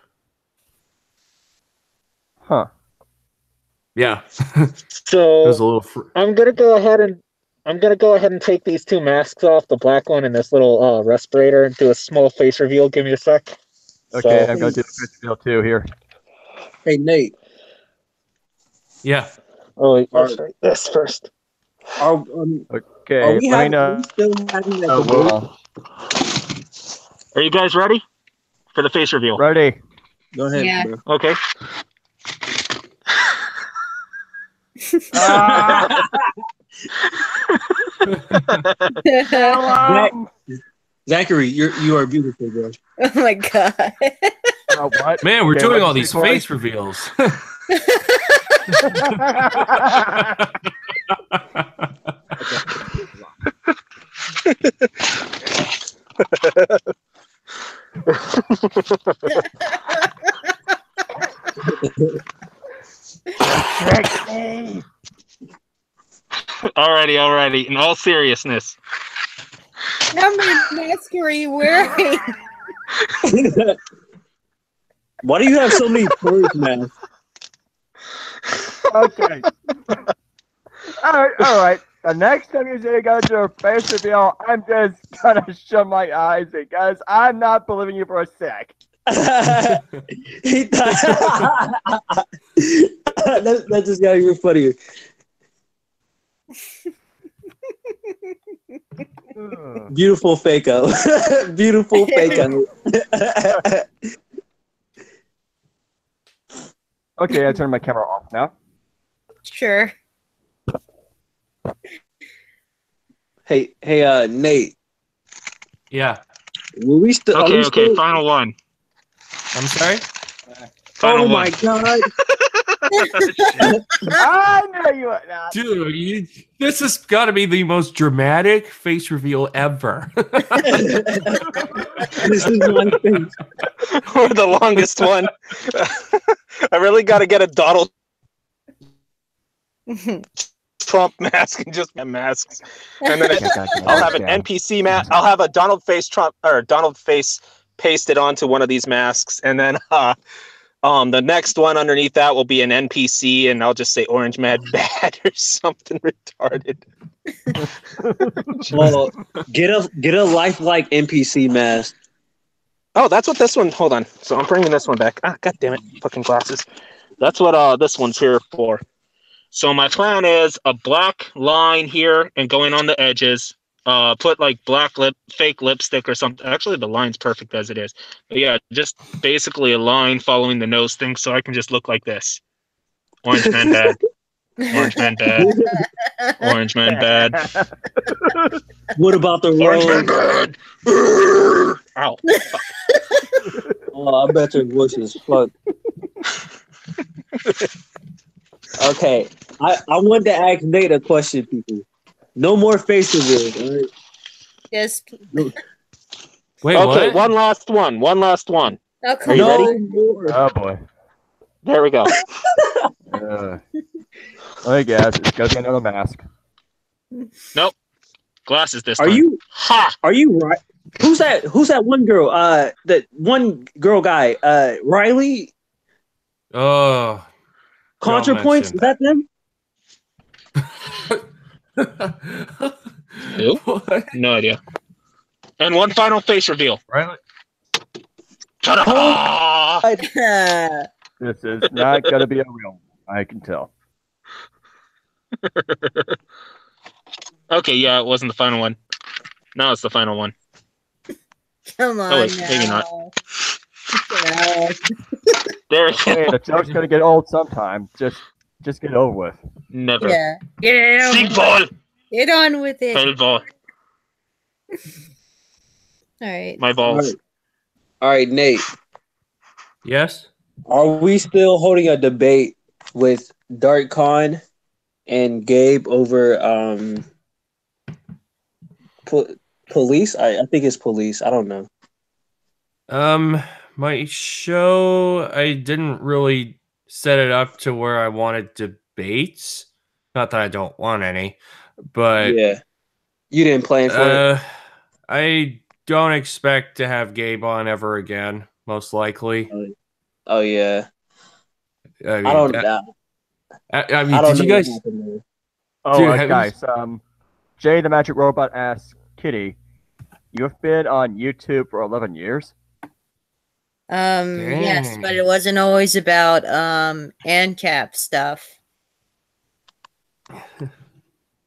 Huh. Yeah. So it was a little I'm gonna go ahead and take these two masks off, the black one and this little respirator, and do a small face reveal. Give me a sec. Okay, I'm gonna do the face reveal too here. Hey Nate. Yeah. Oh, wait, let's try this first. Okay. Are we still having that Are you guys ready for the face reveal? Ready. Go ahead. Yeah. Bro. Okay. Zachary, you are beautiful, bro. Oh my god. What? Man, we're doing all these face reveals. Alrighty. In all seriousness. How many masks are you wearing? Why do you have so many furs, man? Okay. All right. The next time you're going to do a face reveal, I'm just gonna shut my eyes because I'm not believing you for a sec. That just got even funnier. Beautiful fake-o. Beautiful fake-o. Okay, I turn my camera off now. Sure. Hey, Nate. Yeah. Will we still? Okay. Final one. I'm sorry. Final my god. I know you would not. Dude, this has got to be the most dramatic face reveal ever. This is my face. Or the longest one. I really got to get a Donald Trump mask and just get masks, and then I'll have an NPC mask. I'll have a Donald face Trump or Donald face pasted onto one of these masks, and then the next one underneath that will be an NPC, and I'll just say Orange Mad Bad or something retarded. Well, get a lifelike NPC mask. Oh, that's what this one. Hold on. So I'm bringing this one back. Ah, god damn it, fucking glasses. That's what this one's here for. So my plan is a black line here and going on the edges. Put like fake lipstick or something. Actually, the line's perfect as it is. But yeah, just basically a line following the nose thing, so I can just look like this. Orange Man Bad. Orange Man Bad. Orange Man Bad. What about the Orange Man road? Bad. Ow. Oh, I bet your voice is fuck. Okay, I wanted to ask Nate a question, people. No more face reveals, all right? Yes. Wait, okay, what? one last one. One last one. Okay. Are you ready? More. Oh boy. There we go. Let me guess. It's gonna be another mask. Nope. Glasses this Are time. you? Ha! Are you right? Who's that? Who's that one girl? That one girl guy. Riley. Oh. ContraPoints. Is that them? Who? What? No idea. And one final face reveal. Right? Ta-da! This is not gonna be a real one. I can tell. Okay, yeah, it wasn't the final one. Now it's the final one. Come on. Oh, wait, now. maybe not. No. There we Hey, go. the joke's gonna get old sometime. Just get it over with. Never. Yeah. Get it on. Seagull! Get on with it. Hellball. All right. My balls. All right, Nate. Yes. Are we still holding a debate with Dark Khan and Gabe over police? I think it's police. I don't know. My show, I didn't really set it up to where I wanted debates. Not that I don't want any, but Yeah, you didn't plan for it. I don't expect to have Gabe on ever again. Most likely. Oh yeah. I mean, I don't know. I mean, I don't did you know what guys? happened there. Oh, Dude, have you- guys. Jay the Magic Robot asks Kitty, "You have been on YouTube for 11 years." Yes, Dang. but it wasn't always about Ancap stuff.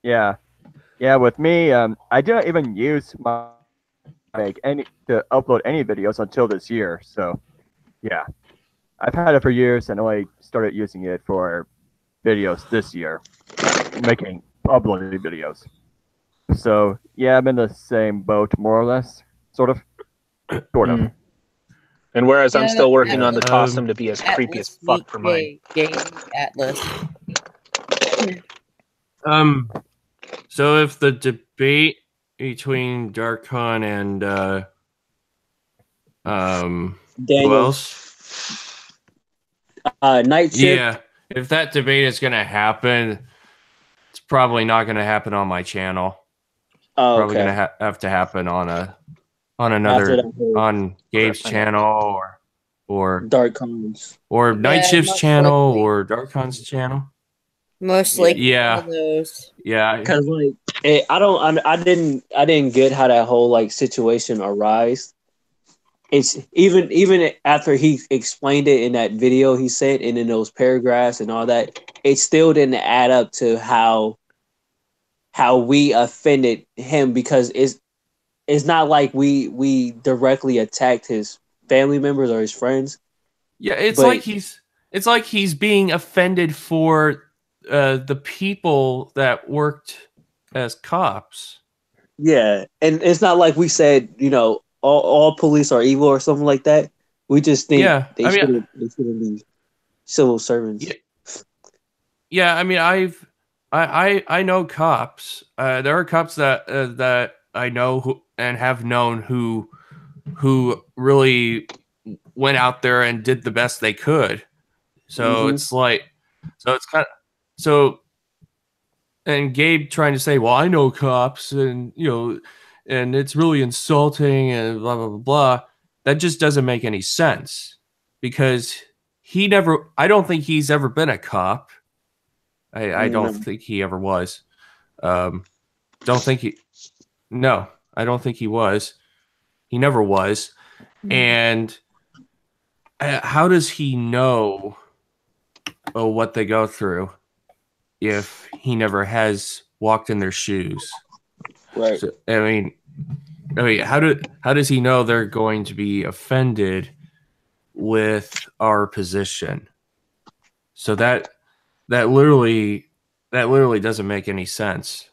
Yeah, yeah. With me, I didn't even use my to upload any videos until this year. So, yeah, I've had it for years and only started using it for videos this year, uploading videos. So, yeah, I'm in the same boat, more or less, sort of. And whereas I'm still working on the Yeah, toss him to be as creepy as fuck for mine. Game Atlas. So if the debate between Darkon and who Daniel. else? Night Shift. Yeah, if that debate is gonna happen, it's probably not gonna happen on my channel. Oh, Probably okay. gonna have to happen on After another that, on Gabe's channel or Dark Khans. or Night Shift's most channel likely. or Darkon's channel. Most likely Yeah. one of those. Yeah, Because like I didn't get how that whole like situation arise. It's even after he explained it in that video he said and in those paragraphs and all that, it still didn't add up to how we offended him, because it's not like we directly attacked his family members or his friends. yeah. It's But- like he's being offended for the people that worked as cops. Yeah, and it's not like we said, all police are evil or something like that. We just think Yeah, they shouldn't be civil servants. Yeah. Yeah, I mean, I know cops. There are cops that I know who and have known who really went out there and did the best they could. So Mhm. it's like, so it's kind of so. And Gabe trying to say, "Well, I know cops, and and it's really insulting, and blah blah blah blah." That just doesn't make any sense because I don't think he's ever been a cop. I don't think he ever was. I don't think he was. He never was. And how does he know what they go through if he never has walked in their shoes? Right. So, I mean, how does he know they're going to be offended with our position? So that literally doesn't make any sense.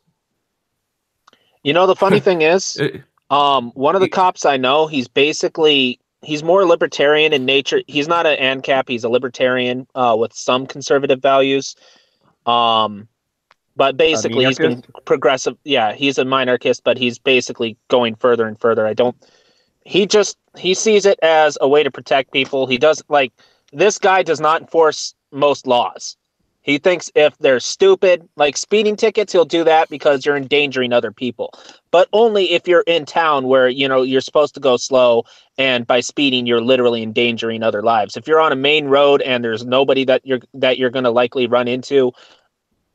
You know, the funny thing is, One of the cops I know, he's more libertarian in nature. He's not an Ancap, he's a libertarian with some conservative values. But basically he's been progressive. Yeah, he's a minarchist, but he's basically going further and further. He sees it as a way to protect people. This guy does not enforce most laws. He thinks if they're stupid, like speeding tickets, he'll do that because you're endangering other people. But only if you're in town where, you're supposed to go slow, and by speeding, you're literally endangering other lives. If you're on a main road and there's nobody that you're going to likely run into,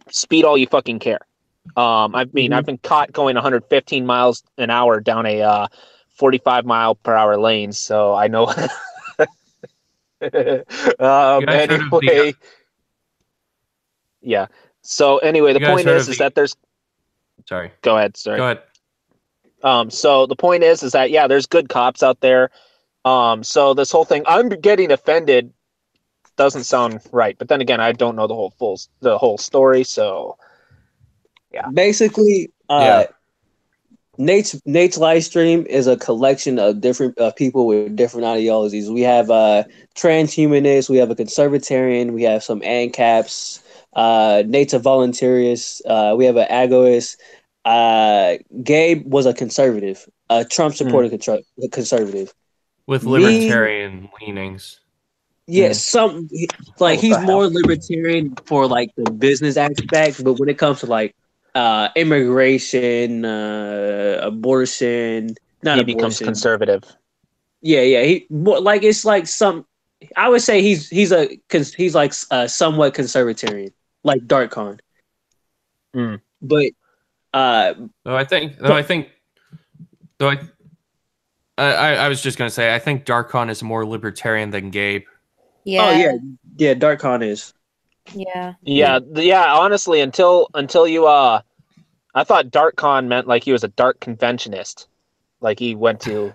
speed all you fucking care. I've been caught going 115 miles an hour down a 45 mile per hour lane, so I know. Anyway, yeah. So anyway, the point is that there's. Sorry. Go ahead. Sorry. Go ahead. So the point is that there's good cops out there. So this whole thing, I'm getting offended, doesn't sound right. But then again, I don't know the whole story. So yeah. Basically, Nate's live stream is a collection of different people with different ideologies. We have transhumanists, we have a conservatarian, we have some ANCAPs. Nate's a voluntarist. We have an agoist. Gabe was a conservative, a Trump supporter conservative with libertarian leanings. Yeah, he's more libertarian for like the business aspect, but when it comes to like immigration, abortion, he becomes conservative. Yeah, it's like some. I would say he's like somewhat conservatarian, like Dark Khan. But I was just gonna say I think Dark Khan is more libertarian than Gabe. Yeah. Oh yeah. Dark Khan is. Yeah. Honestly, until you I thought Dark Khan meant like he was a dark conventionist, like he went to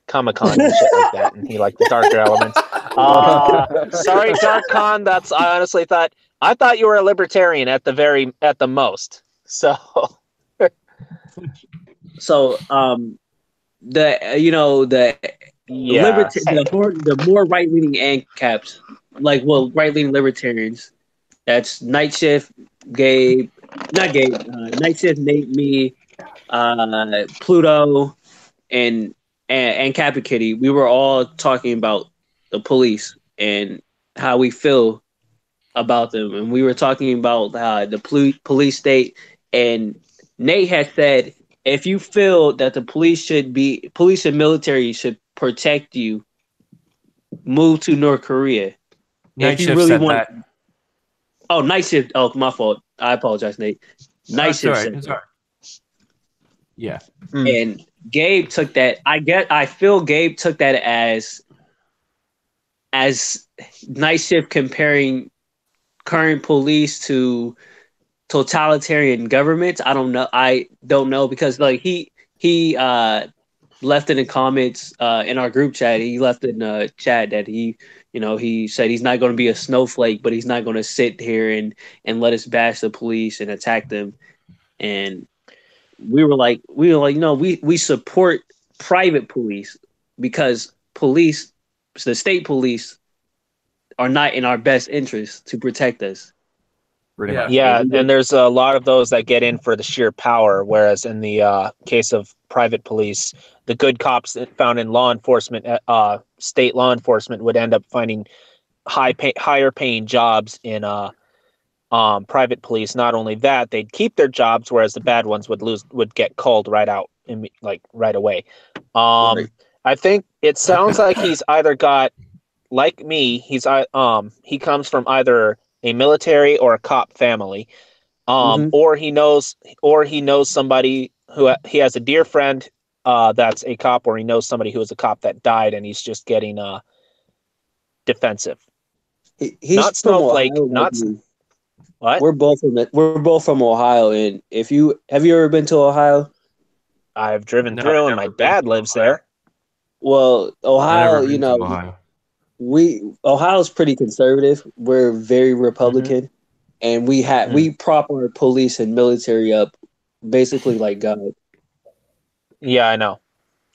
Comic-Con and shit like that, and he liked the darker elements. Sorry, Dark Khan. I honestly thought you were a libertarian at the most. So the more right leaning ANCAPs, right leaning libertarians. That's Night Shift, Night Shift, Nate, me, Pluto, and Cappy Kitty. We were all talking about the police and how we feel about them, and we were talking about the police state. And Nate had said, if you feel that the police and military should protect you, move to North Korea. Night Shift said that. Oh, Night Shift. Oh, my fault. I apologize, Nate. Night Shift said that. Yeah. And Gabe took that. I feel Gabe took that as Night Shift comparing current police to totalitarian governments. I don't know because like he left in the comments in our group chat. He left in the chat that he said he's not going to be a snowflake, but he's not going to sit here and let us bash the police and attack them. And we were like, we support private police because the state police are not in our best interest to protect us. Yeah, and there's a lot of those that get in for the sheer power, whereas in the case of private police, the good cops found in law enforcement, state law enforcement, would end up finding higher paying jobs in private police. Not only that, they'd keep their jobs, whereas the bad ones would get called right out, right away. I think it sounds like he's either got, like me, he comes from either a military or a cop family, or he knows somebody who he has a dear friend that's a cop, or he knows somebody who was a cop that died, and he's just getting defensive. He's not snowflake. Not what? We're both from Ohio, and have you ever been to Ohio? I've driven through, and my dad lives there. Well, Ohio, Ohio's pretty conservative. We're very Republican, and we prop our police and military up basically like God. Yeah, I know.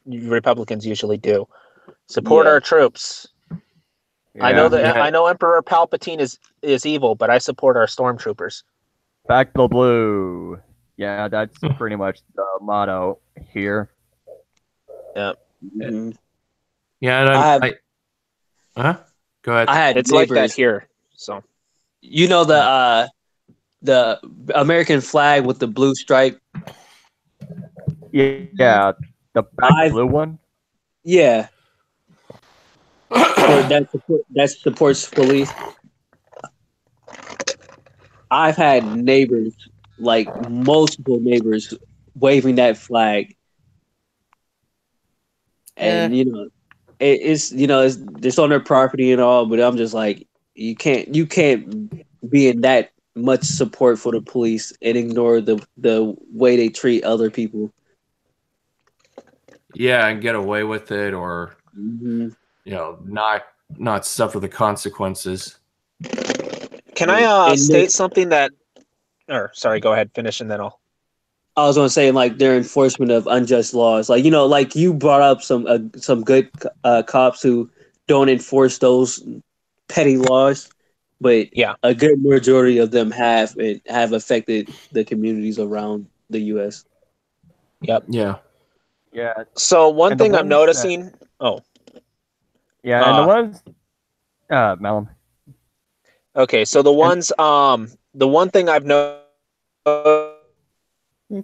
Republicans usually do. Support our troops. Yeah, I know Emperor Palpatine is evil, but I support our stormtroopers. Back the blue. Yeah, that's pretty much the motto here. Yeah. Mm-hmm. Yeah, and huh? Go ahead. I had It's neighbors. like that here. So You know the American flag with the blue stripe. Yeah, the back blue one. Yeah. Or that supports police. I've had neighbors, like multiple neighbors, waving that flag, and it's it's on their property and all. But I'm just like, you can't be in that much support for the police and ignore the way they treat other people. Yeah, and get away with it, or not suffer the consequences. Can I state something that? Or sorry, go ahead, finish, and then I'll. I was going to say, like, their enforcement of unjust laws, like like you brought up some good cops who don't enforce those petty laws, but a good majority of them have affected the communities around the U.S. Yep. Yeah. Yeah. So one thing I'm noticing. Yeah, and the ones. Melon. Okay, so the ones. The one thing I've noticed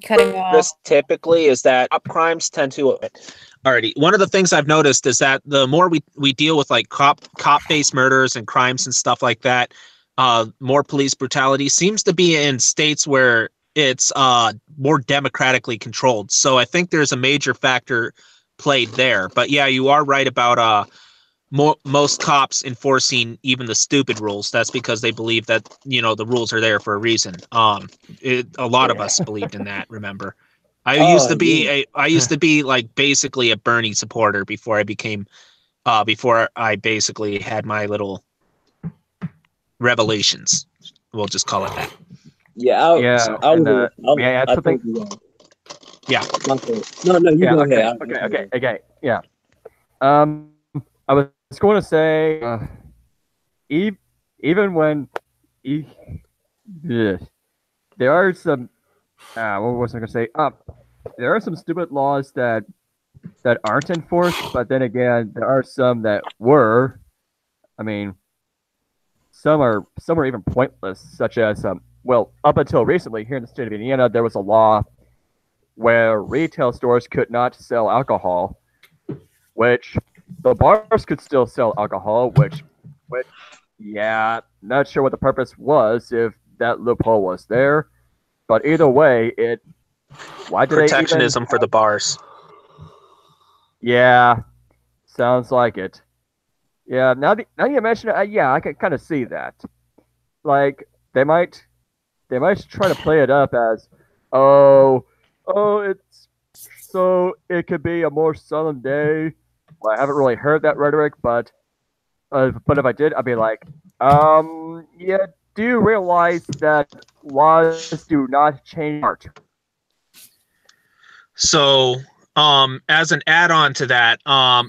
cutting off typically is that cop crimes tend to. Alrighty, one of the things I've noticed is that the more we deal with like cop based murders and crimes and stuff like that, more police brutality seems to be in states where it's more democratically controlled. So I think there's a major factor played there. But yeah, you are right about most cops enforcing even the stupid rules. That's because they believe that the rules are there for a reason. A lot of us believed in that. Remember, I used to be like basically a Bernie supporter before I became before I basically had my little revelations. We'll just call it that. Yeah, Yeah, something. Yeah. No, you go okay, ahead. Okay, yeah. I was going to say, even when there are some, what was I going to say? There are some stupid laws that aren't enforced, but then again, there are some that were. I mean, some are even pointless, such as up until recently here in the state of Indiana, there was a law where retail stores could not sell alcohol, which the bars could still sell alcohol, which, yeah, not sure what the purpose was if that loophole was there, but either way, why did protectionism for the bars? Yeah, sounds like it. Yeah, now you mention it, yeah, I can kind of see that. Like they might try to play it up as, it's so it could be a more solemn day. Well, I haven't really heard that rhetoric, but if I did, I'd be like, yeah, do you realize that laws do not change art? So, as an add-on to that,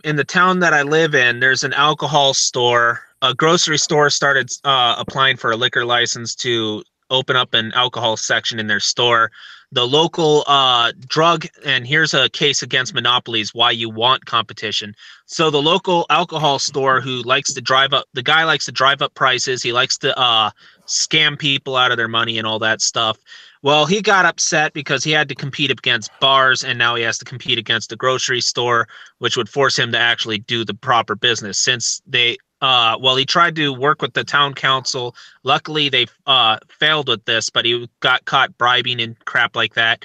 in the town that I live in, there's an alcohol store. A grocery store started applying for a liquor license to open up an alcohol section in their store. The local drug, and here's a case against monopolies, why you want competition. So the local alcohol store the guy likes to drive up prices. He likes to scam people out of their money and all that stuff. Well, he got upset because he had to compete against bars, and now he has to compete against a grocery store, which would force him to actually do the proper business. Since he tried to work with the town council. Luckily, they failed with this, but he got caught bribing and crap like that.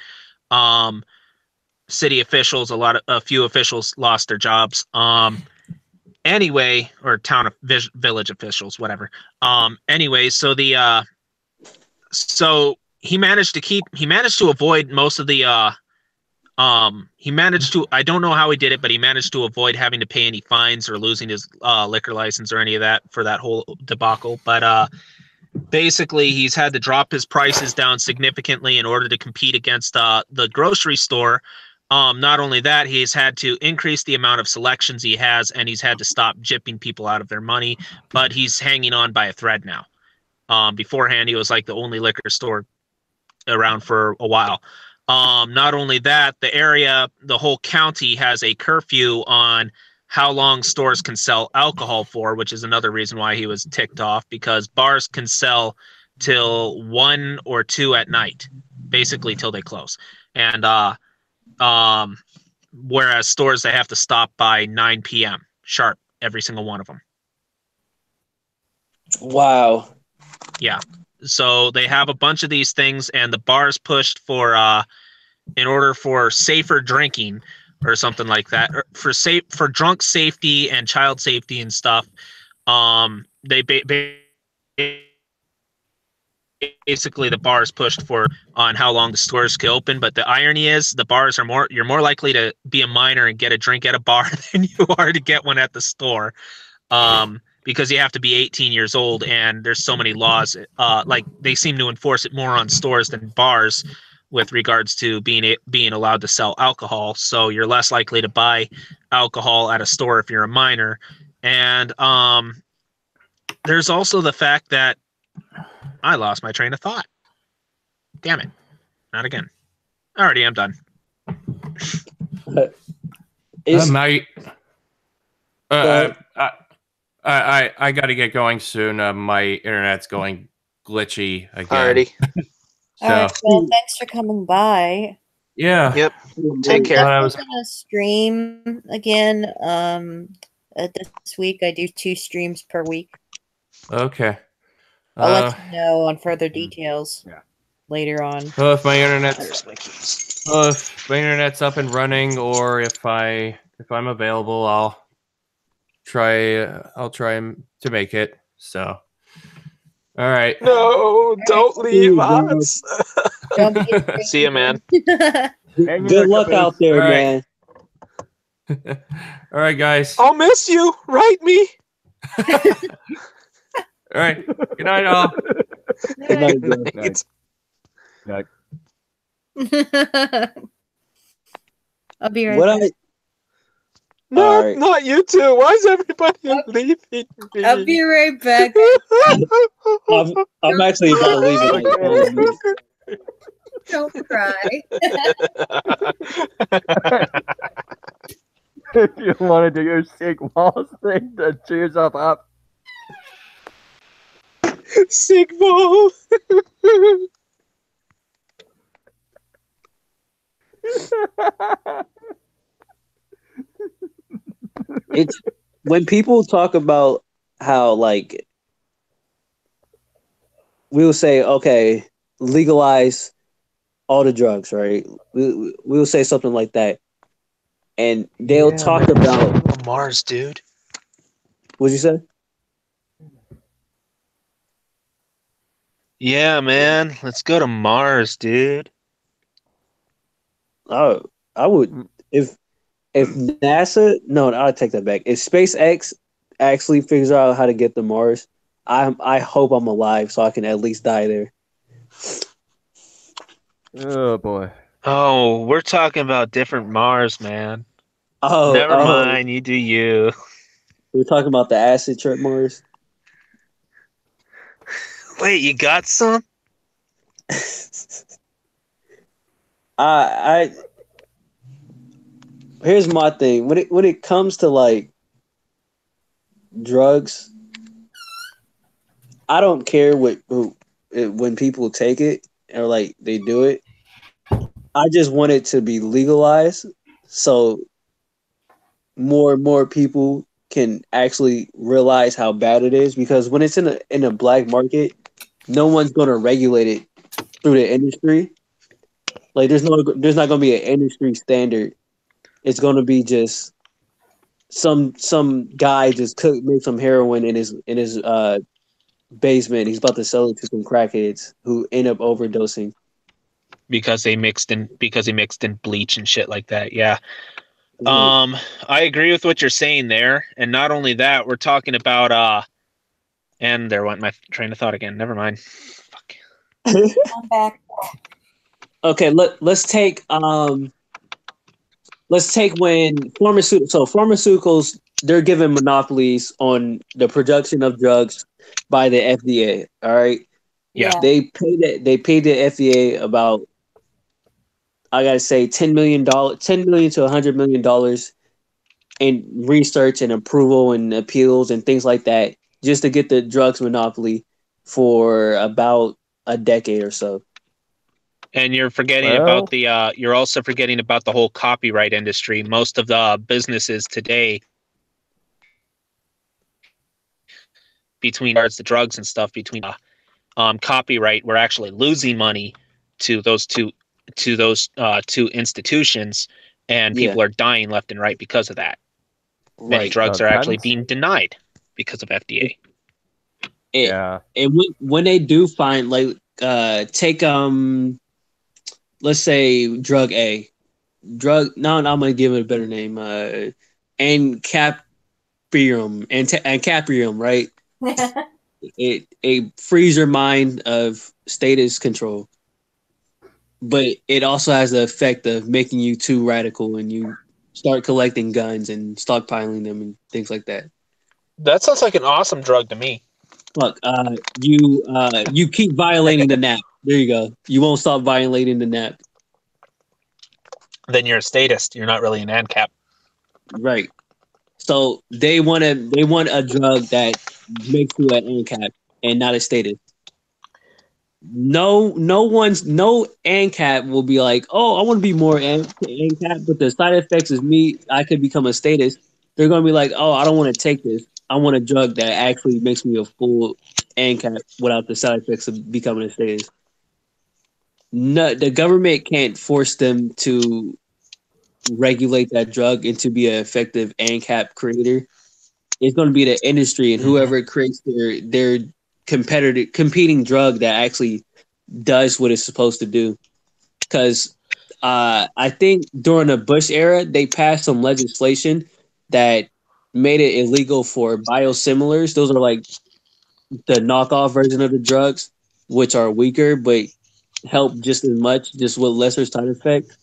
City officials, a few officials lost their jobs. Anyway, or town village officials, whatever. Anyway, so so he managed to avoid most of the I don't know how he did it, but he managed to avoid having to pay any fines or losing his liquor license or any of that for that whole debacle. But basically, he's had to drop his prices down significantly in order to compete against the grocery store, Not only that, he's had to increase the amount of selections he has, and he's had to stop gypping people out of their money, but he's hanging on by a thread now. Beforehand, he was like the only liquor store around for a while. Not only that, the whole county has a curfew on how long stores can sell alcohol for, which is another reason why he was ticked off, because bars can sell till 1 or 2 at night, basically till they close. And whereas stores, they have to stop by 9 p.m. sharp, every single one of them. Wow. Yeah. So they have a bunch of these things, and the bars pushed for in order for safer drinking or something like that, or for drunk safety and child safety and stuff. They basically, the bars pushed for on how long the stores can open. But the irony is, the bars are you're more likely to be a minor and get a drink at a bar than you are to get one at the store. Because you have to be 18 years old, and there's so many laws. Like, they seem to enforce it more on stores than bars with regards to being allowed to sell alcohol. So you're less likely to buy alcohol at a store if you're a minor. And there's also the fact that I lost my train of thought. Damn it. Not again. Alrighty, I'm done. I got to get going soon. My internet's going glitchy again. Alrighty. All right. Well, thanks for coming by. Yeah. Yep. Take care. I'm gonna stream again. This week I do 2 streams per week. Okay. I'll let you know on further details later on. Well, if my internet's up and running, or if I'm available, I'll try to make it. So, all right. No, don't leave us. See you, man. Good luck out there, man. All right, guys. I'll miss you. Write me. All right. Good night, all. Good night. Night. I'll be right back. Not you two. Why is everybody leaving me? I'll be right back. I'm actually about to leave it. Don't cry. If you want to do your sick walls thing, then cheer yourself up. Sick ball. It's when people talk about how, like, we'll say, okay, legalize all the drugs, right? We'll say something like that, and they'll talk about Mars, dude. What'd you say? Yeah, man. Let's go to Mars, dude. Oh, I would if NASA. No, I'll take that back. If SpaceX actually figures out how to get to Mars, I hope I'm alive so I can at least die there. Oh boy. Oh, we're talking about different Mars, man. Oh, never mind. You do you. We're talking about the acid trip Mars. Wait, you got some? Here's my thing. When it comes to, like, drugs, I don't care when people take it or, like, they do it. I just want it to be legalized so more and more people can actually realize how bad it is, because when it's in a black market, no one's going to regulate it through the industry. Like, there's not going to be an industry standard. It's going to be just some guy just made some heroin in his basement. He's about to sell it to some crackheads who end up overdosing because he mixed in bleach and shit like that. Yeah. I agree with what you're saying there, and not only that, we're talking about and there went my train of thought again. Never mind. Fuck. I'm back. Okay, let's take let's take when pharmaceuticals, they're given monopolies on the production of drugs by the FDA. All right. Yeah. They paid the FDA about, I gotta say, $10 million to $100 million in research and approval and appeals and things like that, just to get the drugs monopoly for about a decade or so. And you're forgetting about the. You're also forgetting about the whole copyright industry. Most of the businesses today, between the drugs and stuff, between copyright, we're actually losing money to those two institutions, and people are dying left and right because of that. Many drugs are actually being denied because of FDA. And when they do find, like, take let's say drug A, no, I'm gonna give it a better name, Ancaprium, right? It frees your mind of status control, but it also has the effect of making you too radical, and you start collecting guns and stockpiling them and things like that. That sounds like an awesome drug to me. Look, you keep violating the NAP. There you go. You won't stop violating the NAP. Then you're a statist. You're not really an Ancap. Right. So they want a drug that makes you an Ancap and not a statist. No Ancap will be like, oh, I want to be more Ancap, but the side effects is me. I could become a statist. They're gonna be like, oh, I don't want to take this. I want a drug that actually makes me a full Ancap without the side effects of becoming a statist. No, the government can't force them to regulate that drug and to be an effective Ancap creator. It's going to be the industry and whoever creates their competing drug that actually does what it's supposed to do. Because I think during the Bush era, they passed some legislation that made it illegal for biosimilars. Those are like the knockoff version of the drugs, which are weaker but help just as much, just with lesser side effects.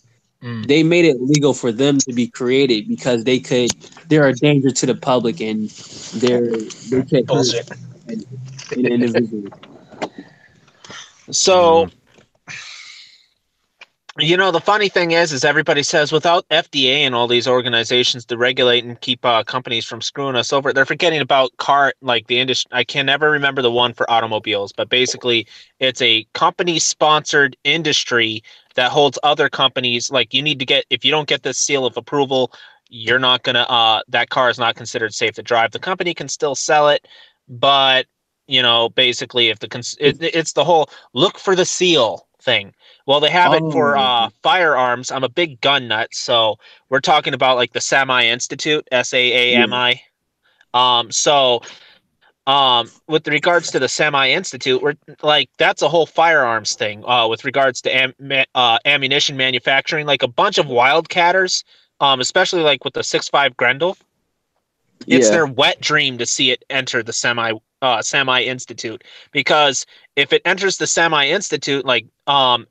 They made it legal for them to be created because they're a danger to the public, and they can hurt an individual. So, the funny thing is everybody says without FDA and all these organizations to regulate and keep companies from screwing us over, they're forgetting about the industry. I can never remember the one for automobiles, but basically it's a company-sponsored industry that holds other companies. Like, you need to get, if you don't get this seal of approval, you're not gonna. That car is not considered safe to drive. The company can still sell it, but basically, if it's the whole look for the seal thing. Well, they have it for firearms. I'm a big gun nut, so we're talking about like the SAMI Institute, SAAMI. With regards to the SAMI Institute, we're like, that's a whole firearms thing. With regards to ammunition manufacturing, like a bunch of wildcatters, especially like with the 6.5 Grendel. It's their wet dream to see it enter the SAMI Institute, because if it enters the SAMI Institute,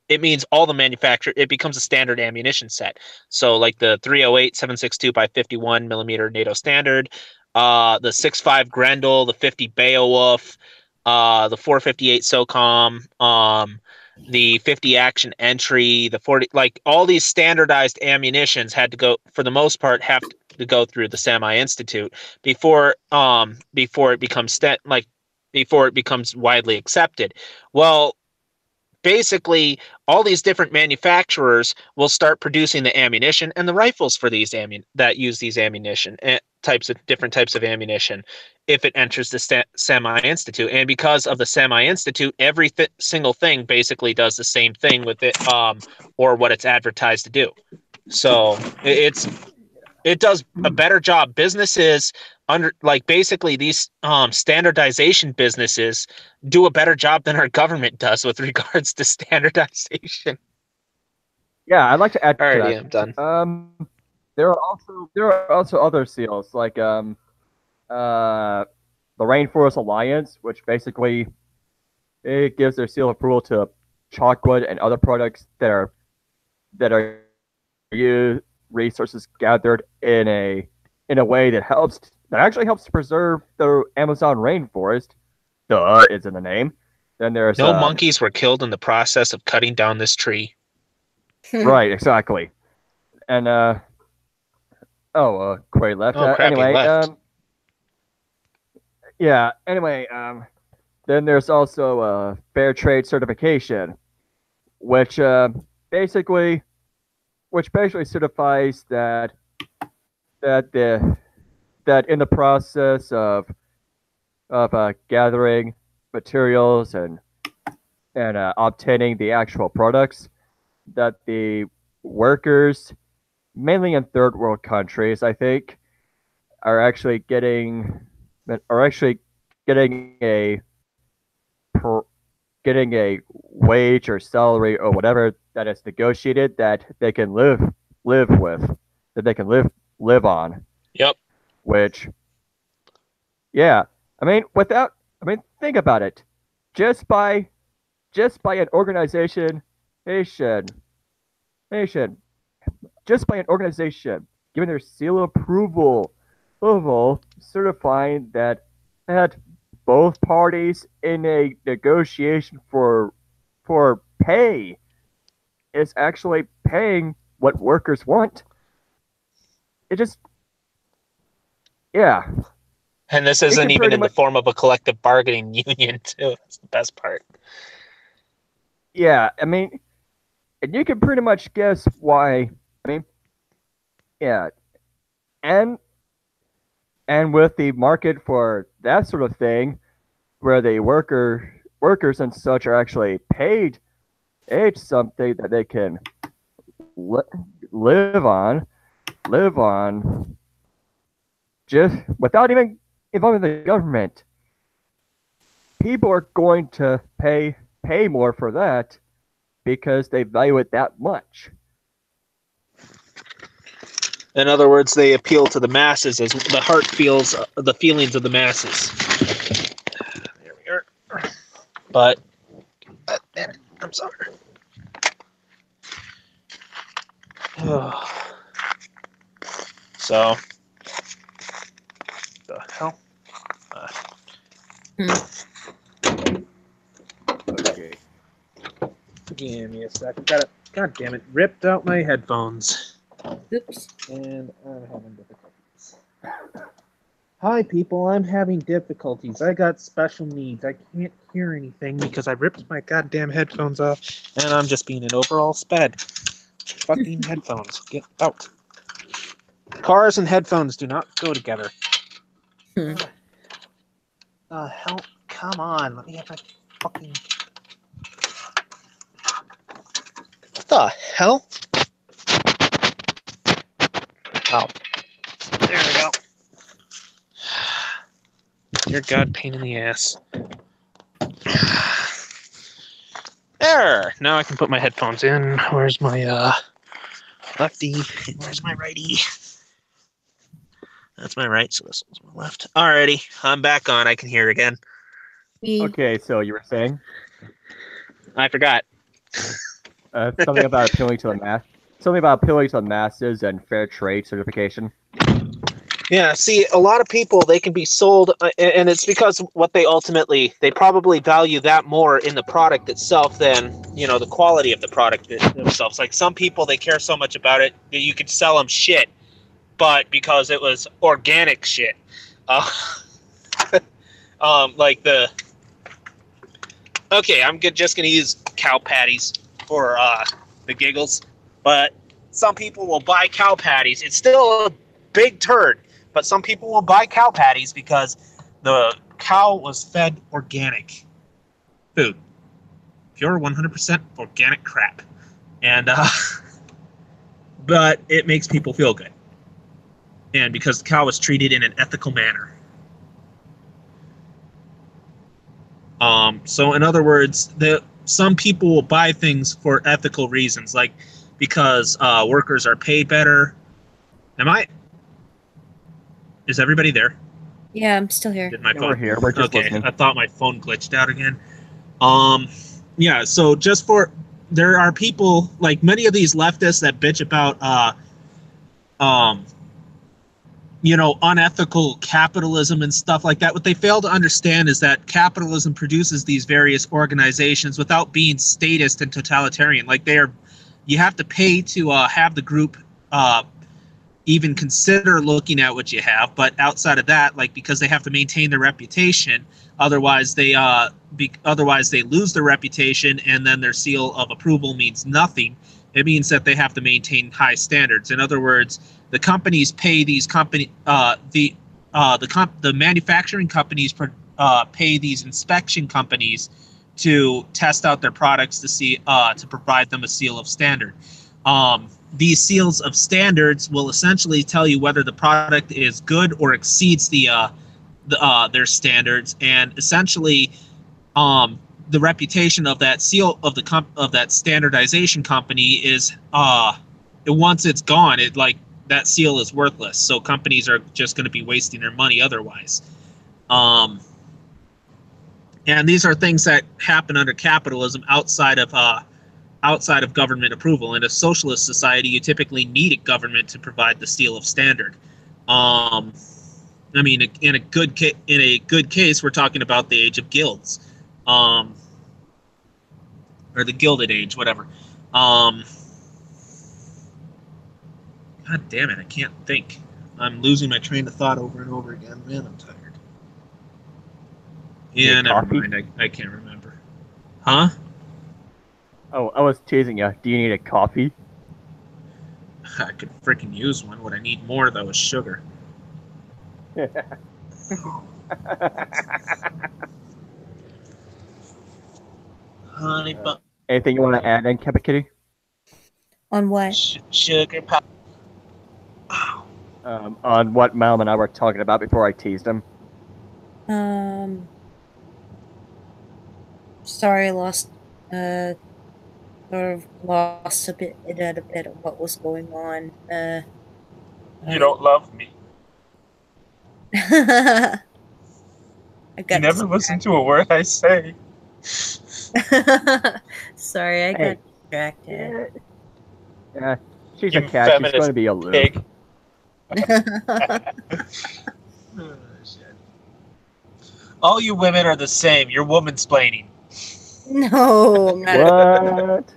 it means all the it becomes a standard ammunition set. So like the 308 7.62 by 51 millimeter NATO standard, the 6.5 Grendel, the 50 Beowulf, the 458 SOCOM, the 50 Action Entry, the 40, like all these standardized ammunitions had to go, for the most part, have to go through the SAMI Institute before it becomes before it becomes widely accepted. Well, basically, all these different manufacturers will start producing the ammunition and the rifles for these that use these ammunition different types of ammunition if it enters the SAMI Institute. And because of the SAMI Institute, every single thing basically does the same thing with it, or what it's advertised to do. So it does a better job. Businesses basically these standardization businesses do a better job than our government does with regards to standardization. Yeah, I'd like to add to that. Alrighty, I'm done. There are also other seals like the Rainforest Alliance, which basically it gives their seal of approval to chalkwood and other products that are used resources gathered in a way that actually helps to preserve the Amazon rainforest. Duh, is in the name. Then there's no monkeys were killed in the process of cutting down this tree. Right, exactly. And Quay left. Oh, crap, he anyway, left. yeah. Anyway, then there's also fair trade certification, which basically certifies that in the process of gathering materials and obtaining the actual products, that the workers, mainly in third world countries, I think, are actually getting getting a wage or salary or whatever that is negotiated that they can live with, that they can live on. Yep. Which, yeah, think about it. Just by an organization, just by an organization giving their seal of approval, certifying that both parties in a negotiation for pay is actually paying what workers want. It just, yeah. And this isn't even in the form of a collective bargaining union, too. That's the best part. Yeah, and you can pretty much guess why. Yeah, and with the market for that sort of thing, where the workers and such are actually paid something that they can live on, just without even involving the government. People are going to pay more for that because they value it that much. In other words, they appeal to the masses as the heart feels the feelings of the masses. There we are. But, damn it, I'm sorry. So, the hell? Okay. Give me a second. God damn it, ripped out my headphones. Oops. And I'm having difficulties. Hi, people. I'm having difficulties. I got special needs. I can't hear anything because I ripped my goddamn headphones off, and I'm just being an overall sped. Fucking headphones. Get out. Cars and headphones do not go together. Hell, come on. Let me have my fucking... What the hell? Oh. There we go. Dear God, pain in the ass. There! Now I can put my headphones in. Where's my lefty? Where's my righty? That's my right, so this one's my left. Alrighty, I'm back on. I can hear again. Okay, so you were saying? I forgot. Something about appealing to the masses and fair trade certification. Yeah, see, a lot of people, they can be sold, and it's because what they probably value that more in the product itself than, the quality of the product themselves. Like, some people, they care so much about it that you could sell them shit, but because it was organic shit. Okay, I'm just going to use cow patties for the giggles, but some people will buy cow patties. It's still a big turd, but some people will buy cow patties because the cow was fed organic food. Pure 100% organic crap. And, but it makes people feel good. And because the cow was treated in an ethical manner. So in other words, some people will buy things for ethical reasons, like because workers are paid better. Is everybody there? Yeah, I'm still here. We're here. We're just listening. I thought my phone glitched out again. Yeah, so there are people, like many of these leftists that bitch about unethical capitalism and stuff like that. What they fail to understand is that capitalism produces these various organizations without being statist and totalitarian. Like you have to pay to have the group even consider looking at what you have. But outside of that, like, because they have to maintain their reputation, otherwise they lose their reputation, and then their seal of approval means nothing. It means that they have to maintain high standards. In other words, the companies pay these the manufacturing companies pay these inspection companies to test out their products to see to provide them a seal of standard. These seals of standards will essentially tell you whether the product is good or exceeds their standards, and essentially the reputation of that seal of that standardization company is once it's gone, that seal is worthless. So companies are just going to be wasting their money otherwise. And these are things that happen under capitalism outside of government approval. In a socialist society, you typically need a government to provide the seal of standard. I mean, in a good case, we're talking about the age of guilds, or the Gilded Age, whatever. God damn it, I can't think. I'm losing my train of thought over and over again. Man, I'm tired. Yeah, never mind. I can't remember. Huh? Oh, I was teasing you. Do you need a coffee? I could freaking use one. What I need more, though, is sugar. Honey bun. Anything you want to add, Ancap Kitty? On what? Sugar pop. On what Mal and I were talking about before I teased him. Sorry, I lost sort of lost a bit of what was going on. You don't love me. I got you never listen to a word I say. Sorry, I got distracted. Yeah, she's a cat. She's going to be aloof. Pig. Oh, shit. All you women are the same. You're woman-splaining. No, I'm not. What?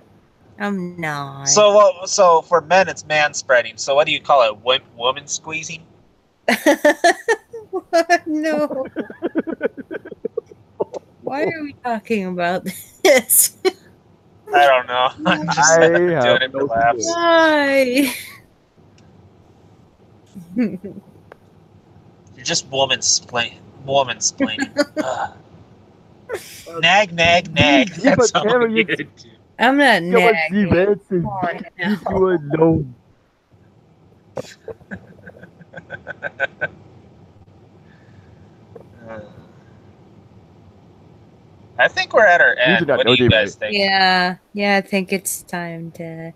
I'm not. So for men, it's man-spreading. So what do you call it? Woman squeezing? What? No. Why are we talking about this? I don't know. I'm just doing it for laughs. Why? You're just woman-splaining. Nag, nag, nag. That's all you do. I'm not nagging. Come on now. I think we're at our end. What do you guys think? Yeah, I think it's time to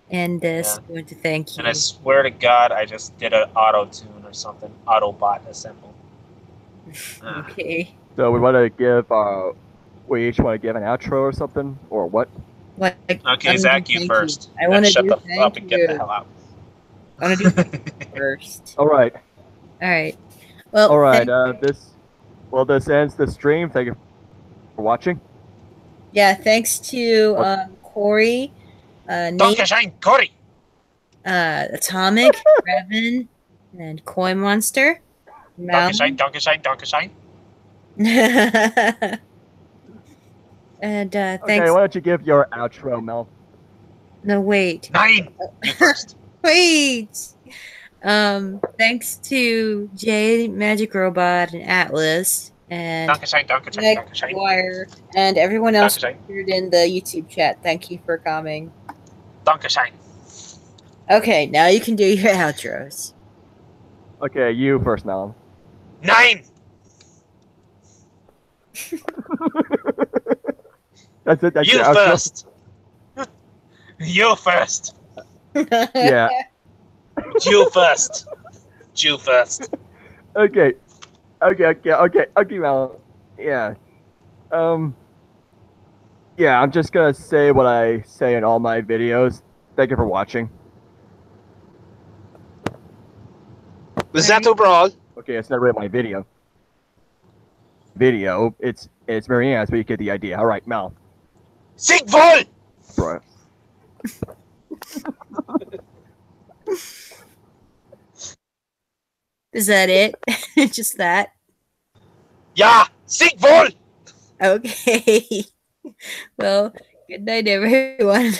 end this. I want to thank you. And I swear to God, I just did an auto-tune or something. Autobot assemble. Okay. So we want to give, we each want to give an outro or something, or what? Okay, Zach, you first. I want to shut the fuck up and get the hell out. I want to do first. All right. Well. All right. This ends the stream. Thank you for watching. Yeah. Thanks to Corey, Nate, Corey, Atomic, Revan, and Koi Monster. Dankeschön. And thanks. Okay, why don't you give your outro, Mel? No, wait. 9. You first. Wait. Thanks to Jay, Magic Robot, and Atlas, and Dankeschön. Wire, and everyone else appeared in the YouTube chat. Thank you for coming. Dankeschön. Okay, now you can do your outros. Okay, you first, Mel. 9. That's it. That's you your first. You first. Yeah. You first. You first. Okay, Mel. Yeah. Yeah, I'm just gonna say what I say in all my videos. Thank you for watching. Was that too broad? Okay, it's not really my video. It's Marianne's, but you get the idea. All right, mouth. Sigvold! Bro. Is that it? Just that? Yeah, Sigvold! Okay. Well, good night, everyone.